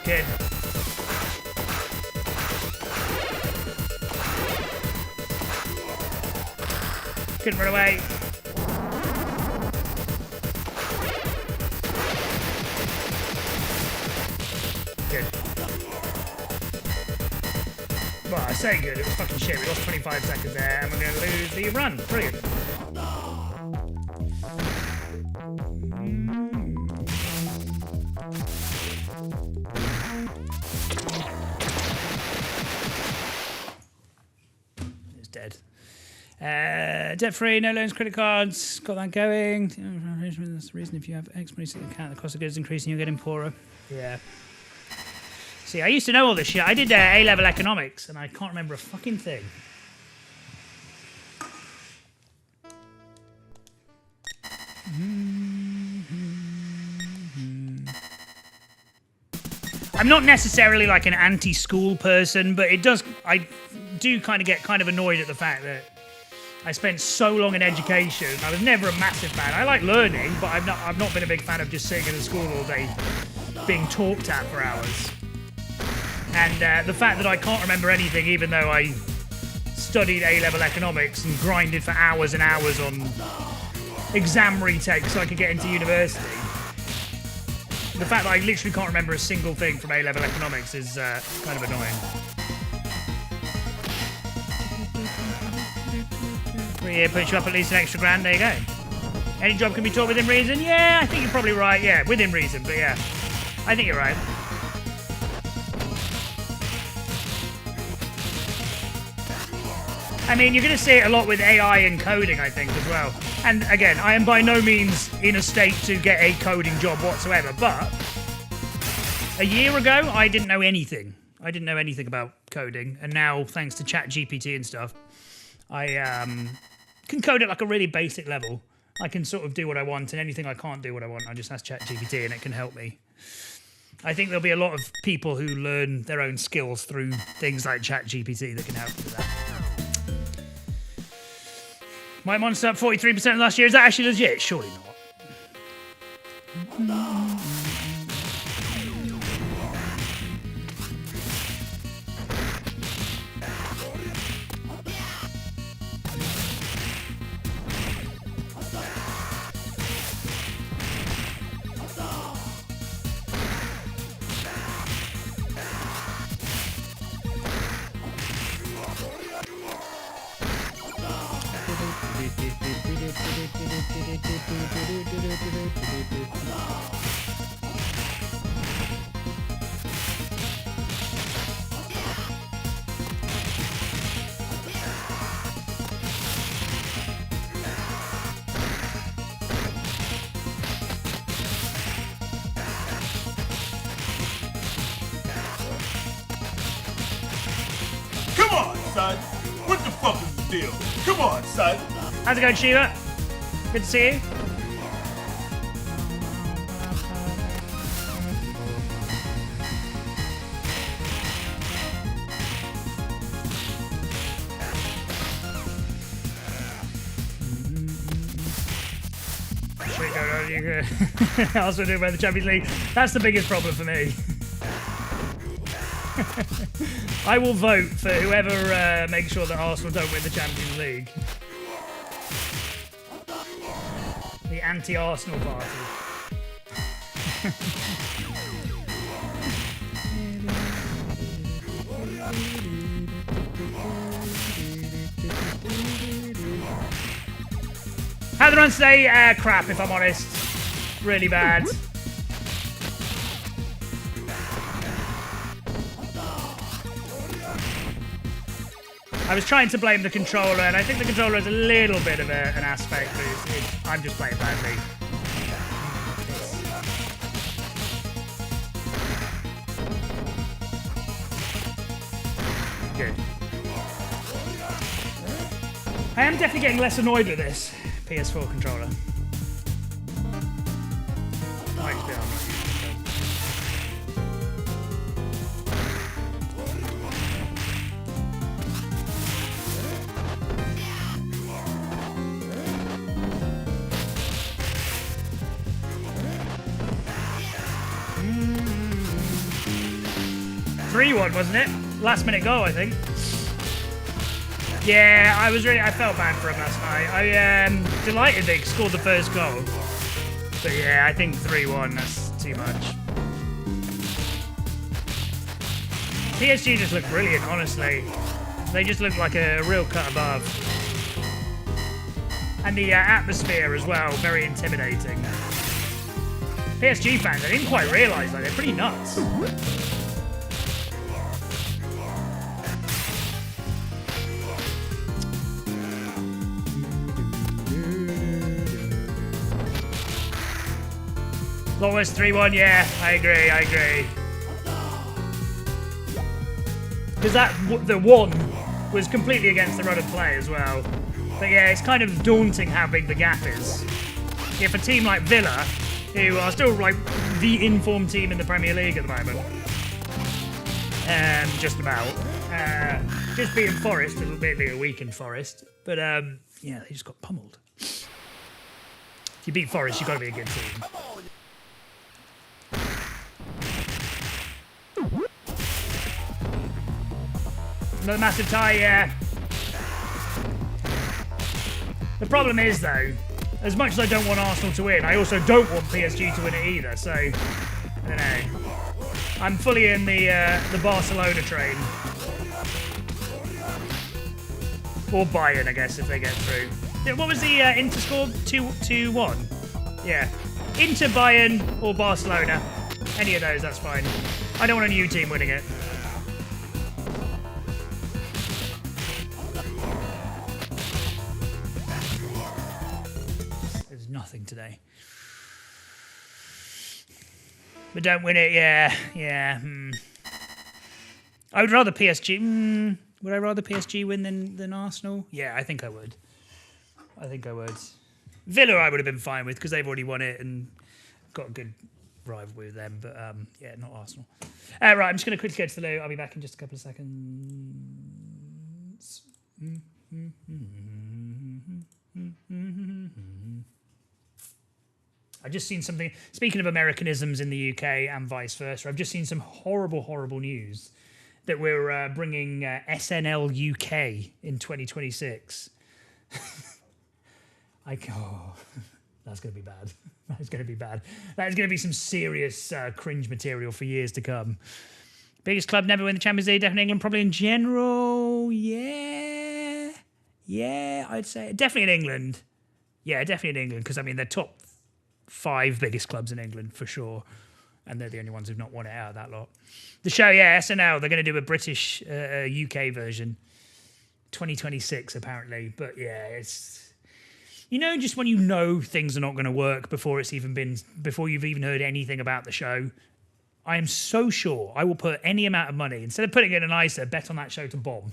Good. Couldn't run away. Good. Well, I say good, it was fucking shit. We lost 25 seconds there and we're going to lose the run. Brilliant. It's dead. Debt free, no loans, credit cards. Got that going. That's the reason if you have X money sitting in the account, the cost of goods increasing, you're getting poorer. Yeah. See, I used to know all this shit. I did A-level economics, and I can't remember a fucking thing. I'm not necessarily like an anti-school person, but it does. I do kind of get annoyed at the fact that I spent so long in education. I was never a massive fan. I like learning, but I've not been a big fan of just sitting in a school all day, being talked at for hours. And the fact that I can't remember anything, even though I studied A-level economics and grinded for hours and hours on exam retakes so I could get into university. The fact that I literally can't remember a single thing from A-level economics is kind of annoying. 3 year puts you up at least an extra grand. There you go. Any job can be taught within reason. Yeah, I think you're probably right. Yeah, within reason. But yeah, I think you're right. I mean, you're going to see it a lot with AI and coding, I think, as well. And again, I am by no means in a state to get a coding job whatsoever, but a year ago, I didn't know anything. I didn't know anything about coding, and now, thanks to ChatGPT and stuff, I can code at like a really basic level. I can sort of do what I want, and anything I can't do what I want, I just ask ChatGPT, and it can help me. I think there'll be a lot of people who learn their own skills through things like ChatGPT that can help with that. My monster up 43% last year. Is that actually legit? Surely not. Come on, son. What the fuck is the deal? Come on, son. How's it going, Shiva? Good to see you. Also doing by the Champions League. That's the biggest problem for me. I will vote for whoever makes sure that Arsenal don't win the Champions League. The anti-Arsenal party. How the runs today? Crap, if I'm honest. Really bad. I was trying to blame the controller, and I think the controller has a little bit of an aspect, but I'm just playing badly. Good. I am definitely getting less annoyed with this PS4 controller. Might just be I'm not using it. 3-1, wasn't it? Last minute goal, I think. Yeah, I felt bad for him last night. I am delighted they scored the first goal. But yeah, I think 3-1, that's too much. PSG just look brilliant, honestly. They just look like a real cut above. And the atmosphere as well, very intimidating. PSG fans, I didn't quite realise that. They're pretty nuts. Lowest 3-1, yeah, I agree. Because the one was completely against the run of play as well. But yeah, it's kind of daunting how big the gap is. If a team like Villa, who are still like the informed team in the Premier League at the moment, just about, just beating Forest, a little bit a weakened Forest, but yeah, they just got pummeled. If you beat Forest, you've got to be a good team. Another massive tie, yeah. The problem is, though, as much as I don't want Arsenal to win, I also don't want PSG to win it either, so, I don't know. I'm fully in the Barcelona train. Or Bayern, I guess, if they get through. What was the Inter score? 2-1? Yeah. Inter, Bayern, or Barcelona. Any of those, that's fine. I don't want a new team winning it. There's nothing today. But don't win it, yeah. I would rather PSG... would I rather PSG win than Arsenal? Yeah, I think I would. Villa I would have been fine with because they've already won it and got a good rivalry with them. But yeah, not Arsenal. Right, I'm just going to quickly go to the loo. I'll be back in just a couple of seconds. I've just seen something. Speaking of Americanisms in the UK and vice versa, I've just seen some horrible news that we're bringing SNL UK in 2026. That's going to be bad. That's going to be bad. That is going to be some serious cringe material for years to come. Biggest club never win the Champions League, definitely England, probably in general. Yeah, I'd say. Definitely in England. Yeah, definitely in England, because, I mean, they're top 5 biggest clubs in England, for sure. And they're the only ones who've not won it out of that lot. The show, yeah, SNL, they're going to do a British UK version. 2026, apparently. But, yeah, it's... You know, just when you know things are not going to work before you've even heard anything about the show, I am so sure I will put any amount of money, instead of putting it in an ISA, bet on that show to bomb.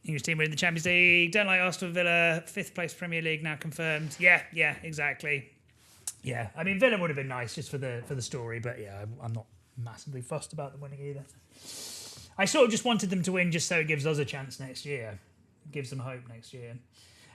English team winning the Champions League. Don't like Arsenal, Villa. 5th place Premier League now confirmed. Yeah, exactly. Yeah, I mean, Villa would have been nice just for the story, but yeah, I'm not massively fussed about them winning either. I sort of just wanted them to win just so it gives us a chance next year. It gives them hope next year.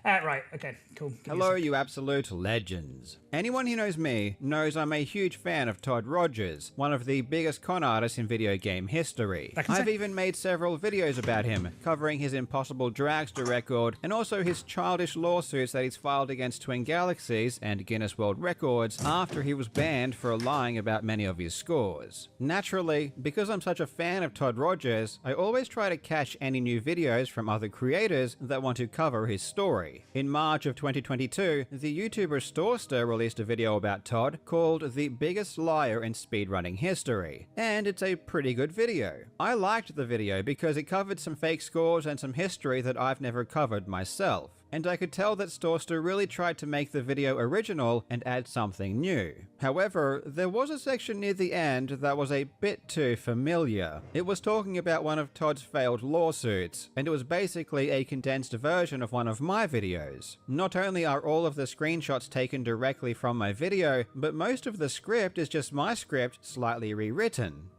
Right, okay, cool. Give me a Hello, sec. you absolute legends. Anyone who knows me knows I'm a huge fan of Todd Rogers, one of the biggest con artists in video game history. I can I've say- even made several videos about him, covering his impossible dragster record and also his childish lawsuits that he's filed against Twin Galaxies and Guinness World Records after he was banned for lying about many of his scores. Naturally, because I'm such a fan of Todd Rogers, I always try to catch any new videos from other creators that want to cover his story. In March of 2022, the YouTuber Storster released a video about Todd called The Biggest Liar in Speedrunning History, and it's a pretty good video. I liked the video because it covered some fake scores and some history that I've never covered myself. And I could tell that Storster really tried to make the video original and add something new. However, there was a section near the end that was a bit too familiar. It was talking about one of Todd's failed lawsuits, and it was basically a condensed version of one of my videos. Not only are all of the screenshots taken directly from my video, but most of the script is just my script slightly rewritten.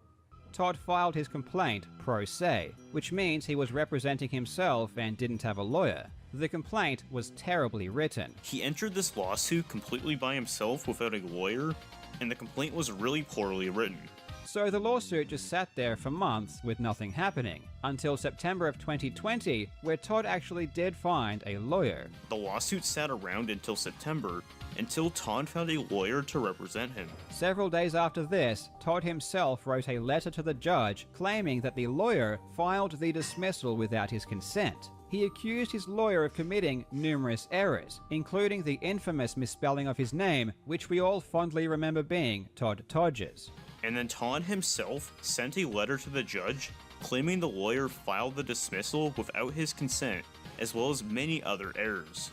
Todd filed his complaint pro se, which means he was representing himself and didn't have a lawyer. The complaint was terribly written. He entered this lawsuit completely by himself without a lawyer, and the complaint was really poorly written. So the lawsuit just sat there for months with nothing happening, until September of 2020, where Todd actually did find a lawyer. The lawsuit sat around until September, until Todd found a lawyer to represent him. Several days after this, Todd himself wrote a letter to the judge claiming that the lawyer filed the dismissal without his consent. He accused his lawyer of committing numerous errors, including the infamous misspelling of his name, which we all fondly remember being Todd Todges. And then Todd himself sent a letter to the judge claiming the lawyer filed the dismissal without his consent, as well as many other errors.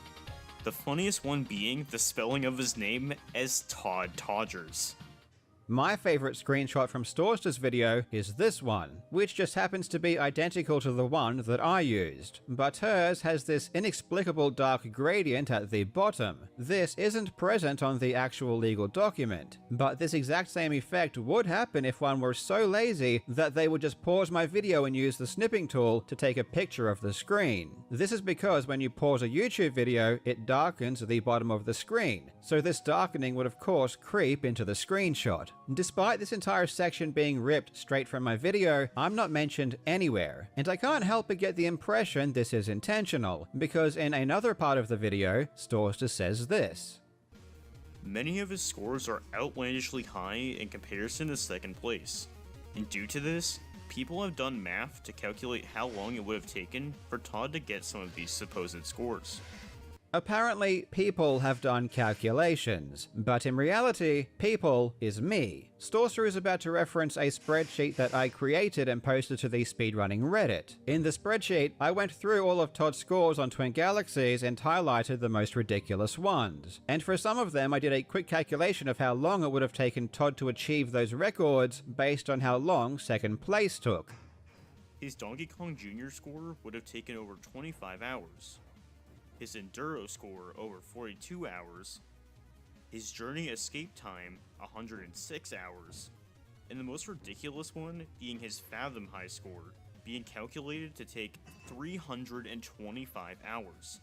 The funniest one being the spelling of his name as Todd Todgers. My favorite screenshot from Storster's video is this one, which just happens to be identical to the one that I used, but hers has this inexplicable dark gradient at the bottom. This isn't present on the actual legal document, but this exact same effect would happen if one were so lazy that they would just pause my video and use the snipping tool to take a picture of the screen. This is because when you pause a YouTube video, it darkens the bottom of the screen, so this darkening would of course creep into the screenshot. Despite this entire section being ripped straight from my video, I'm not mentioned anywhere, and I can't help but get the impression this is intentional, because in another part of the video, Storster says this. Many of his scores are outlandishly high in comparison to second place, and due to this, people have done math to calculate how long it would have taken for Todd to get some of these supposed scores. Apparently, people have done calculations, but in reality, people is me. Storster is about to reference a spreadsheet that I created and posted to the speedrunning Reddit. In the spreadsheet, I went through all of Todd's scores on Twin Galaxies and highlighted the most ridiculous ones. And for some of them, I did a quick calculation of how long it would have taken Todd to achieve those records based on how long second place took. His Donkey Kong Jr. score would have taken over 25 hours. His Enduro score over 42 hours, his Journey escape time 106 hours, and the most ridiculous one being his Fathom High score, being calculated to take 325 hours.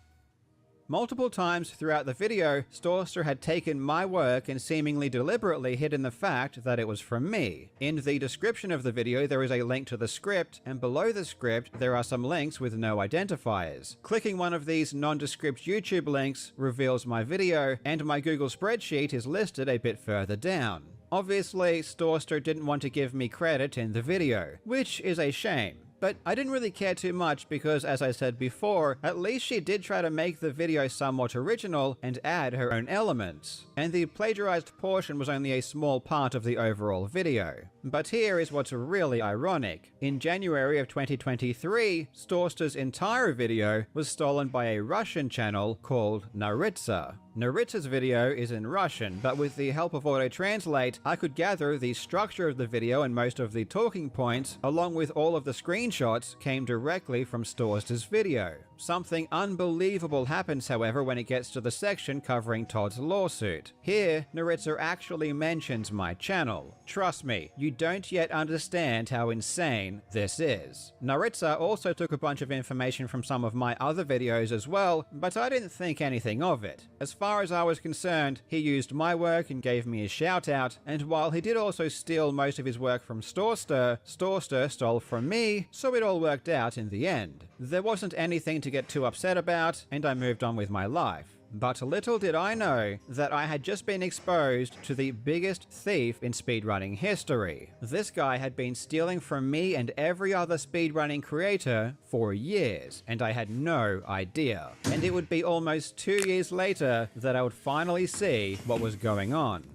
Multiple times throughout the video, Storster had taken my work and seemingly deliberately hidden the fact that it was from me. In the description of the video there is a link to the script, and below the script there are some links with no identifiers. Clicking one of these nondescript YouTube links reveals my video, and my Google spreadsheet is listed a bit further down. Obviously, Storster didn't want to give me credit in the video, which is a shame. But I didn't really care too much because, as I said before, at least she did try to make the video somewhat original and add her own elements. And the plagiarized portion was only a small part of the overall video. But here is what's really ironic. In January of 2023, Storster's entire video was stolen by a Russian channel called Naritsa. Naritsa's video is in Russian, but with the help of Auto-Translate, I could gather the structure of the video and most of the talking points, along with all of the screenshots, came directly from Storster's video. Something unbelievable happens, however, when it gets to the section covering Todd's lawsuit. Here, Naritza actually mentions my channel. Trust me, you don't yet understand how insane this is. Naritza also took a bunch of information from some of my other videos as well, but I didn't think anything of it. As far as I was concerned, he used my work and gave me a shout out, and while he did also steal most of his work from Storster, Storster stole from me, so it all worked out in the end. There wasn't anything to get too upset about, and I moved on with my life. But little did I know that I had just been exposed to the biggest thief in speedrunning history. This guy had been stealing from me and every other speedrunning creator for years, and I had no idea. And it would be almost 2 years later that I would finally see what was going on.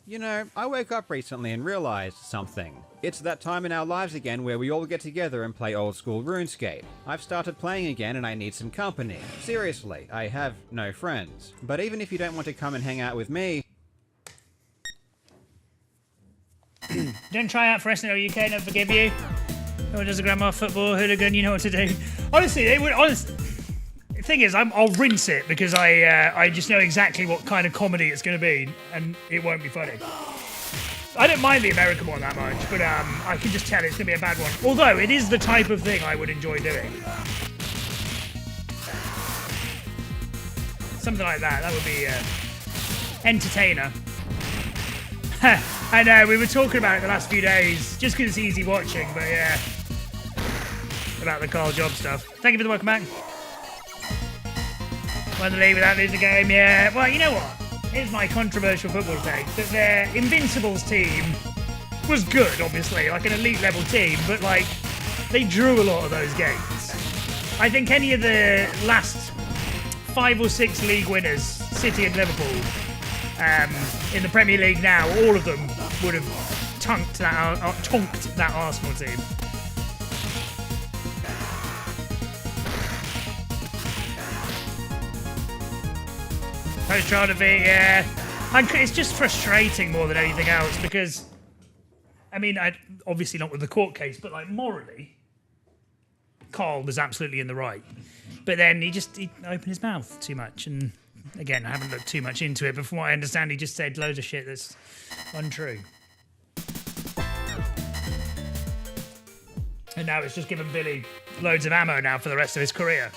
You know, I woke up recently and realized something. It's that time in our lives again where we all get together and play old school RuneScape. I've started playing again and I need some company. Seriously, I have no friends. But even if you don't want to come and hang out with me... Don't try out for SNL UK, never forgive you. No one does a grandma football hooligan, you know what to do. Honestly, they would... The thing is, I'll rinse it because I just know exactly what kind of comedy it's going to be, and it won't be funny. I don't mind the American one that much, but I can just tell it's going to be a bad one. Although, it is the type of thing I would enjoy doing. Something like that. That would be entertainer. I know, we were talking about it the last few days, just because it's easy watching, but yeah. About the Carl Job stuff. Thank you for the welcome back. Won the league without losing the game, yeah. Well, you know what? Here's my controversial football take. That their Invincibles team was good, obviously, like an elite level team, but like, they drew a lot of those games. I think any of the last 5 or 6 league winners, City and Liverpool, in the Premier League now, all of them would have tonked that Arsenal team. Post trial defeat, yeah. It's just frustrating more than anything else because, I mean, obviously not with the court case, but like morally, Carl was absolutely in the right. But then he opened his mouth too much, and again, I haven't looked too much into it, but from what I understand, he just said loads of shit that's untrue. And now it's just given Billy loads of ammo now for the rest of his career,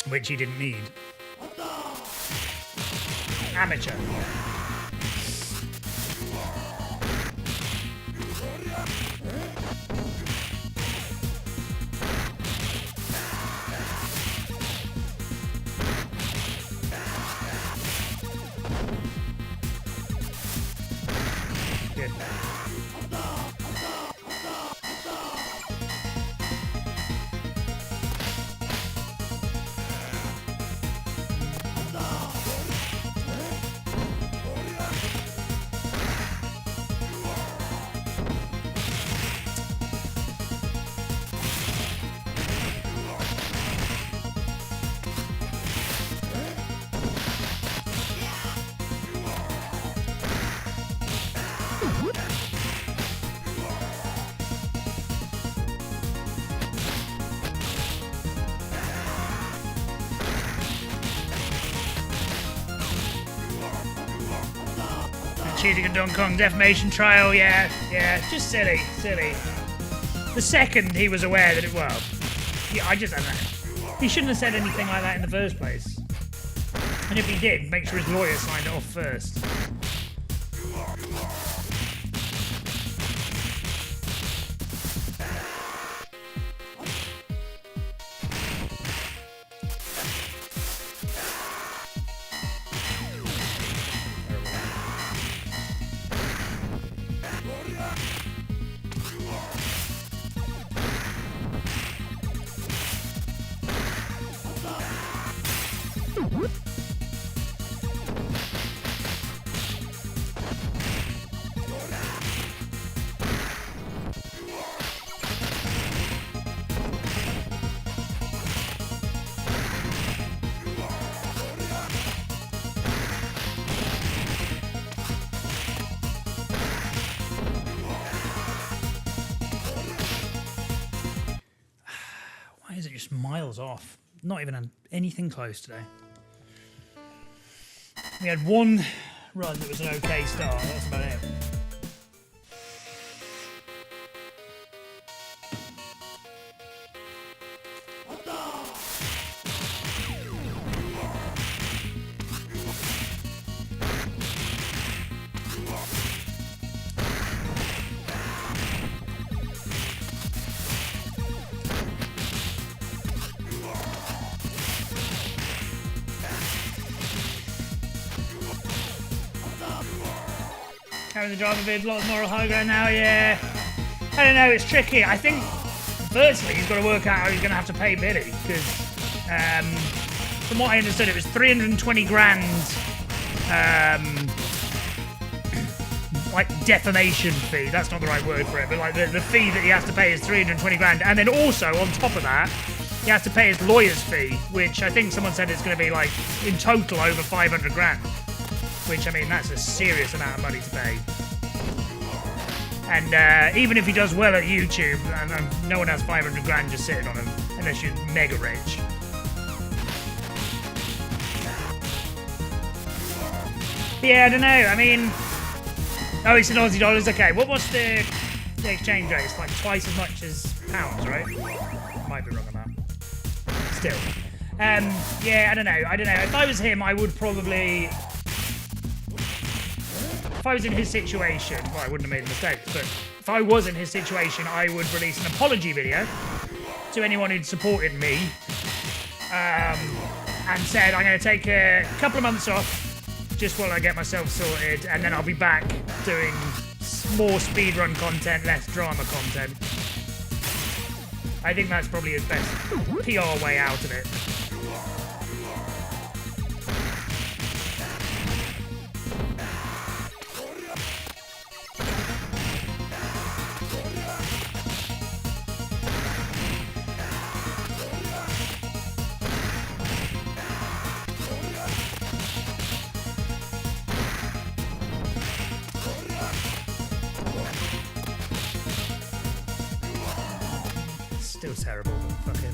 which he didn't need. Amateur. Good. Cheating a Donkey Kong defamation trial, yeah, just silly. The second he was aware that I just don't know. He shouldn't have said anything like that in the first place. And if he did, make sure his lawyer signed it off first. miles off. Not even anything close today. We had one run that was an okay start. That's about it. Carrying the driver vid, a lot of moral high ground now, yeah. I don't know, it's tricky. I think, firstly, he's got to work out how he's going to have to pay Billy, because from what I understood, it was 320 grand, like, defamation fee. That's not the right word for it, but, like, the fee that he has to pay is 320 grand. And then also, on top of that, he has to pay his lawyer's fee, which I think someone said it's going to be, like, in total over 500 grand. Which, I mean, that's a serious amount of money to pay. And even if he does well at YouTube, no one has 500 grand just sitting on him, unless you're mega rich. Yeah, I don't know, I mean... Oh, it's in Aussie dollars, okay. What's the exchange rate? It's like twice as much as pounds, right? Might be wrong on that. Still. Yeah, I don't know. If I was him, I would probably... If I was in his situation, well, I wouldn't have made the mistakes, but if I was in his situation, I would release an apology video to anyone who'd supported me and said, I'm going to take a couple of months off just while I get myself sorted, and then I'll be back doing more speedrun content, less drama content. I think that's probably his best PR way out of it. Still terrible, but fuck it.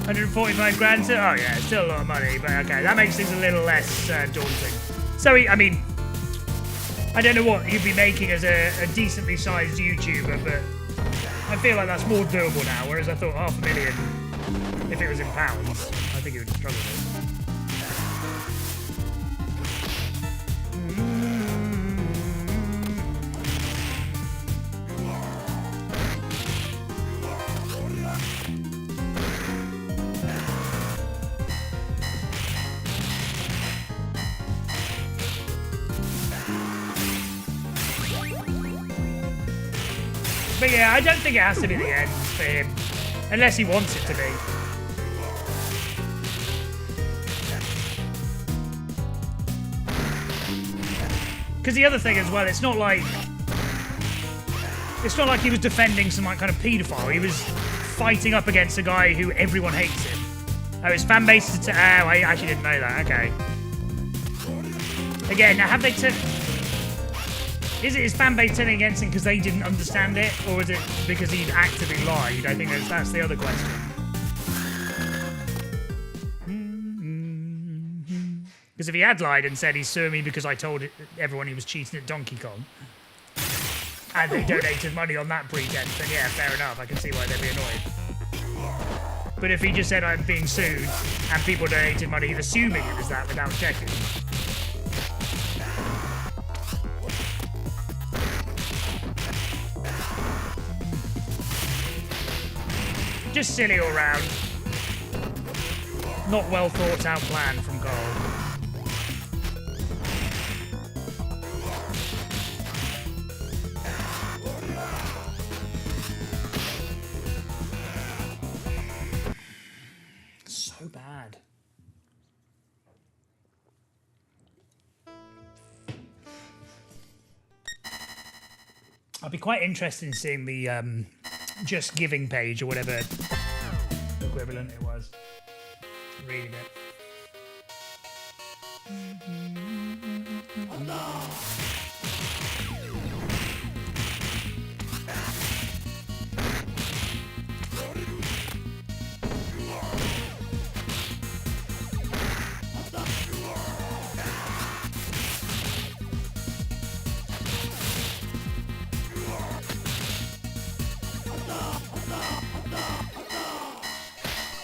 $145 grand. Oh yeah, still a lot of money, but okay, that makes things a little less daunting. So I mean, I don't know what he'd be making as a decently sized YouTuber, but I feel like that's more doable now, whereas I thought $500,000, if it was in pounds, I think he would struggle with it. But yeah, I don't think it has to be the end for him, unless he wants it to be. Because the other thing as well, it's not like he was defending some like kind of paedophile. He was fighting up against a guy who everyone hates him. Oh, his fan base is... oh, I actually didn't know that. Okay. Again, now have they... Is it his fan base turning against him because they didn't understand it, or is it because he'd actively lied? I think that's the other question. Because if he had lied and said he's suing me because I told everyone he was cheating at Donkey Kong, and they donated money on that pretense, then yeah, fair enough. I can see why they'd be annoyed. But if he just said I'm being sued and people donated money, assuming it was that without checking. Just silly all round. Not well thought out plan from Cole. So bad. I'd be quite interested in seeing the Just Giving page or whatever equivalent it was. Reading it.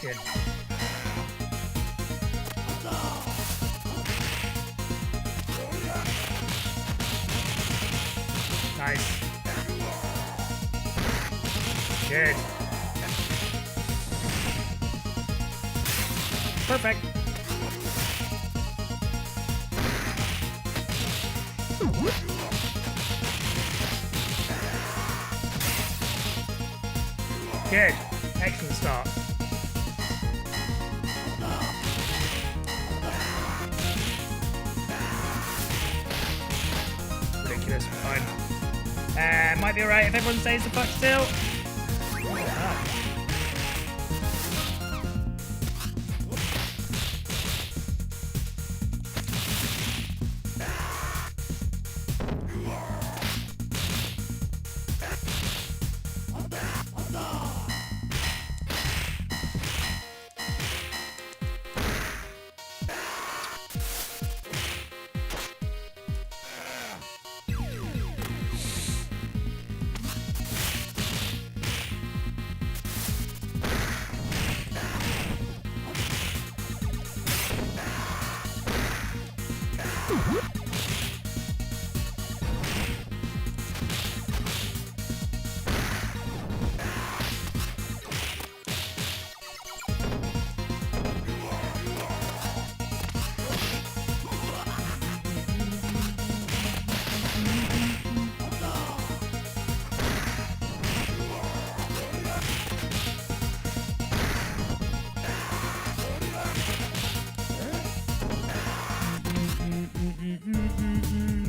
Good. Nice. Good. Perfect. Good. Excellent start. Ridiculous. Fine. Might be alright if everyone stays the fuck still.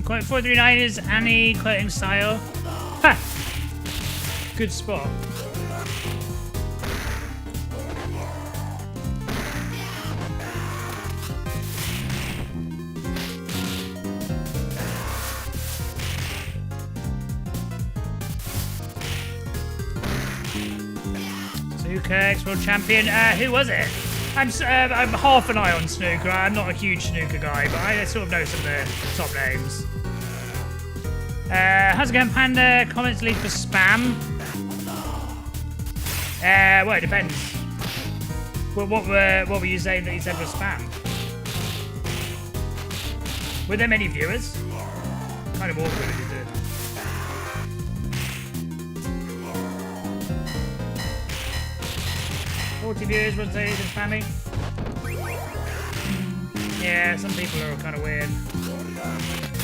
Quote 439 is Annie quoting style. Ha! Good spot. Zuka, World Champion. Who was it? I'm half an eye on snooker. I'm not a huge snooker guy, but I sort of know some of the top names. How's it going, Panda? Comments lead for spam. Well, it depends. What were you saying that he said was spam? Were there many viewers? Kind of awkward if you did. 40 viewers, what's it spamming? Yeah, some people are kind of weird.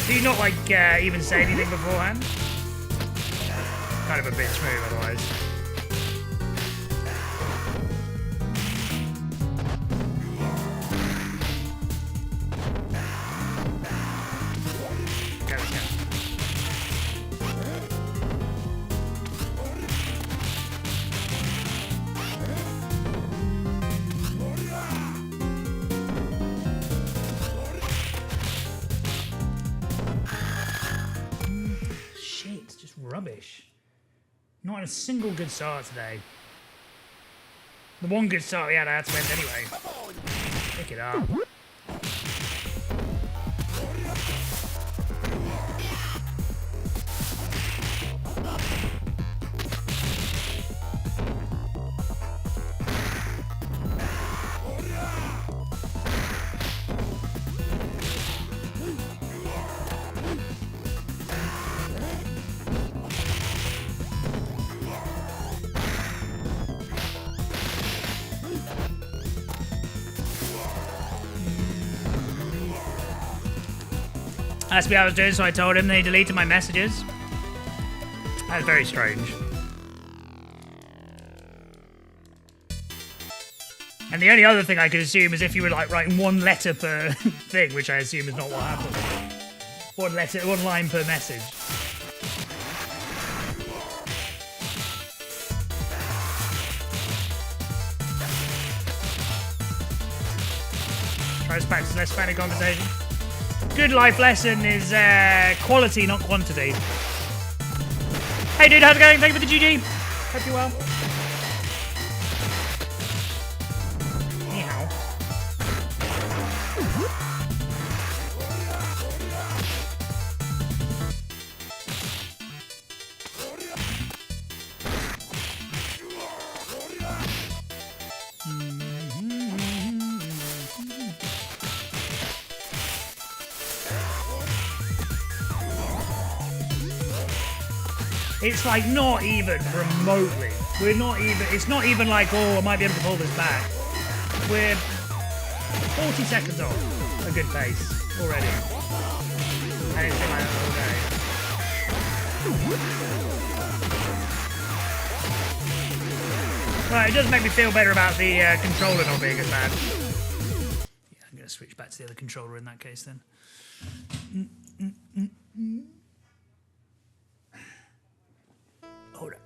Do you not, like, even say anything beforehand? Kind of a bitch move, otherwise. Okay, let's go. Rubbish. Not a single good start today. The one good start we had, I had to end anyway. Pick it up. That's what I was doing, so I told him. They deleted my messages. That's very strange. And the only other thing I could assume is if you were like writing one letter per thing, which I assume is not what happened. One line per message. Most practice, less Spanish conversation. Good life lesson is quality, not quantity. Hey dude, how's it going? Thank you for the GG. Hope you're well. Meow. It's like not even remotely. We're not even, it's not even like, oh, I might be able to pull this back. We're 40 seconds off a good pace already. And it's been like that all day. Right, it does make me feel better about the controller not being as bad. Yeah, I'm going to switch back to the other controller in that case then. Hold up.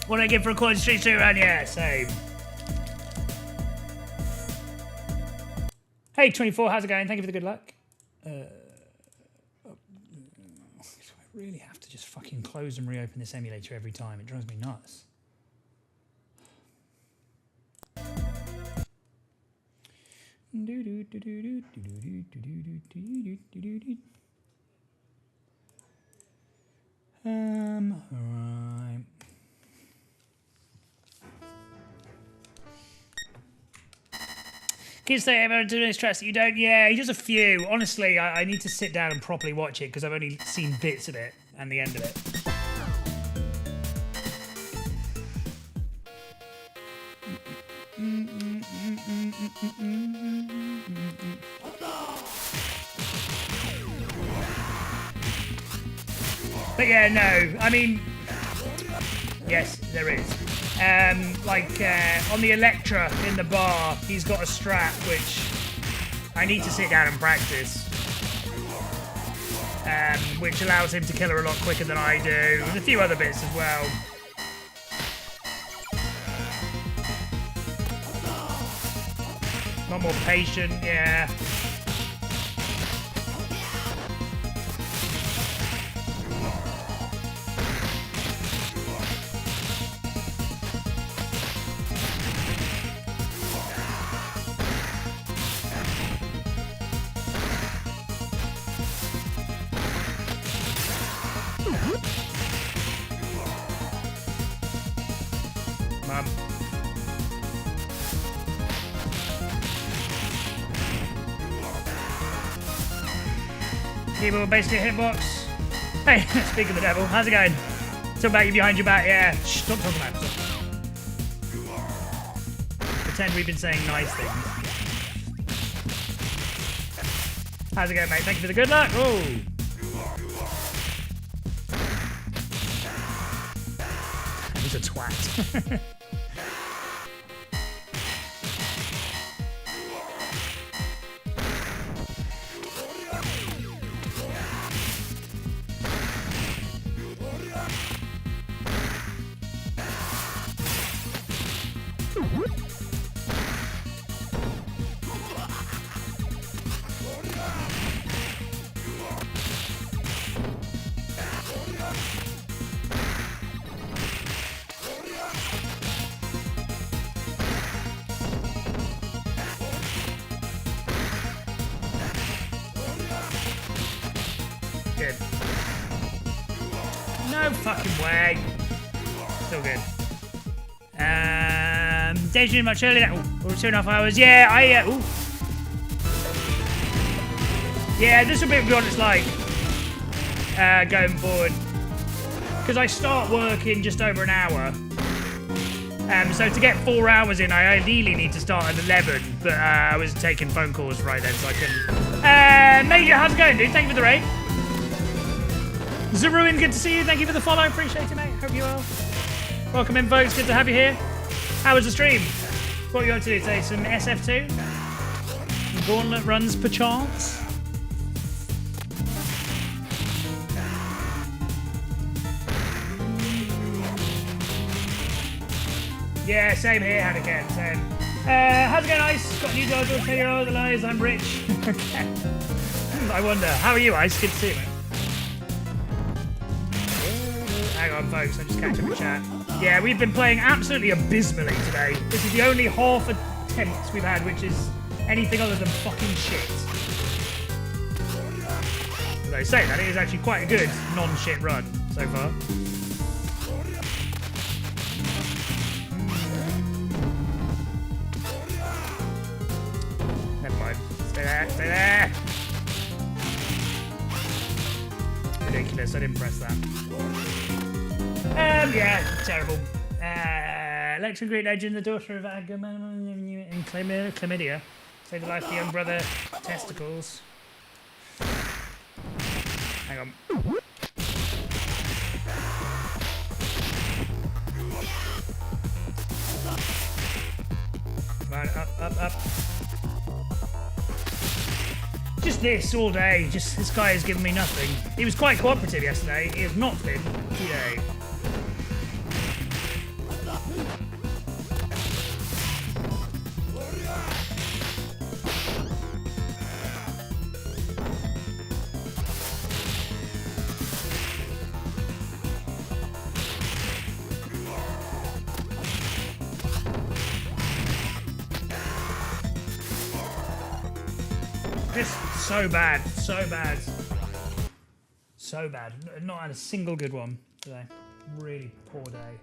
What do I give for a quality Street 2 run? Yeah, same. Hey, 24, how's it going? Thank you for the good luck. I really have to just fucking close and reopen this emulator every time. It drives me nuts. Alright. Kids say everyone doing those tracks that you don't. Yeah, he does a few. Honestly, I need to sit down and properly watch it because I've only seen bits of it and the end of it. But yeah, no. I mean, yes, there is. On the Electra in the bar, he's got a strat which I need to sit down and practice, which allows him to kill her a lot quicker than I do, and a few other bits as well. A lot more patient, yeah. Keyboard basically a hitbox. Hey, speak of the devil, how's it going? Talk about you behind your back, yeah. Shh, stop talking about it. Pretend we've been saying nice things. How's it going, mate? Thank you for the good luck. Oh. He's a twat. Good. No fucking way. Still good. Days in much earlier. Or 2.5 hours. Yeah, yeah, this will be what it's like going forward. Because I start work in just over an hour. So to get 4 hours in, I ideally need to start at 11. But I was taking phone calls right then, so I couldn't. Major, how's it going, dude? Thank you for the raid. Zaruin, good to see you. Thank you for the follow. Appreciate it, mate. Hope you're well. Welcome in, folks. Good to have you here. How was the stream? What are you up to today? Some SF2? Gauntlet runs perchance? Yeah, same here, Hannah. Same. How's it going, Ice? Got a new dog. Tell you all the lies. I'm rich. I wonder. How are you, Ice? Good to see you, mate. Hang on, folks. I'm just catching the chat. Yeah, we've been playing absolutely abysmally today. This is the only half attempt we've had, which is anything other than fucking shit. As I say that, it is actually quite a good non-shit run so far. Never mind. Stay there. Stay there. Ridiculous. I didn't press that. Yeah, terrible. Electron Great Legend, the daughter of Agamemnon and Chlamydia. Saved the life of the young brother. Testicles. Hang on. Come on, up. Just this all day. Just this guy has given me nothing. He was quite cooperative yesterday. He has not been today. Just so bad, so bad. So bad. Not had a single good one today. Really poor day.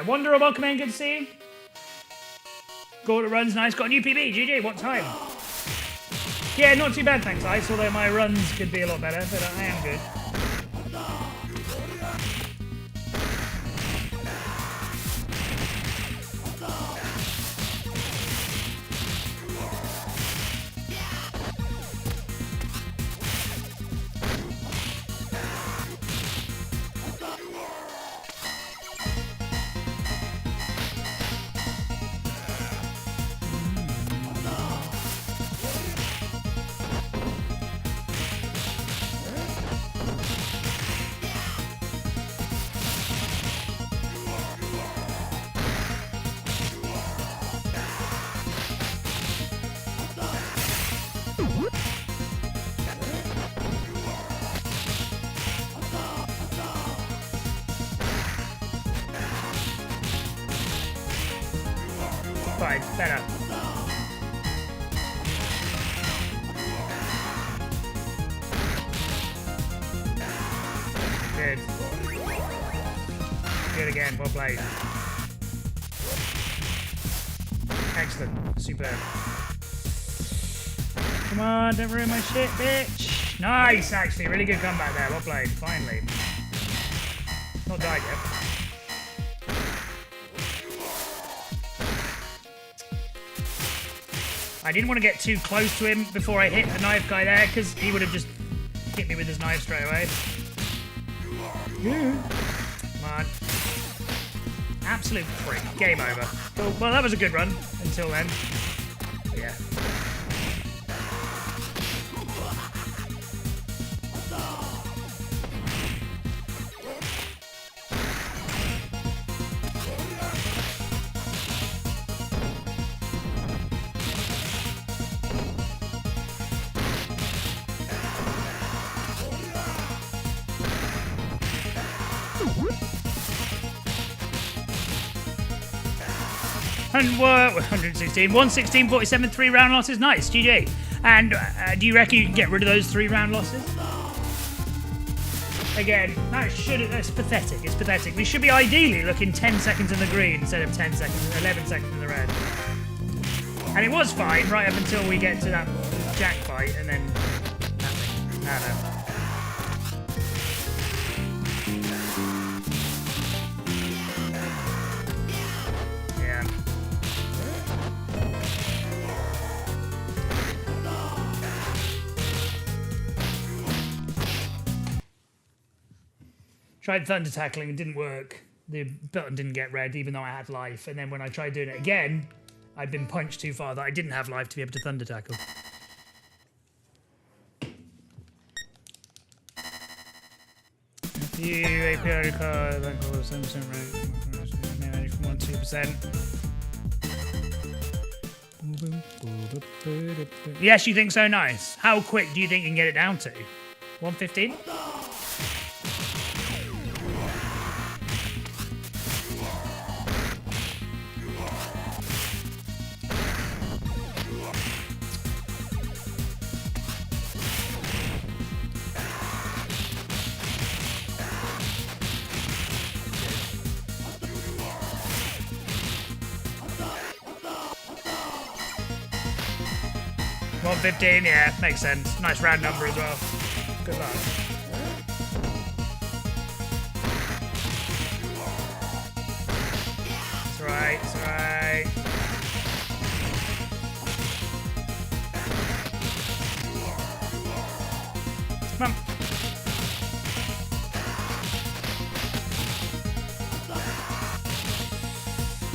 Wanderer, welcome in, good to see you. Gauntlet runs nice, got a new PB, GG, what time? Yeah, not too bad, thanks, Ice, although my runs could be a lot better, but I am good. Fine, better. Good. Good again, well played. Excellent, superb. Come on, don't ruin my shit, bitch. Nice, actually, really good comeback there, well played, finally. Not died yet. I didn't want to get too close to him before I hit the knife guy there, because he would have just hit me with his knife straight away. Come on. Absolute prick. Game over. Cool. Well, that was a good run until then. Yeah. And 116, 116, 47, 3 round losses. Nice, GG. And do you reckon you can get rid of those 3 round losses? Again, that's pathetic. It's pathetic. We should be ideally looking 10 seconds in the green instead of 10 seconds, 11 seconds in the red. And it was fine right up until we get to that jack fight, and then nothing. No. Yeah. Tried thunder tackling, it didn't work. The button didn't get red, even though I had life. And then when I tried doing it again, I'd been punched too far that I didn't have life to be able to thunder tackle. You API card, 7% rate, from 1-2%. Yes, you think so? Nice. How quick do you think you can get it down to? 115? $115, yeah, makes sense. Nice round number as well. Good luck. It's alright, it's alright. Come on.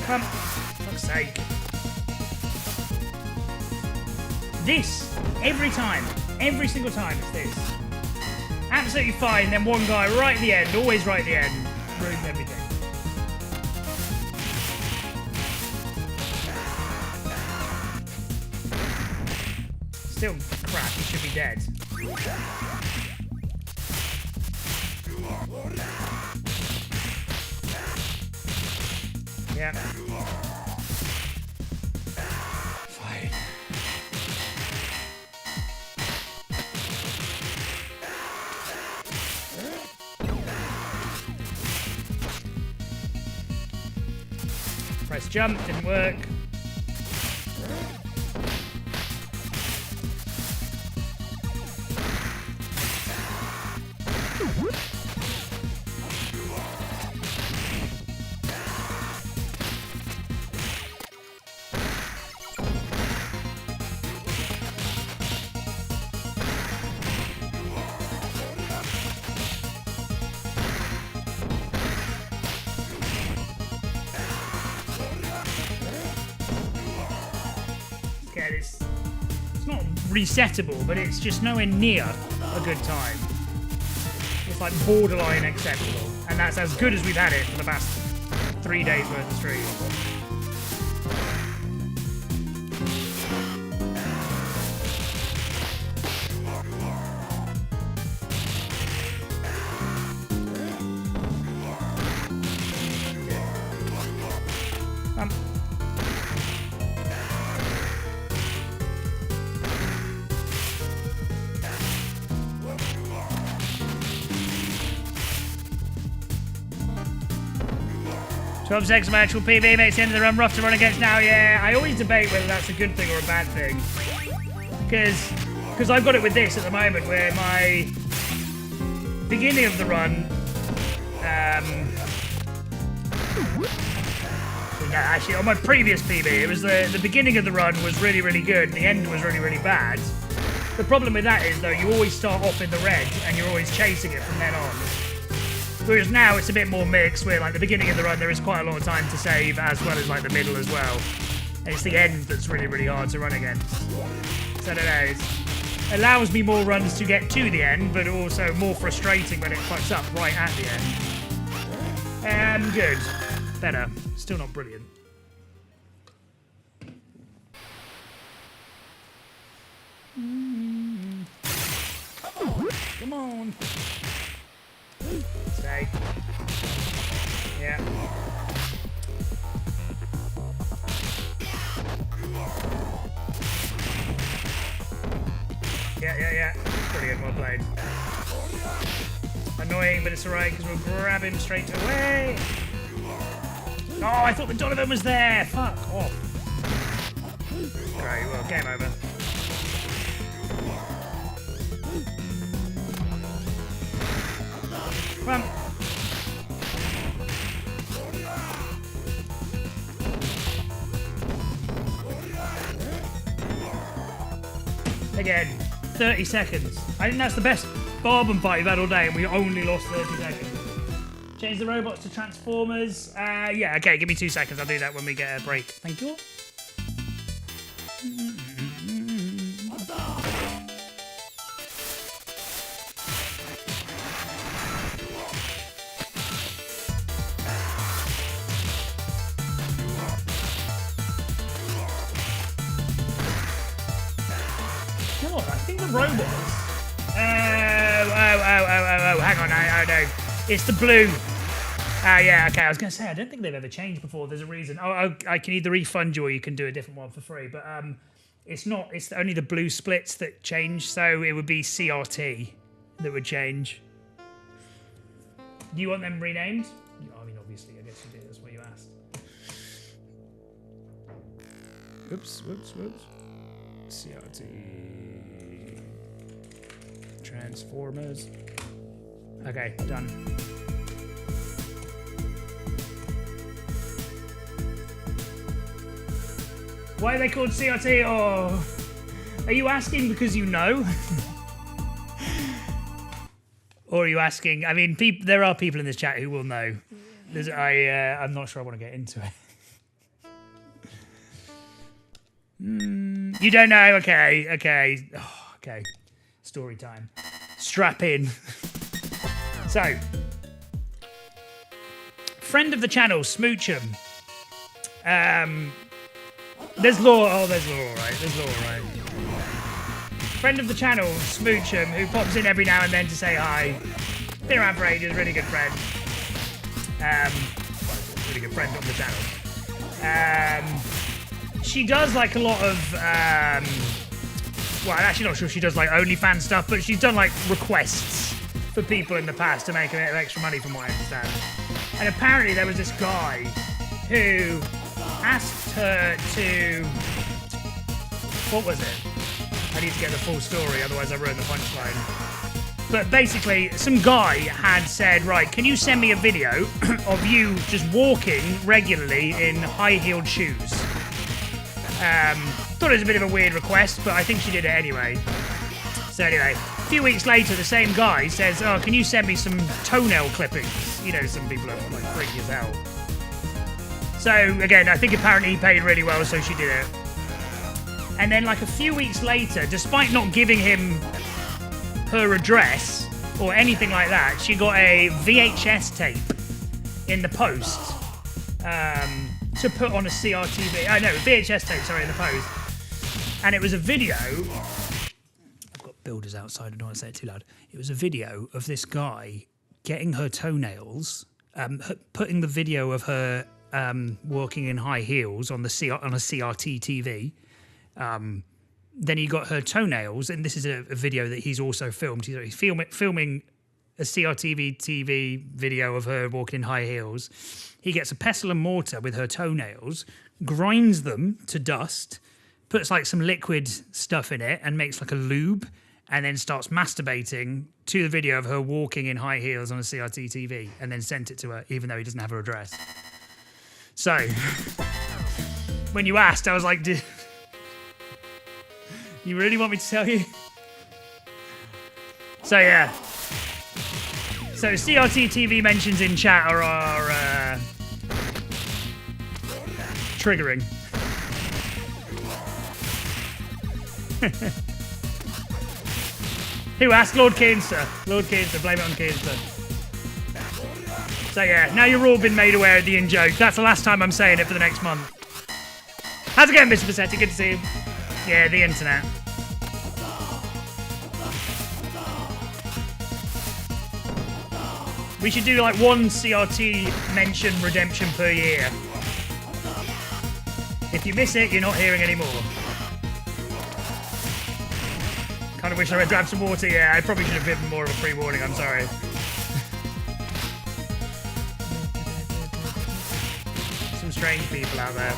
Come on. For fuck's sake. This, every time, every single time it's this. Absolutely fine, then one guy right at the end, always right at the end, ruins everything. Still crap, he should be dead. Yeah. Fine. Press jump, didn't work. It's not resettable, but it's just nowhere near a good time. It's like borderline acceptable, and that's as good as we've had it for the past 3 days worth of streams. Twelve seconds of actual PB makes the end of the run rough to run against now. Yeah, I always debate whether that's a good thing or a bad thing. Because I've got it with this at the moment where my beginning of the run... no, actually, on my previous PB, it was the beginning of the run was really, really good and the end was really, really bad. The problem with that is, though, you always start off in the red and you're always chasing it from then on. Whereas now it's a bit more mixed, where like the beginning of the run there is quite a lot of time to save, as well as like the middle as well. And it's the end that's really, really hard to run against. So I don't know, it allows me more runs to get to the end, but also more frustrating when it fucks up right at the end. Good. Better. Still not brilliant. Come on. Stay. Yeah. Yeah. Brilliant, well played. Annoying, but it's alright because we'll grab him straight away. Oh, I thought the Donovan was there. Fuck off. Great, well, game over. Come on. Again, 30 seconds. I think that's the best Barben fight we've had all day, and we only lost 30 seconds. Change the robots to Transformers. Yeah, okay, give me 2 seconds. I'll do that when we get a break. Thank you. God, I think the robots. Oh, hang on, oh no. It's the blue. Yeah, okay, I was going to say, I don't think they've ever changed before. There's a reason. I can either refund you or you can do a different one for free. But it's not, it's only the blue splits that change. So it would be CRT that would change. Do you want them renamed? I mean, obviously, I guess you do. That's what you asked. Whoops. CRT. Transformers. Okay, done. Why are they called CRT? Oh, are you asking because you know? Or are you asking? I mean, there are people in this chat who will know. I'm not sure I want to get into it. You don't know? Okay. Oh, okay. Story time. Strap in. So, friend of the channel, Smoochum. There's Law. Oh, there's Law, all right. There's Law, all right. Friend of the channel, Smoochum, who pops in every now and then to say hi. Been around for ages, really good friend. Really good friend on the channel. She does like a lot of, well, I'm actually not sure she does like OnlyFans stuff, but she's done like requests for people in the past to make a bit of extra money from what I understand. And apparently there was this guy who asked her to, what was it? I need to get the full story, otherwise I ruin the punchline. But basically, some guy had said, right, can you send me a video of you just walking regularly in high-heeled shoes? Thought it was a bit of a weird request, but I think she did it anyway. So anyway, a few weeks later, the same guy says, oh, can you send me some toenail clippings? You know, some people are like freaky as hell. So again, I think apparently he paid really well, so she did it. And then like a few weeks later, despite not giving him her address or anything like that, she got a VHS tape in the post to put on a CRTV. Oh no, VHS tape, sorry, in the post. And it was a video. I've got builders outside, I don't want to say it too loud. It was a video of this guy getting her toenails, putting the video of her walking in high heels on a CRT TV. Then he got her toenails, and this is a video that he's also filmed. He's filming a CRTV TV video of her walking in high heels. He gets a pestle and mortar with her toenails, grinds them to dust, puts like some liquid stuff in it, and makes like a lube, and then starts masturbating to the video of her walking in high heels on a CRT TV, and then sent it to her, even though he doesn't have her address. So, when you asked, I was like, you really want me to tell you? So yeah. So CRT TV mentions in chat are triggering. Who asked? Lord Keenster. Lord Keenster, blame it on Keenster. So yeah, now you've all been made aware of the in-joke. That's the last time I'm saying it for the next month. How's it going, Mr. Bassetti? Good to see you. Yeah, the internet. We should do like one CRT mention redemption per year. If you miss it, you're not hearing anymore. Kind of wish I had grabbed some water. Yeah, I probably should have given more of a pre-warning. I'm sorry. strange people out there.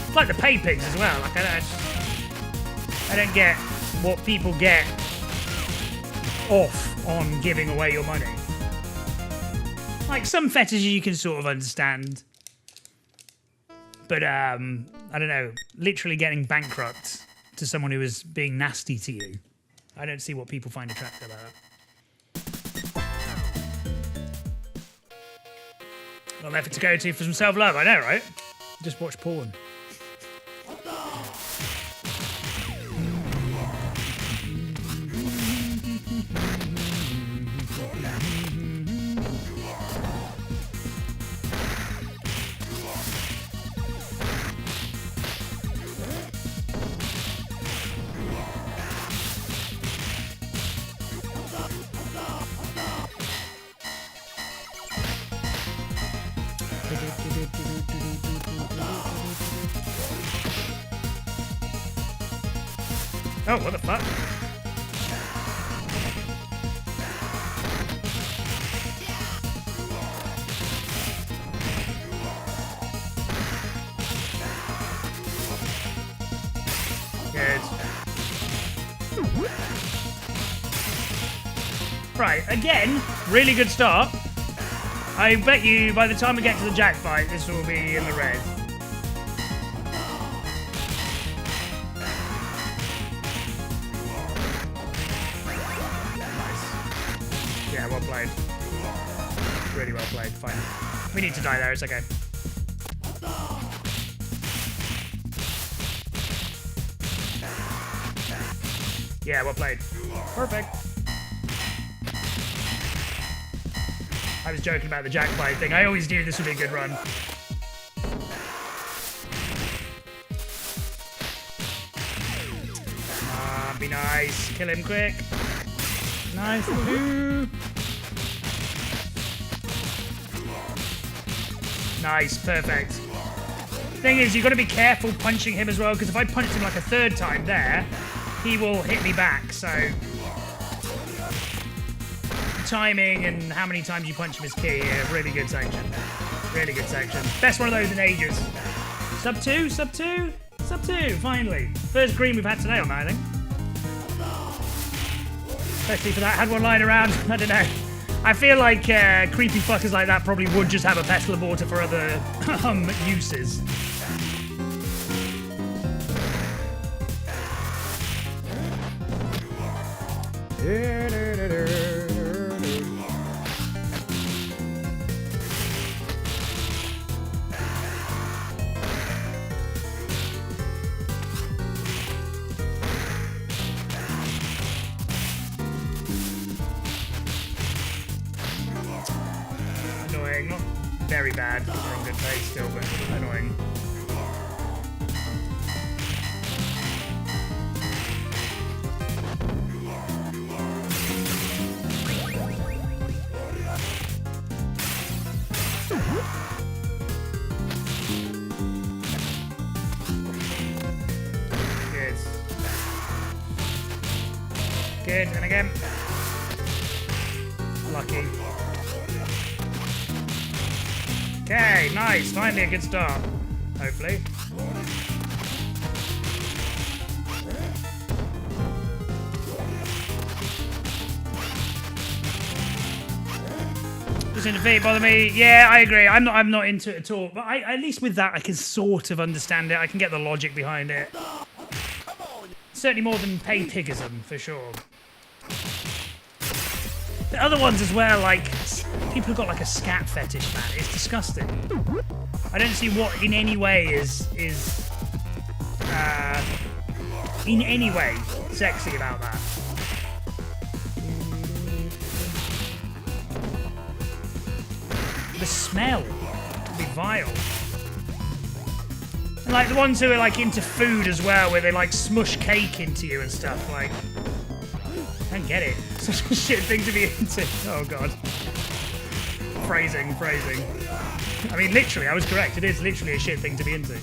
It's like the pay pigs as well. Like I don't get what people get off on giving away your money. Like some fetishes you can sort of understand. But I don't know, literally getting bankrupt to someone who is being nasty to you. I don't see what people find attractive about that. Not effort to go to for some self-love, I know, right? Just watch porn. Oh, what the fuck? Good. Right, again, really good start. I bet you by the time we get to the jack fight, this will be in the red. Yeah, well played. Really well played. Fine. We need to die there. It's okay. Yeah, well played. Perfect. I was joking about the jack fight thing. I always knew this would be a good run. Come on, be nice. Kill him quick. Nice. Woohoo. Nice, perfect. Thing is, you've got to be careful punching him as well, because if I punch him like a third time there, he will hit me back, so... timing and how many times you punch him is key. Yeah, really good section. Really good section. Best one of those in ages. Sub 2? Sub 2? Sub 2, finally. First green we've had today on that, I think. Especially for that. Had one lying around. I don't know. I feel like creepy fuckers like that probably would just have a pestle of water for other uses. Annoying, not very bad because we're on good pace still, but annoying. Good. Good, and again. Lucky. Okay, nice. Finally a good start. Hopefully. Doesn't defeat bother me. Yeah, I agree. I'm not into it at all. But at least with that, I can sort of understand it. I can get the logic behind it. Certainly more than pay pigism, for sure. The other ones as well, like, people who've got like a scat fetish, man. It's disgusting. I don't see what in any way is in any way sexy about that. The smell would be vile. And like the ones who are like into food as well, where they like smush cake into you and stuff, like, I don't get it. Such a shit thing to be into. Oh god. Phrasing. I mean, literally, I was correct. It is literally a shit thing to be into.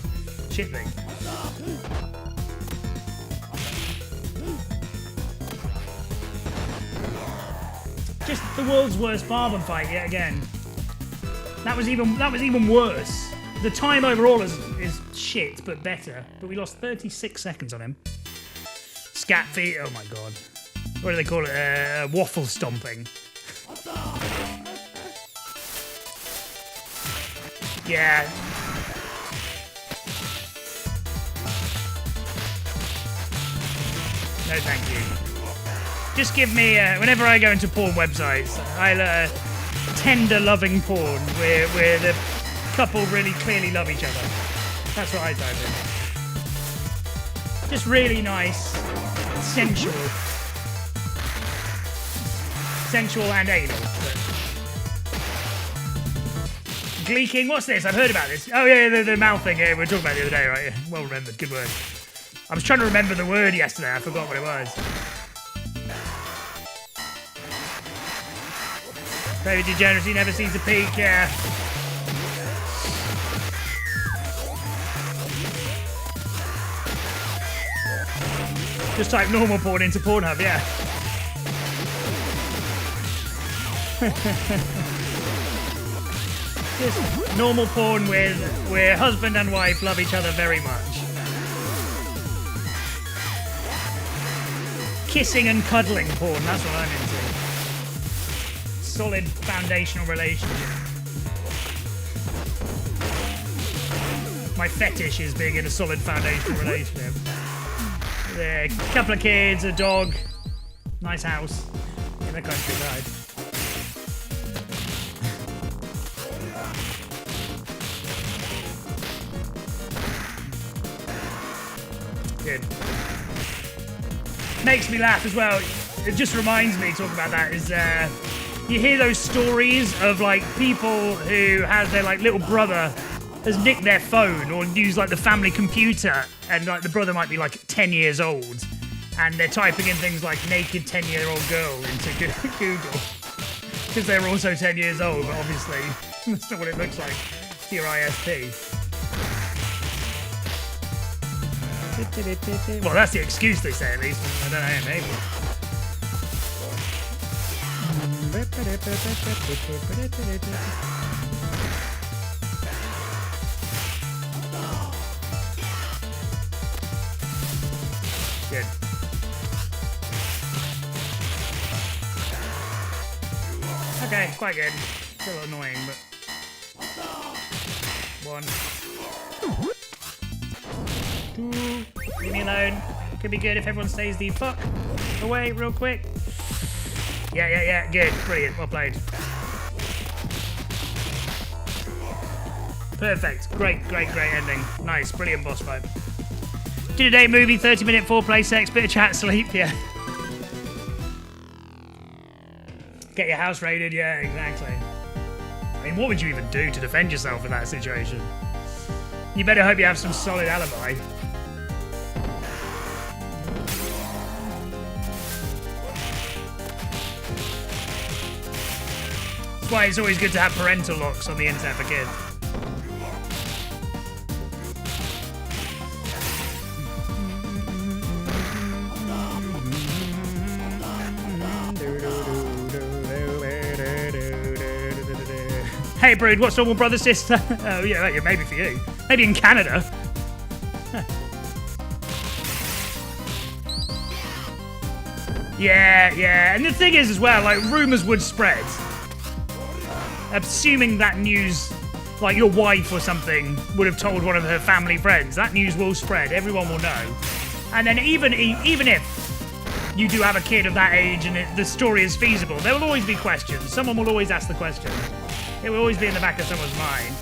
Shit thing. Just the world's worst barber fight yet again. That was even worse. The time overall is shit, but better. But we lost 36 seconds on him. Scat feet. Oh my god. What do they call it? Waffle stomping. Yeah. No, thank you. Just give me, whenever I go into porn websites, I'll tender loving porn where the couple really clearly love each other. That's what I type in. Just really nice, sensual. Sensual and anal. Gleeking, what's this? I've heard about this. Oh yeah, the mouth thing. Yeah, we were talking about it the other day, right? Well remembered, good word. I was trying to remember the word yesterday. I forgot what it was. Baby degeneracy never sees a peak. Yeah. Just type normal porn into Pornhub. Yeah. Just normal porn where husband and wife love each other very much. Kissing and cuddling porn, that's what I'm into. Solid foundational relationship. My fetish is being in a solid foundational relationship. Yeah, a couple of kids, a dog, nice house in the countryside. Good. Makes me laugh as well. It just reminds me, talking about that, is you hear those stories of like people who have their like little brother has nicked their phone or used like the family computer, and like the brother might be like 10 years old and they're typing in things like naked 10-year-old girl into Google because they're also 10 years old, but obviously that's not what it looks like to your ISP. Well, that's the excuse they say, at least. I don't know, maybe. Good. Okay, quite good. Still annoying, but... One. Leave me alone. Could be good if everyone stays the fuck away real quick. Yeah. Good. Brilliant. Well played. Perfect. Great ending. Nice. Brilliant boss fight. Did a day movie, 30-minute foreplay, sex, bit of chat, sleep. Yeah. Get your house raided. Yeah, exactly. I mean, what would you even do to defend yourself in that situation? You better hope you have some solid alibi. That's why it's always good to have parental locks on the internet for kids. Hey Brood, what's normal brother sister? Oh yeah, maybe for you. Maybe in Canada. Yeah. And the thing is as well, like, rumours would spread. Assuming that news, like your wife or something, would have told one of her family friends, that news will spread. Everyone will know. And then even if you do have a kid of that age and the story is feasible, there will always be questions. Someone will always ask the question. It will always be in the back of someone's mind.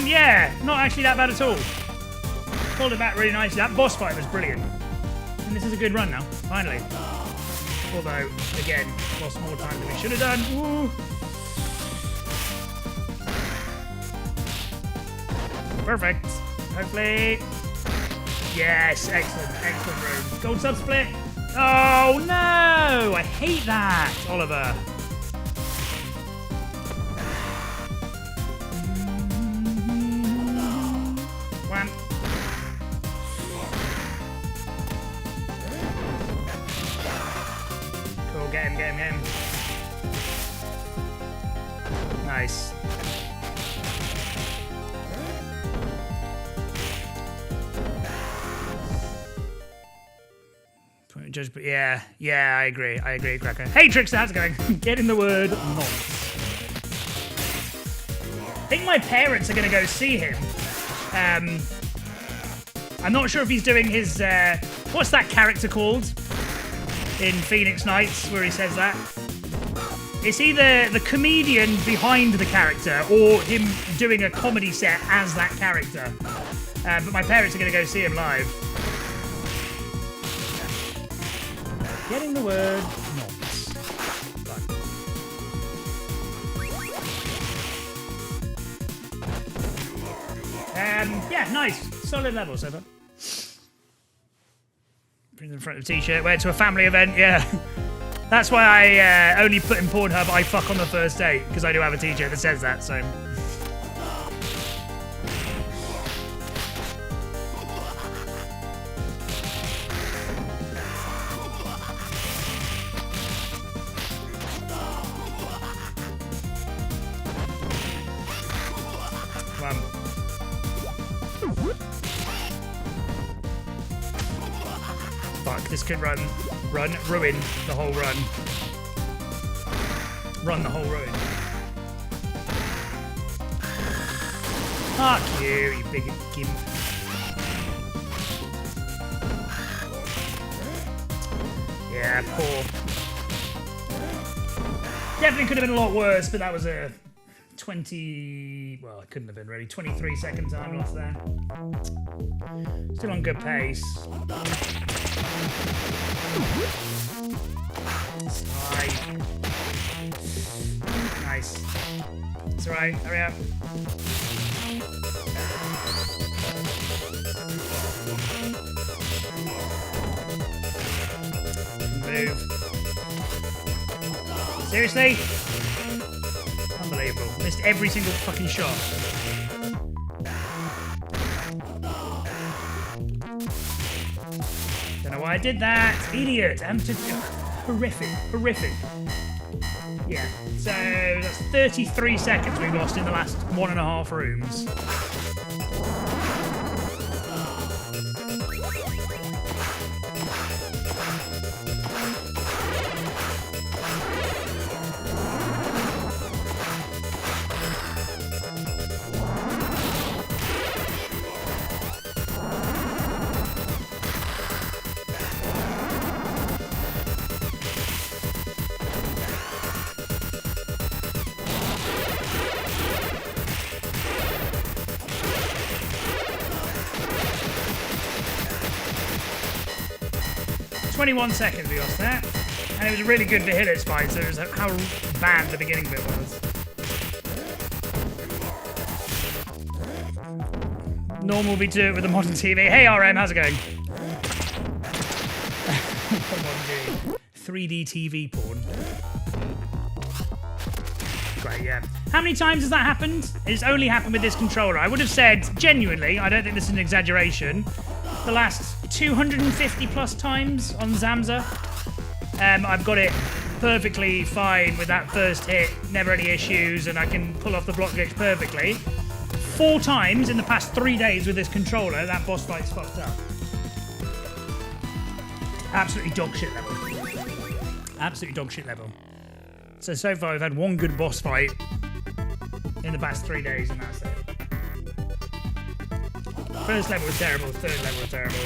Yeah, not actually that bad at all. Pulled it back really nicely. That boss fight was brilliant. And this is a good run now, finally. Although, again, lost more time than we should have done. Ooh. Perfect. Hopefully. Yes, excellent room. Gold sub split. Oh no! I hate that, Oliver. Get him, get him, get him. Nice. Yeah, I agree, Cracker. Hey, Trickster, how's it going? Get in the word nonce. I think my parents are going to go see him. I'm not sure if he's doing his, what's that character called in Phoenix Nights where he says that? It's either the comedian behind the character or him doing a comedy set as that character. But my parents are going to go see him live. Getting the word nonce. Yeah, nice. Solid level so far. Brings in front of the t-shirt. Went to a family event, yeah. That's why I only put in Pornhub I fuck on the first date, because I do have a t-shirt that says that, so... Fuck, this could ruin the whole run. Run the whole ruin. Fuck you big gimp. Yeah, poor. Definitely could have been a lot worse, but that was a 20... Well, it couldn't have been really. 23 second time loss there. Still on good pace. Slide. Nice. It's alright, hurry up. Move. Seriously? Unbelievable. Missed every single fucking shot. Don't know why I did that. Idiot. I'm just horrific. Yeah. So that's 33 seconds we've lost in the last 1.5 rooms. .21 seconds we lost that. And it was really good to hit it, Spine, so it was how bad the beginning bit was. Normal we do it with a modern TV. Hey RM, how's it going? Come on, dude. 3D TV porn. Great, yeah. How many times has that happened? It's only happened with this controller. I would have said, genuinely, I don't think this is an exaggeration, the last 250 plus times on Zamza. I've got it perfectly fine with that first hit, never any issues, and I can pull off the block glitch perfectly. 4 times in the past 3 days with this controller, that boss fight's fucked up. Absolutely dog shit level. Absolutely dog shit level. So far I've had 1 good boss fight in the past 3 days, and that's it. First level was terrible, third level was terrible.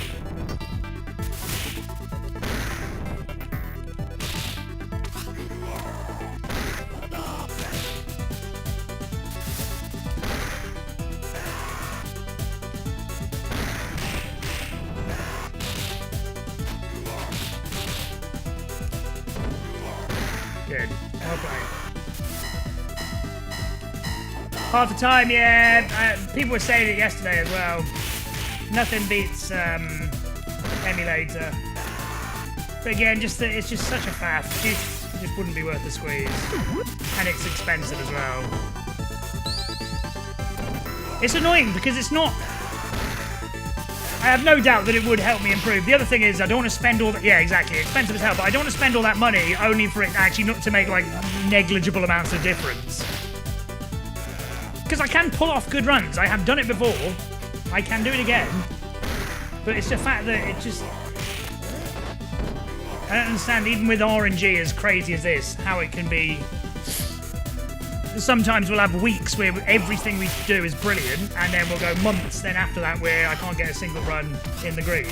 Good. Well played. Half the time, yeah. People were saying it yesterday as well. Nothing beats emulator. But again, it's just such a faff. It just wouldn't be worth the squeeze. And it's expensive as well. It's annoying because it's not... I have no doubt that it would help me improve. The other thing is I don't want to spend all that... Yeah, exactly. Expensive as hell, but I don't want to spend all that money only for it actually not to make, like, negligible amounts of difference. Because I can pull off good runs. I have done it before. I can do it again. But it's the fact that it just... I don't understand, even with RNG as crazy as this, how it can be... Sometimes we'll have weeks where everything we do is brilliant, and then we'll go months then after that where I can't get a single run in the green.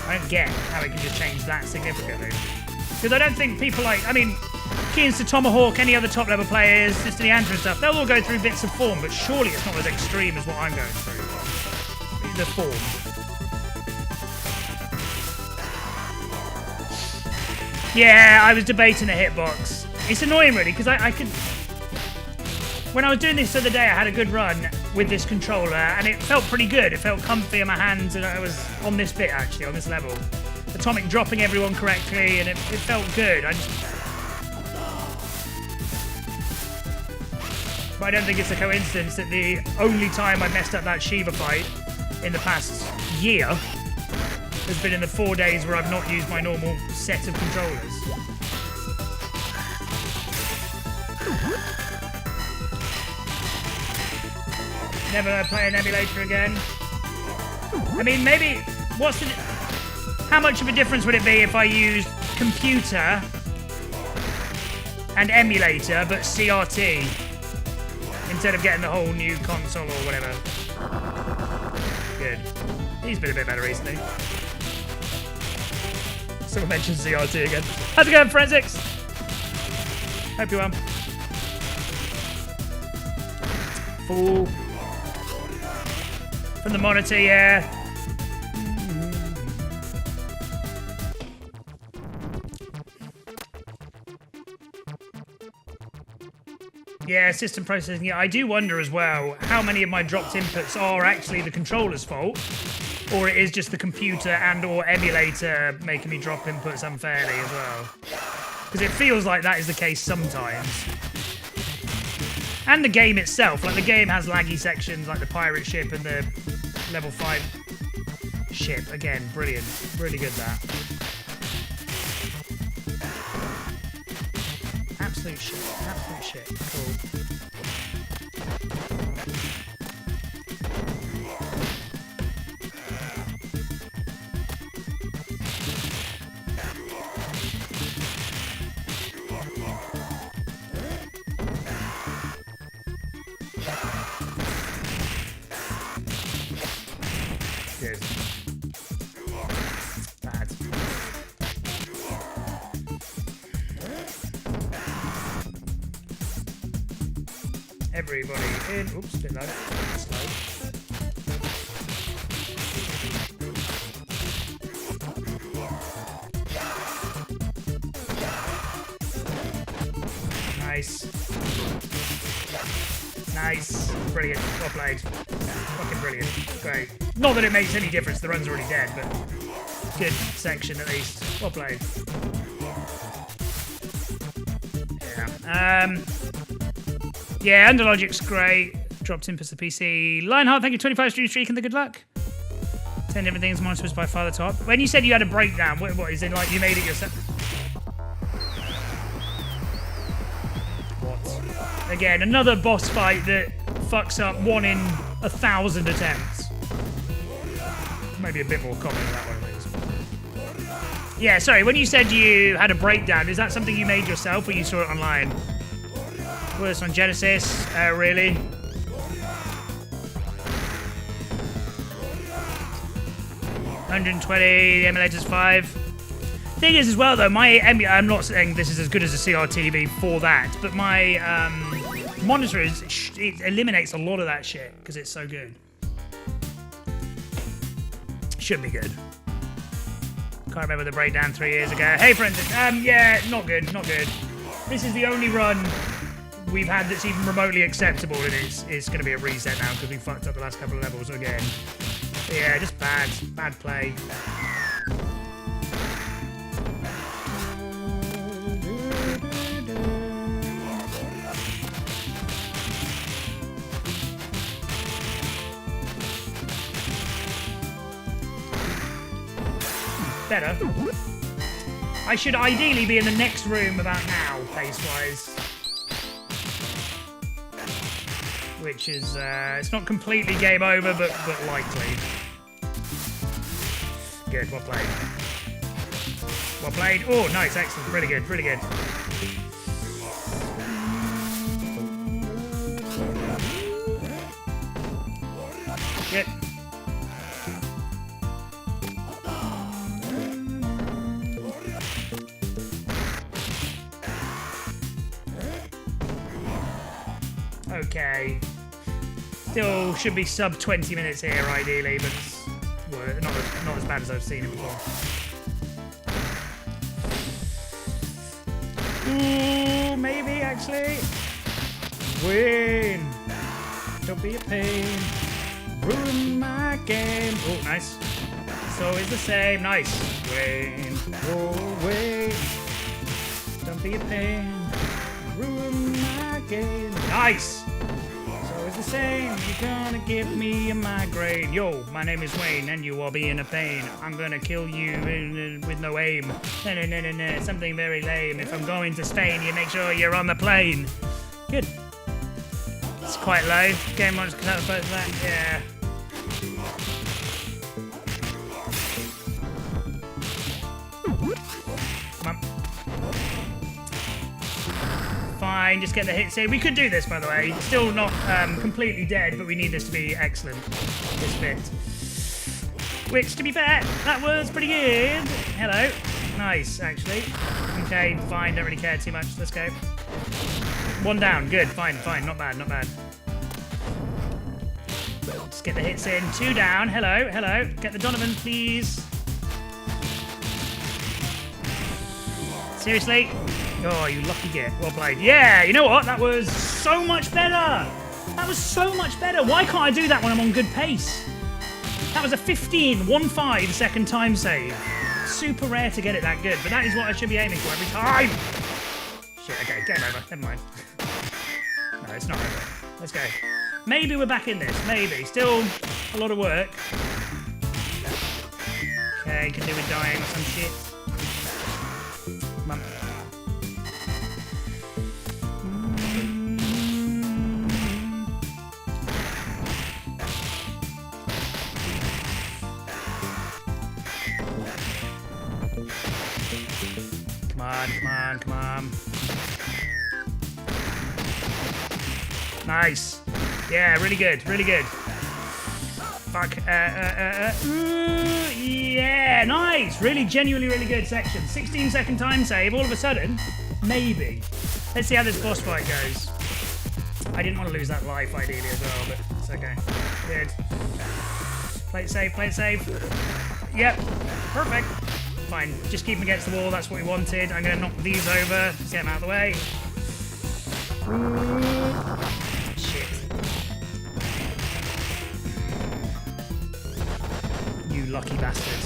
I don't get how it can just change that significantly. Because I don't think people like... I mean, Keans to Tomahawk, any other top-level players, Mr. Neandra and stuff, they'll all go through bits of form, but surely it's not as extreme as what I'm going through. The form. Yeah, I was debating a hitbox. It's annoying, really, because I could... When I was doing this the other day, I had a good run with this controller, and it felt pretty good. It felt comfy in my hands, and I was on this bit, actually, on this level. Atomic dropping everyone correctly, and it felt good. But I don't think it's a coincidence that the only time I messed up that Shiva fight in the past year has been in the 4 days where I've not used my normal set of controllers. Never play an emulator again. I mean, maybe... How much of a difference would it be if I used computer and emulator, but CRT, instead of getting the whole new console or whatever? Good. He's been a bit better recently. Someone mentioned CRT again. How's it going, Forensics? Hope you're well. Fool. From the monitor, yeah. Yeah, system processing. Yeah, I do wonder as well how many of my dropped inputs are actually the controller's fault, or it is just the computer and or emulator making me drop inputs unfairly as well. Because it feels like that is the case sometimes. And the game itself, like the game has laggy sections like the pirate ship and the level 5 ship. Again, brilliant. Really good that. Absolute shit. Absolute shit. Cool. Good. Bad. Everybody in. Oops, bit low. Slow. Nice. Nice. Brilliant. Well played. Fucking brilliant. Great. Not that it makes any difference, the run's already dead, but good section at least. Well played. Yeah. Yeah, Underlogic's great. Dropped inputs to PC. Lionheart, thank you. 25 stream streak and the good luck. 10 different things, monsters by far the top. When you said you had a breakdown, what is it like you made it yourself? What? Again, another boss fight that fucks up 1 in 1,000 attempts. Maybe a bit more common than that one, at least. Yeah, sorry, when you said you had a breakdown, is that something you made yourself or you saw it online? Worse on Genesis, really? $120, the emulator's 5. Thing is as well though, I'm not saying this is as good as a CRTV for that, but my monitor it eliminates a lot of that shit because it's so good. Should be good. Can't remember the breakdown 3 years ago. Hey friends, yeah, not good, not good. This is the only run we've had that's even remotely acceptable, and it's going to be a reset now because we fucked up the last couple of levels again. But yeah, just bad play. better. I should ideally be in the next room about now, pace-wise. Which is, it's not completely game over, but likely. Good, well played. Well played. Oh, nice, excellent. Really good, really good. Good. Okay. Still should be sub 20 minutes here, ideally, but not as bad as I've seen it before. Ooh, maybe, actually. Win. Don't be a pain. Ruin my game. Oh, nice. It's always the same. Nice. Win. Oh, wait. Don't be a pain. Ruin my game. Nice. It's always the same. You're gonna give me a migraine. Yo, my name is Wayne, and you are being a pain. I'm gonna kill you with no aim. No. Something very lame. If I'm going to Spain, you make sure you're on the plane. Good. It's quite low. Game wants to cut both of that. Yeah. Come on. Fine, just get the hits in. We could do this, by the way. Still not completely dead, but we need this to be excellent. This bit. Which, to be fair, that was pretty good. Hello. Nice, actually. Okay, fine. Don't really care too much. Let's go. One down. Good. Fine. Not bad. Just get the hits in. Two down. Hello. Get the Donovan, please. Seriously? Oh, you lucky git. Well played. Yeah, you know what? That was so much better. Why can't I do that when I'm on good pace? That was a 15 second time save. Super rare to get it that good, but that is what I should be aiming for every time. Shit, okay, game over. Never mind. No, it's not over. Let's go. Maybe we're back in this. Maybe. Still a lot of work. Okay, can do with dying or some shit. Come on. Come on. Nice. Yeah, really good. Fuck. Yeah, nice. Really, genuinely really good section. 16-second time save. All of a sudden, maybe. Let's see how this boss fight goes. I didn't want to lose that life ideally as well, but it's okay. Good. Play it safe. Yep. Perfect. Fine. Just keep him against the wall. That's what we wanted. I'm going to knock these over. Just get them out of the way. Shit. You lucky bastard.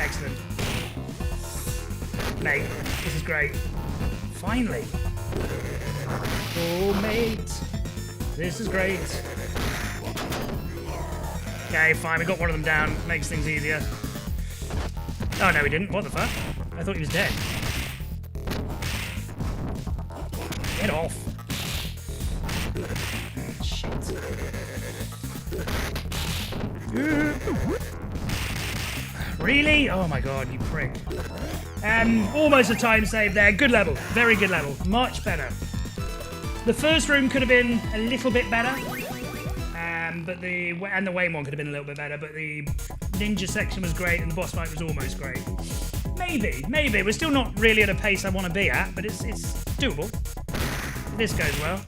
Excellent. Mate, this is great. Finally. Oh, mate. This is great. Okay, fine. We got one of them down. Makes things easier. Oh, no, he didn't. What the fuck? I thought he was dead. Get off. Shit. Really? Oh my god, you prick. Almost a time save there. Good level. Very good level. Much better. The first room could have been a little bit better. But the Wayne one could have been a little bit better, but the ninja section was great and the boss fight was almost great. Maybe. We're still not really at a pace I want to be at, but it's doable. This goes well.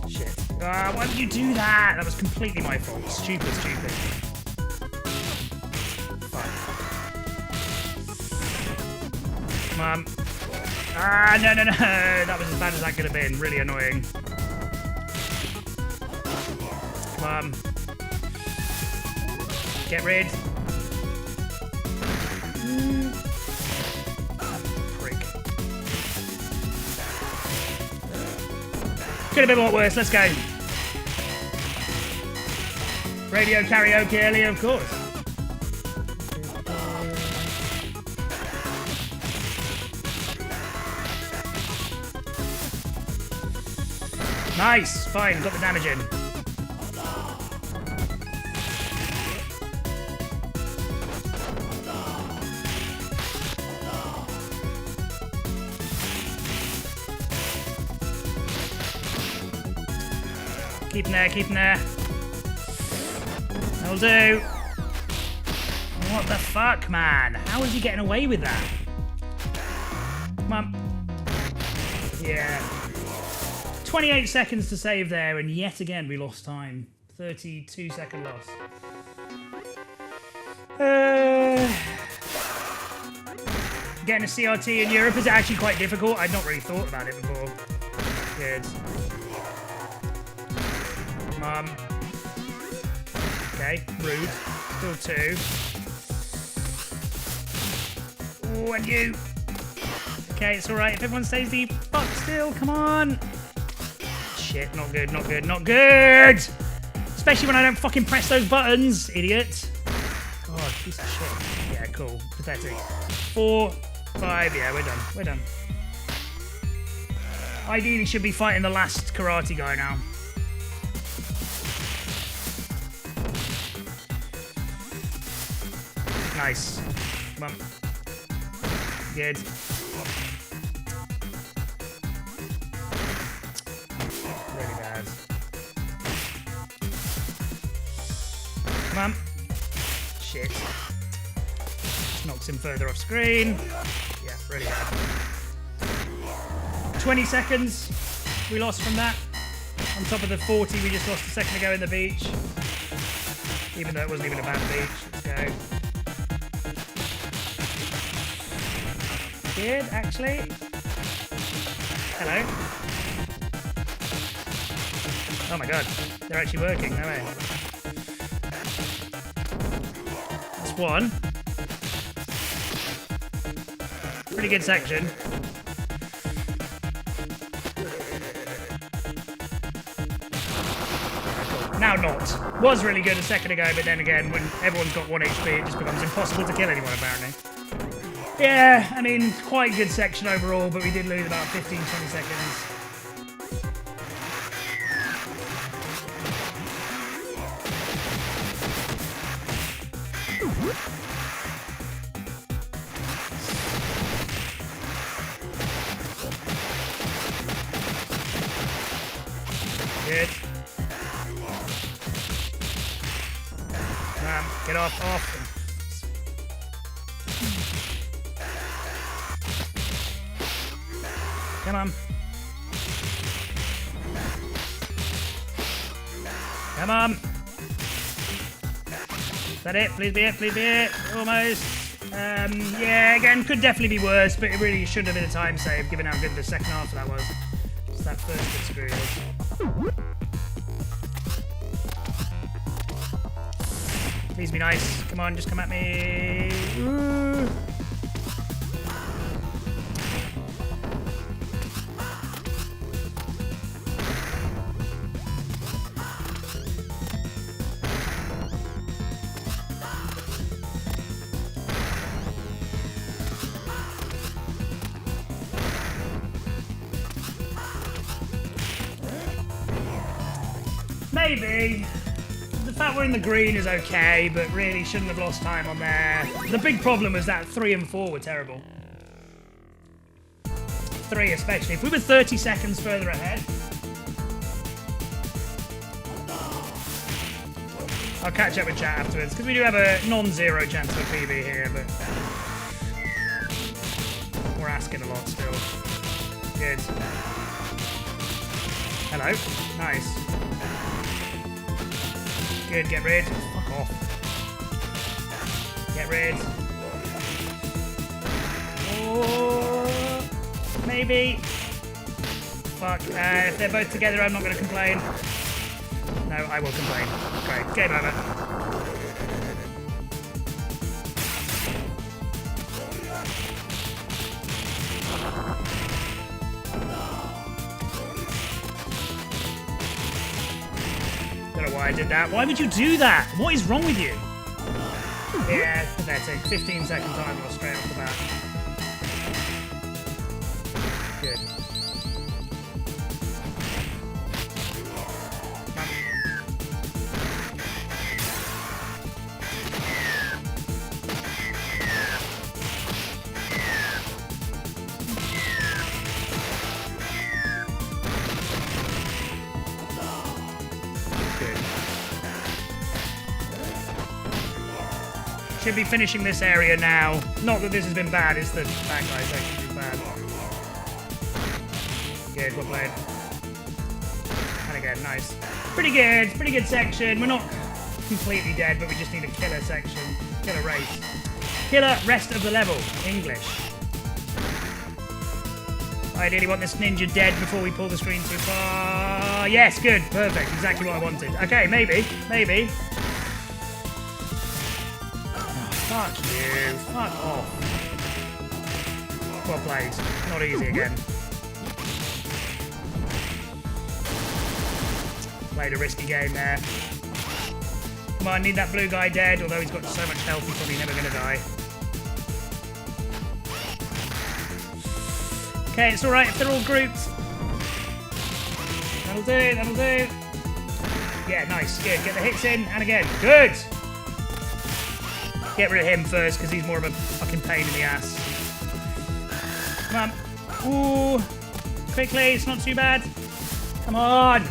Shit. Why did you do that? That was completely my fault. Stupid. Fine. Come on. No. That was as bad as that could have been. Really annoying. Come on. Get rid. Prick. Could have been a lot worse. Let's go. Radio karaoke earlier, of course. Nice. Fine. Got the damage in. Keep in there, keep in there. That'll do. What the fuck, man? How is he getting away with that? Come on. Yeah. 28 seconds to save there, and yet again we lost time. 32-second loss. Getting a CRT in Europe is actually quite difficult. I'd not really thought about it before. Good. Okay, rude. Still 2. Oh, and you. Okay, it's alright if everyone stays the fuck still. Come on. Shit, not good, not good, not good. Especially when I don't fucking press those buttons, idiot. God, piece of shit. Yeah, cool. Pathetic. 4, 5. Yeah, we're done. We're done. Ideally, should be fighting the last karate guy now. Nice. Come on. Good. Really bad. Come on. Shit. Just knocks him further off screen. Yeah, really bad. 20 seconds we lost from that. On top of the 40 we just lost a second ago in the beach. Even though it wasn't even a bad beach. Let's go. Good, actually. Hello. Oh my god, they're actually working, no way. That's 1. Pretty good section. Now not. Was really good a second ago, but then again, when everyone's got 1 HP, it just becomes impossible to kill anyone, apparently. Yeah, I mean, quite good section overall, but we did lose about 15, 20 seconds. Good. Get off. Come on. Come on. Is that it? Please be it, please be it. Almost. Yeah, again, could definitely be worse, but it really should have been a time save, given how good the second half of that was. Just that first bit screwed. Please be nice. Come on, just come at me. Ooh. Maybe. The fact we're in the green is okay, but really shouldn't have lost time on there. The big problem was that 3 and 4 were terrible. 3 especially. If we were 30 seconds further ahead... I'll catch up with chat afterwards, because we do have a non-zero chance of a PB here, but... we're asking a lot still. Good. Hello. Nice. Good, get rid. Fuck off. Get rid. Oh, maybe. Fuck. If they're both together, I'm not going to complain. No, I will complain. Great. Game over. Don't know why I did that. Why would you do that? What is wrong with you? Yeah, pathetic. 15 second time loss straight off the bat. Good. Should be finishing this area now. Not that this has been bad, it's the bad guys actually been bad. Good, well played. And again, nice. Pretty good section. We're not completely dead, but we just need a killer section. Killer race. Killer rest of the level. English. I ideally want this ninja dead before we pull the screen too far. Yes, good, perfect, exactly what I wanted. Okay, maybe. Oh, fuck you, fuck off. Well played, not easy again. Played a risky game there. Come on, need that blue guy dead, although he's got so much health he's probably never gonna die. Okay, it's alright if they're all grouped. That'll do. Yeah, nice, good. Get the hits in, and again, good! Get rid of him first, because he's more of a fucking pain in the ass. Come on. Ooh. Quickly, it's not too bad. Come on!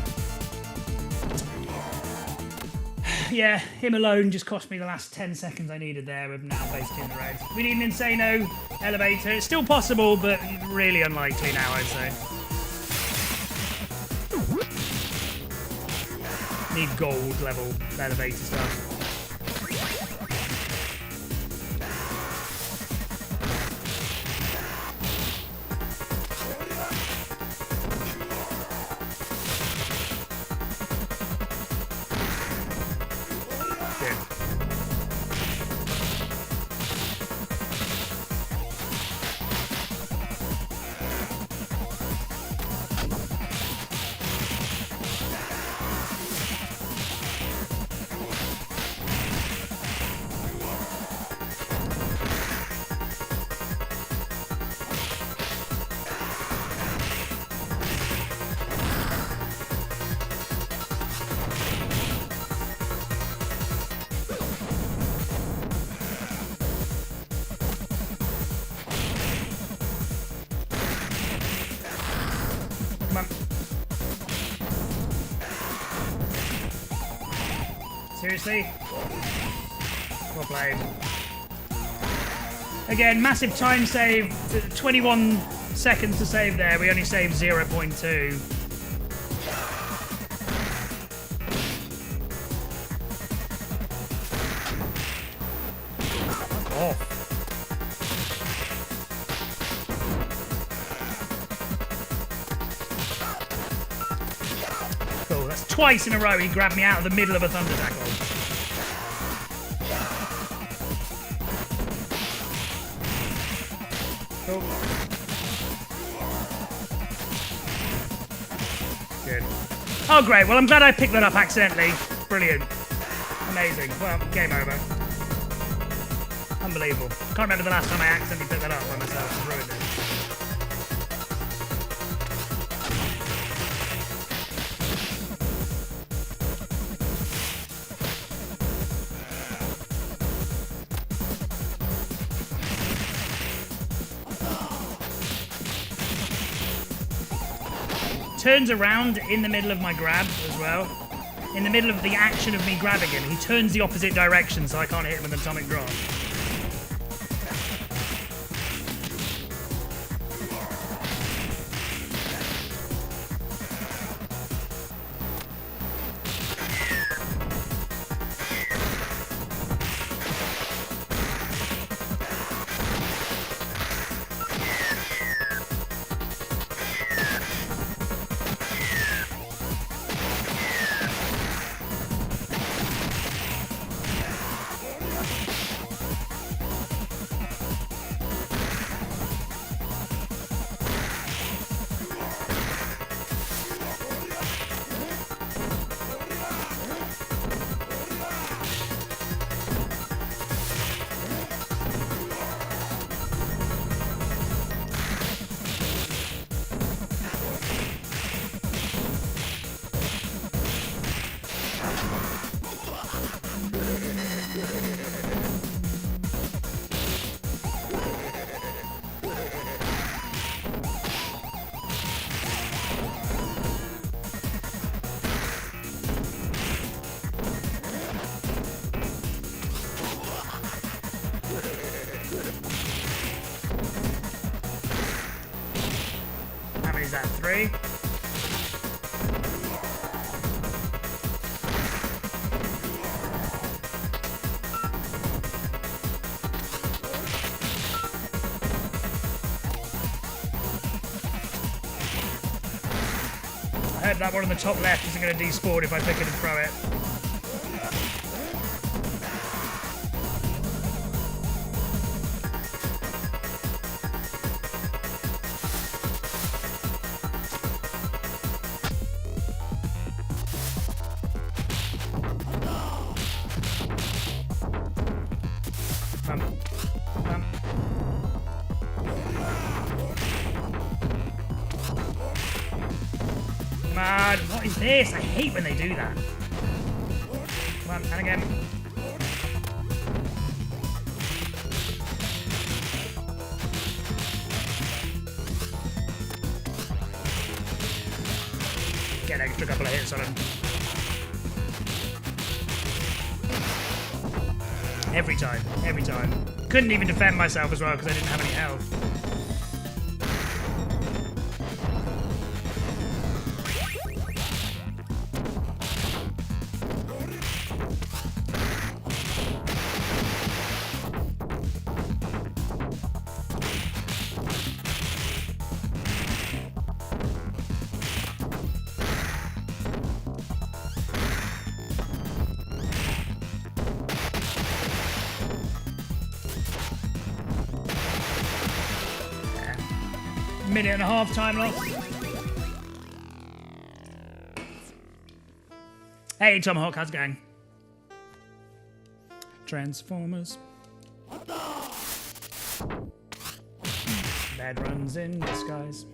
Yeah, him alone just cost me the last 10 seconds I needed there. We're now basically in the red. We need an Insano elevator. It's still possible, but really unlikely now, I'd say. Need gold level elevator stuff. Seriously? Well played. Again, massive time save. 21 seconds to save there. We only saved 0.2. Oh. Cool, that's twice in a row he grabbed me out of the middle of a thunder tackle. Cool. Good. Oh, great. Well, I'm glad I picked that up accidentally. Brilliant. Amazing. Well, game over. Unbelievable. Can't remember the last time I accidentally picked that up by myself. Ruined it. Turns around in the middle of my grab as well. In the middle of the action of me grabbing him, he turns the opposite direction so I can't hit him with an atomic drop. free. I heard that one on the top left isn't going to despawn if I pick it and throw it. Man, what is this? I hate when they do that. Come on, and again. Get an extra couple of hits on him. Every time, every time. Couldn't even defend myself as well because I didn't have any health. Minute and a half time lost. Hey Tomahawk, how's it going? Transformers. Bad runs in disguise.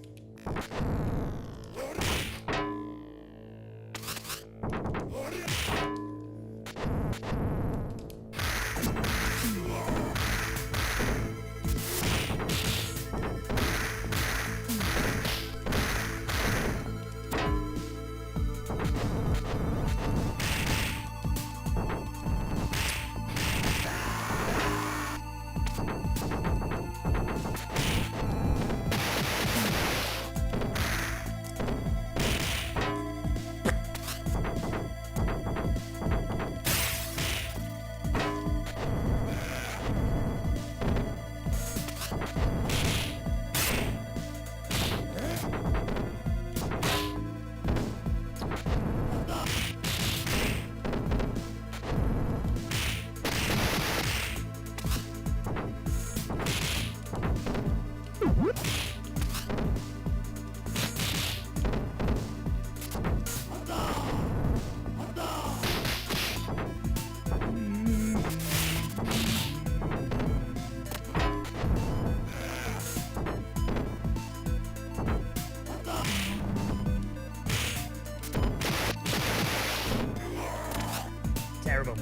Terrible.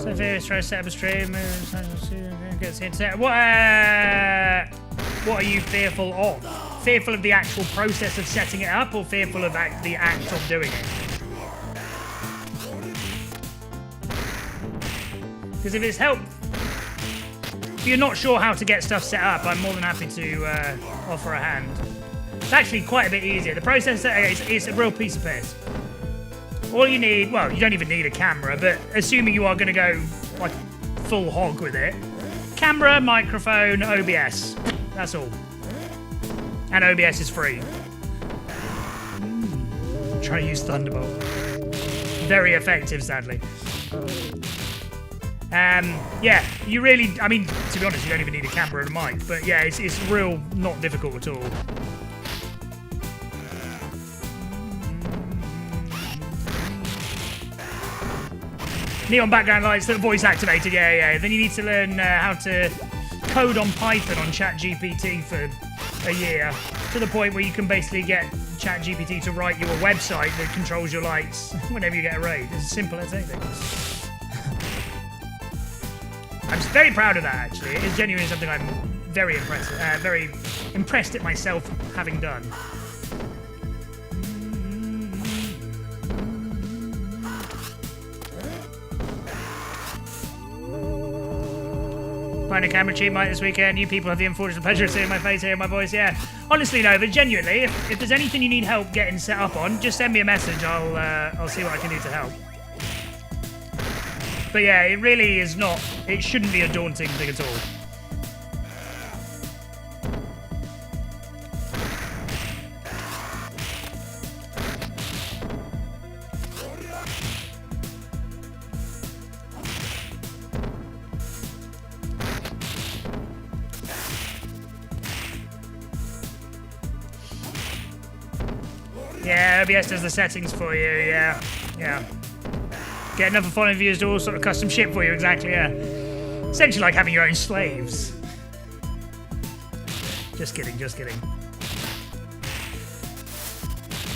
So various try to set up a stream. Gets internet. What are you fearful of? Fearful of the actual process of setting it up, or fearful of the act of doing it? Because if it's help, if you're not sure how to get stuff set up, I'm more than happy to offer a hand. It's actually quite a bit easier. The process is a real piece of piss. All you need, well, you don't even need a camera, but assuming you are going to go like full hog with it, camera, microphone, OBS. That's all. And OBS is free. Try to use Thunderbolt. Very effective, sadly. Yeah, you really, I mean, to be honest, you don't even need a camera and a mic, but yeah, it's real not difficult at all. Neon background lights that are voice activated, yeah. Then you need to learn how to code on Python on ChatGPT for a year, to the point where you can basically get ChatGPT to write you a website that controls your lights whenever you get a raid. It's as simple as anything. I'm very proud of that, actually. It is genuinely something I'm very impressed at myself having done. Find a camera cheap mic this weekend. You people have the unfortunate pleasure of seeing my face, hearing my voice. Yeah. Honestly, Nova, genuinely, if there's anything you need help getting set up on, just send me a message. I'll see what I can do to help. But yeah, it really is not. It shouldn't be a daunting thing at all. Yeah, OBS does the settings for you, yeah. Get enough of following views to all sort of custom shit for you, exactly, yeah. Essentially like having your own slaves. Just kidding.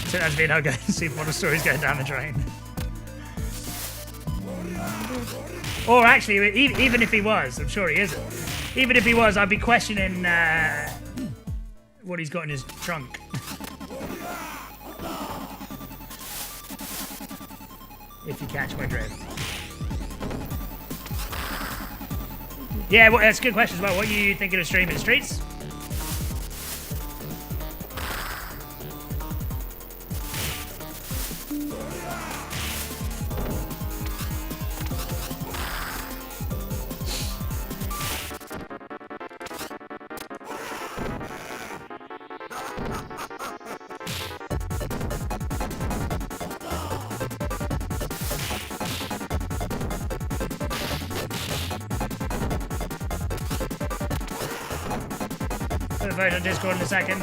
So that's been how Supermodel Stories going down the drain. Or actually, even if he was, I'm sure he isn't. Even if he was, I'd be questioning what he's got in his trunk. If you catch my drift. Yeah, well, that's a good question as well. What are you thinking of streaming? Streets? Put a vote on Discord in a second.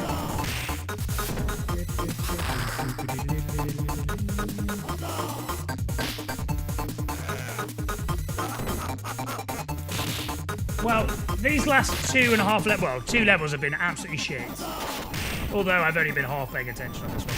Well, these last 2.5 levels, well, 2 levels have been absolutely shit. Although I've only been half paying attention on this one.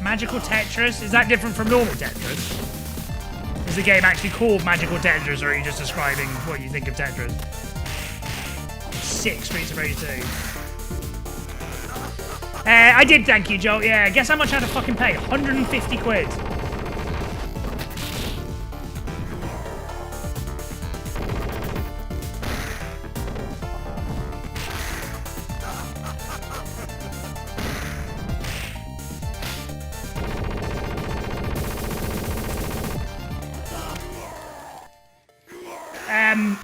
Magical Tetris? Is that different from normal Tetris? Is the game actually called Magical Tetris, or are you just describing what you think of Tetris? 6 Streets of Rage 2. I did, thank you, Joel. Yeah, guess how much I had to fucking pay? 150 quid.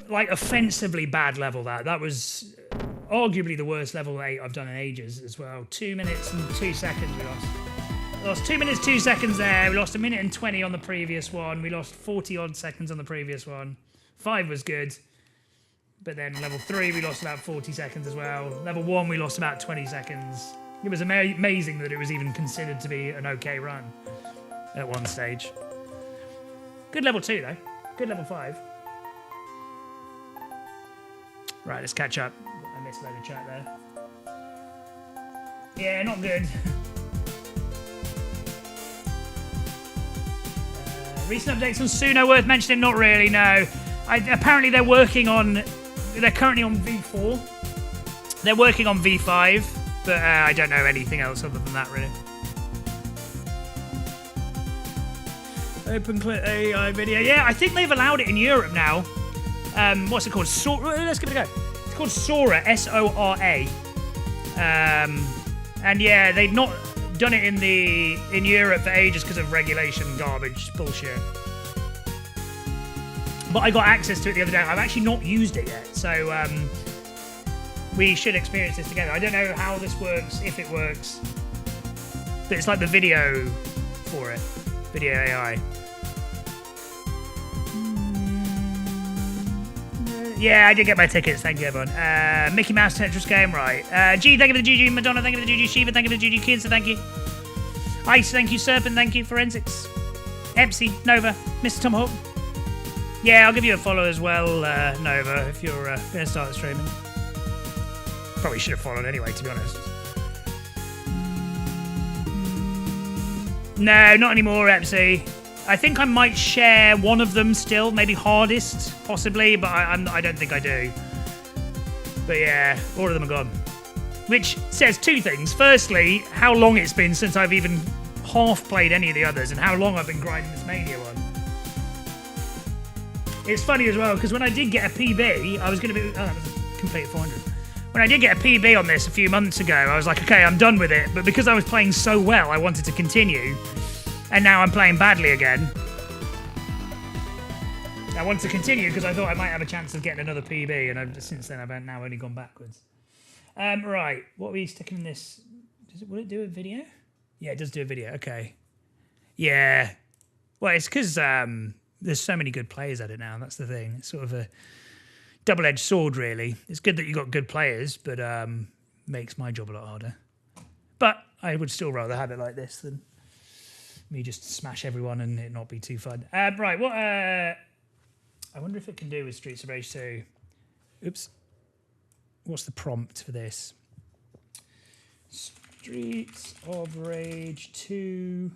Like, offensively bad level, that was arguably the worst level 8 I've done in ages as well. 2 minutes and 2 seconds we lost. We lost 2 minutes, 2 seconds there. We lost 1 minute and 20 on the previous one. We lost 40 odd seconds on the previous one. 5 was good. But then level 3, we lost about 40 seconds as well. Level 1, we lost about 20 seconds. It was amazing that it was even considered to be an okay run at one stage. Good level 2, though. Good level 5. Right, let's catch up. I missed a load of chat there. Yeah, not good. Recent updates on Suno worth mentioning? Not really, no. Apparently they're currently on V4. They're working on V5, but I don't know anything else other than that, really. OpenClit AI video. Yeah, I think they've allowed it in Europe now. What's it called? Sora. Let's give it a go. It's called Sora, S-O-R-A. And yeah, they've not done it in Europe for ages because of regulation garbage bullshit. But I got access to it the other day. I've actually not used it yet, so we should experience this together. I don't know how this works, if it works, but it's like the video for it. Video AI. Yeah, I did get my tickets. Thank you, everyone. Mickey Mouse Tetris game, right. G, thank you for the GG. Madonna, thank you for the GG. Shiva, thank you for the GG. Kids, thank you. Ice, thank you. Serpent, thank you. Forensics. Epsy, Nova, Mr. Tomahawk. Yeah, I'll give you a follow as well, Nova, if you're going to start streaming. Probably should have followed anyway, to be honest. No, not anymore, Epsy. I think I might share one of them still, maybe Hardest, possibly, but I don't think I do. But yeah, all of them are gone. Which says two things. Firstly, how long it's been since I've even half played any of the others, and how long I've been grinding this Mania one. It's funny as well, because when I did get a PB, I was going to be... Oh, that was complete 400. When I did get a PB on this a few months ago, I was like, okay, I'm done with it. But because I was playing so well, I wanted to continue. And now I'm playing badly again. I want to continue because I thought I might have a chance of getting another PB, and since then I've now only gone backwards. Right, what are we sticking in this? Will it do a video? Yeah, it does do a video. Okay. Yeah. Well, it's because there's so many good players at it now. That's the thing. It's sort of a double-edged sword, really. It's good that you got good players, but makes my job a lot harder. But I would still rather have it like this than me just smash everyone and it not be too fun. Right, what... I wonder if it can do with Streets of Rage 2. Oops. What's the prompt for this? Streets of Rage 2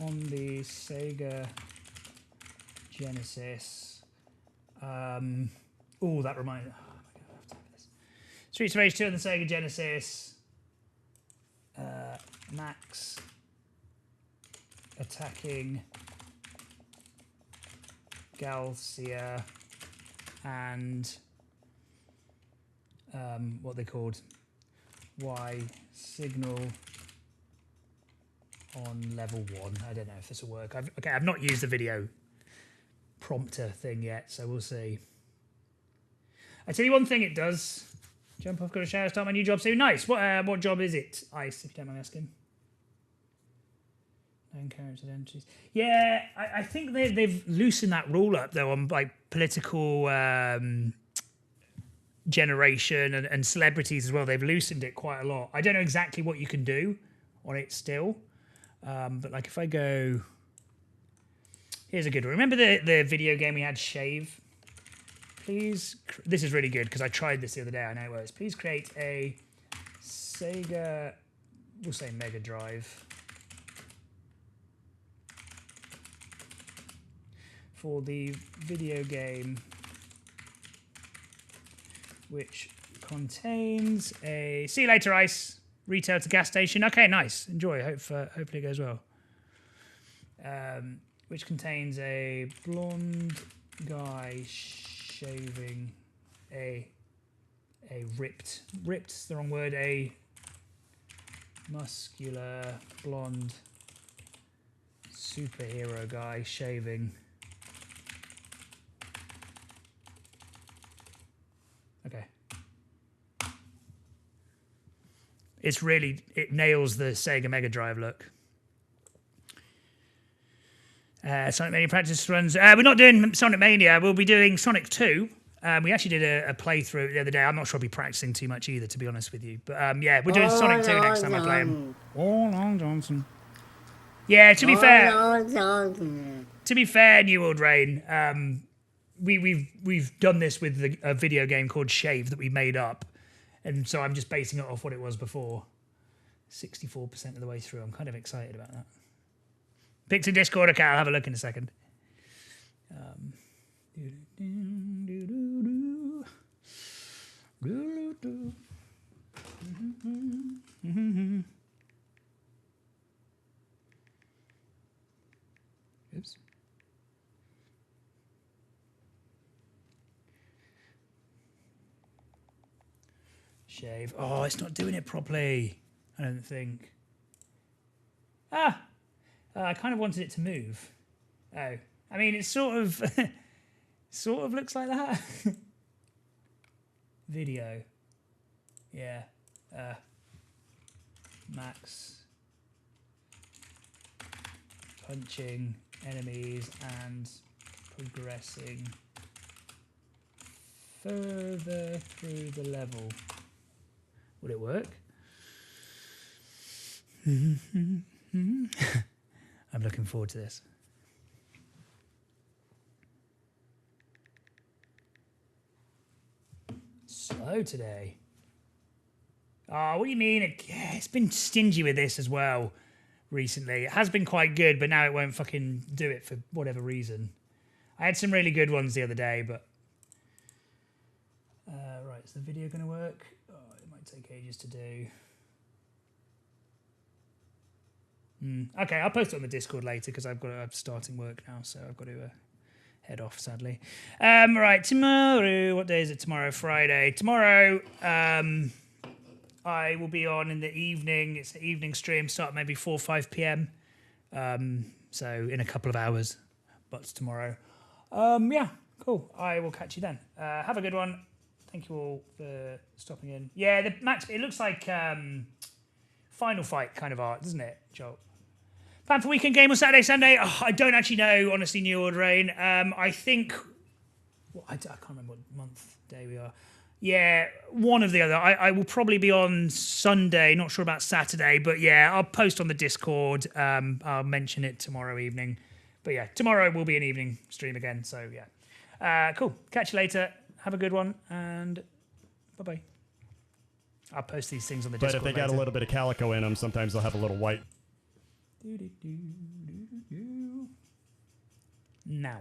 on the Sega Genesis. Oh, that reminds... Oh my God, I have to have this. Streets of Rage 2 on the Sega Genesis. Max attacking Galcia and what they called Y signal on level 1. I don't know if this will work. I've not used the video prompter thing yet, so we'll see. I tell you one thing it does. Jump off, got a shower, start my new job soon. Nice. What job is it, Ice, if you don't mind asking? Character entries. Yeah, I think they've loosened that rule up though on like political generation and celebrities as well. They've loosened it quite a lot. I don't know exactly what you can do on it still, but like if I go, here's a good one. Remember the video game we had, Shave? Please, this is really good because I tried this the other day. I know it works. Please create a Sega, we'll say Mega Drive. For the video game which contains a... See you later, Ice. Retail to gas station. Okay, nice. Enjoy. Hopefully it goes well. Which contains a blonde guy shaving a ripped's the wrong word, a muscular blonde superhero guy shaving. Okay. It nails the Sega Mega Drive look. Sonic Mania practice runs. We're not doing Sonic Mania. We'll be doing Sonic 2. We actually did a playthrough the other day. I'm not sure I'll be practicing too much either, to be honest with you. But yeah, we're doing Sonic 2 next time I play him. Long Johnson. Yeah, to be fair. To be fair, New World Rain. We've done this with a video game called Shave that we made up, and so I'm just basing it off what it was before. 64% of the way through. I'm kind of excited about that. Pixel Discord. Okay, I'll have a look in a second. Oops. Shave. Oh, it's not doing it properly. I don't think. I kind of wanted it to move. Oh, I mean, it sort of looks like that. Video. Yeah. Max punching enemies and progressing further through the level. Would it work? I'm looking forward to this. Slow today. Oh, what do you mean? It's been stingy with this as well recently. It has been quite good, but now it won't fucking do it for whatever reason. I had some really good ones the other day, but... right, is the video going to work? Oh, it might take ages to do. Okay, I'll post it on the Discord later because I'm starting work now, so I've got to head off, sadly. Right, tomorrow... What day is it tomorrow? Friday. Tomorrow... I will be on in the evening. It's an evening stream, start maybe 4 or 5 p.m. So in a couple of hours, but tomorrow. Yeah, cool. I will catch you then. Have a good one. Thank you all for stopping in. Yeah, the match, it looks like Final Fight kind of art, doesn't it, Joel? Plan for weekend game on Saturday, Sunday? Oh, I don't actually know, honestly, New Order Rain. I think... Well, I can't remember what month, day we are. Yeah, one of the other. I will probably be on Sunday, not sure about Saturday, but yeah, I'll post on the Discord. I'll mention it tomorrow evening. But yeah, tomorrow will be an evening stream again, so yeah. Cool. Catch you later. Have a good one, and bye-bye. I'll post these things on the Discord But if they got a little bit of calico in them, sometimes they'll have a little white. Now.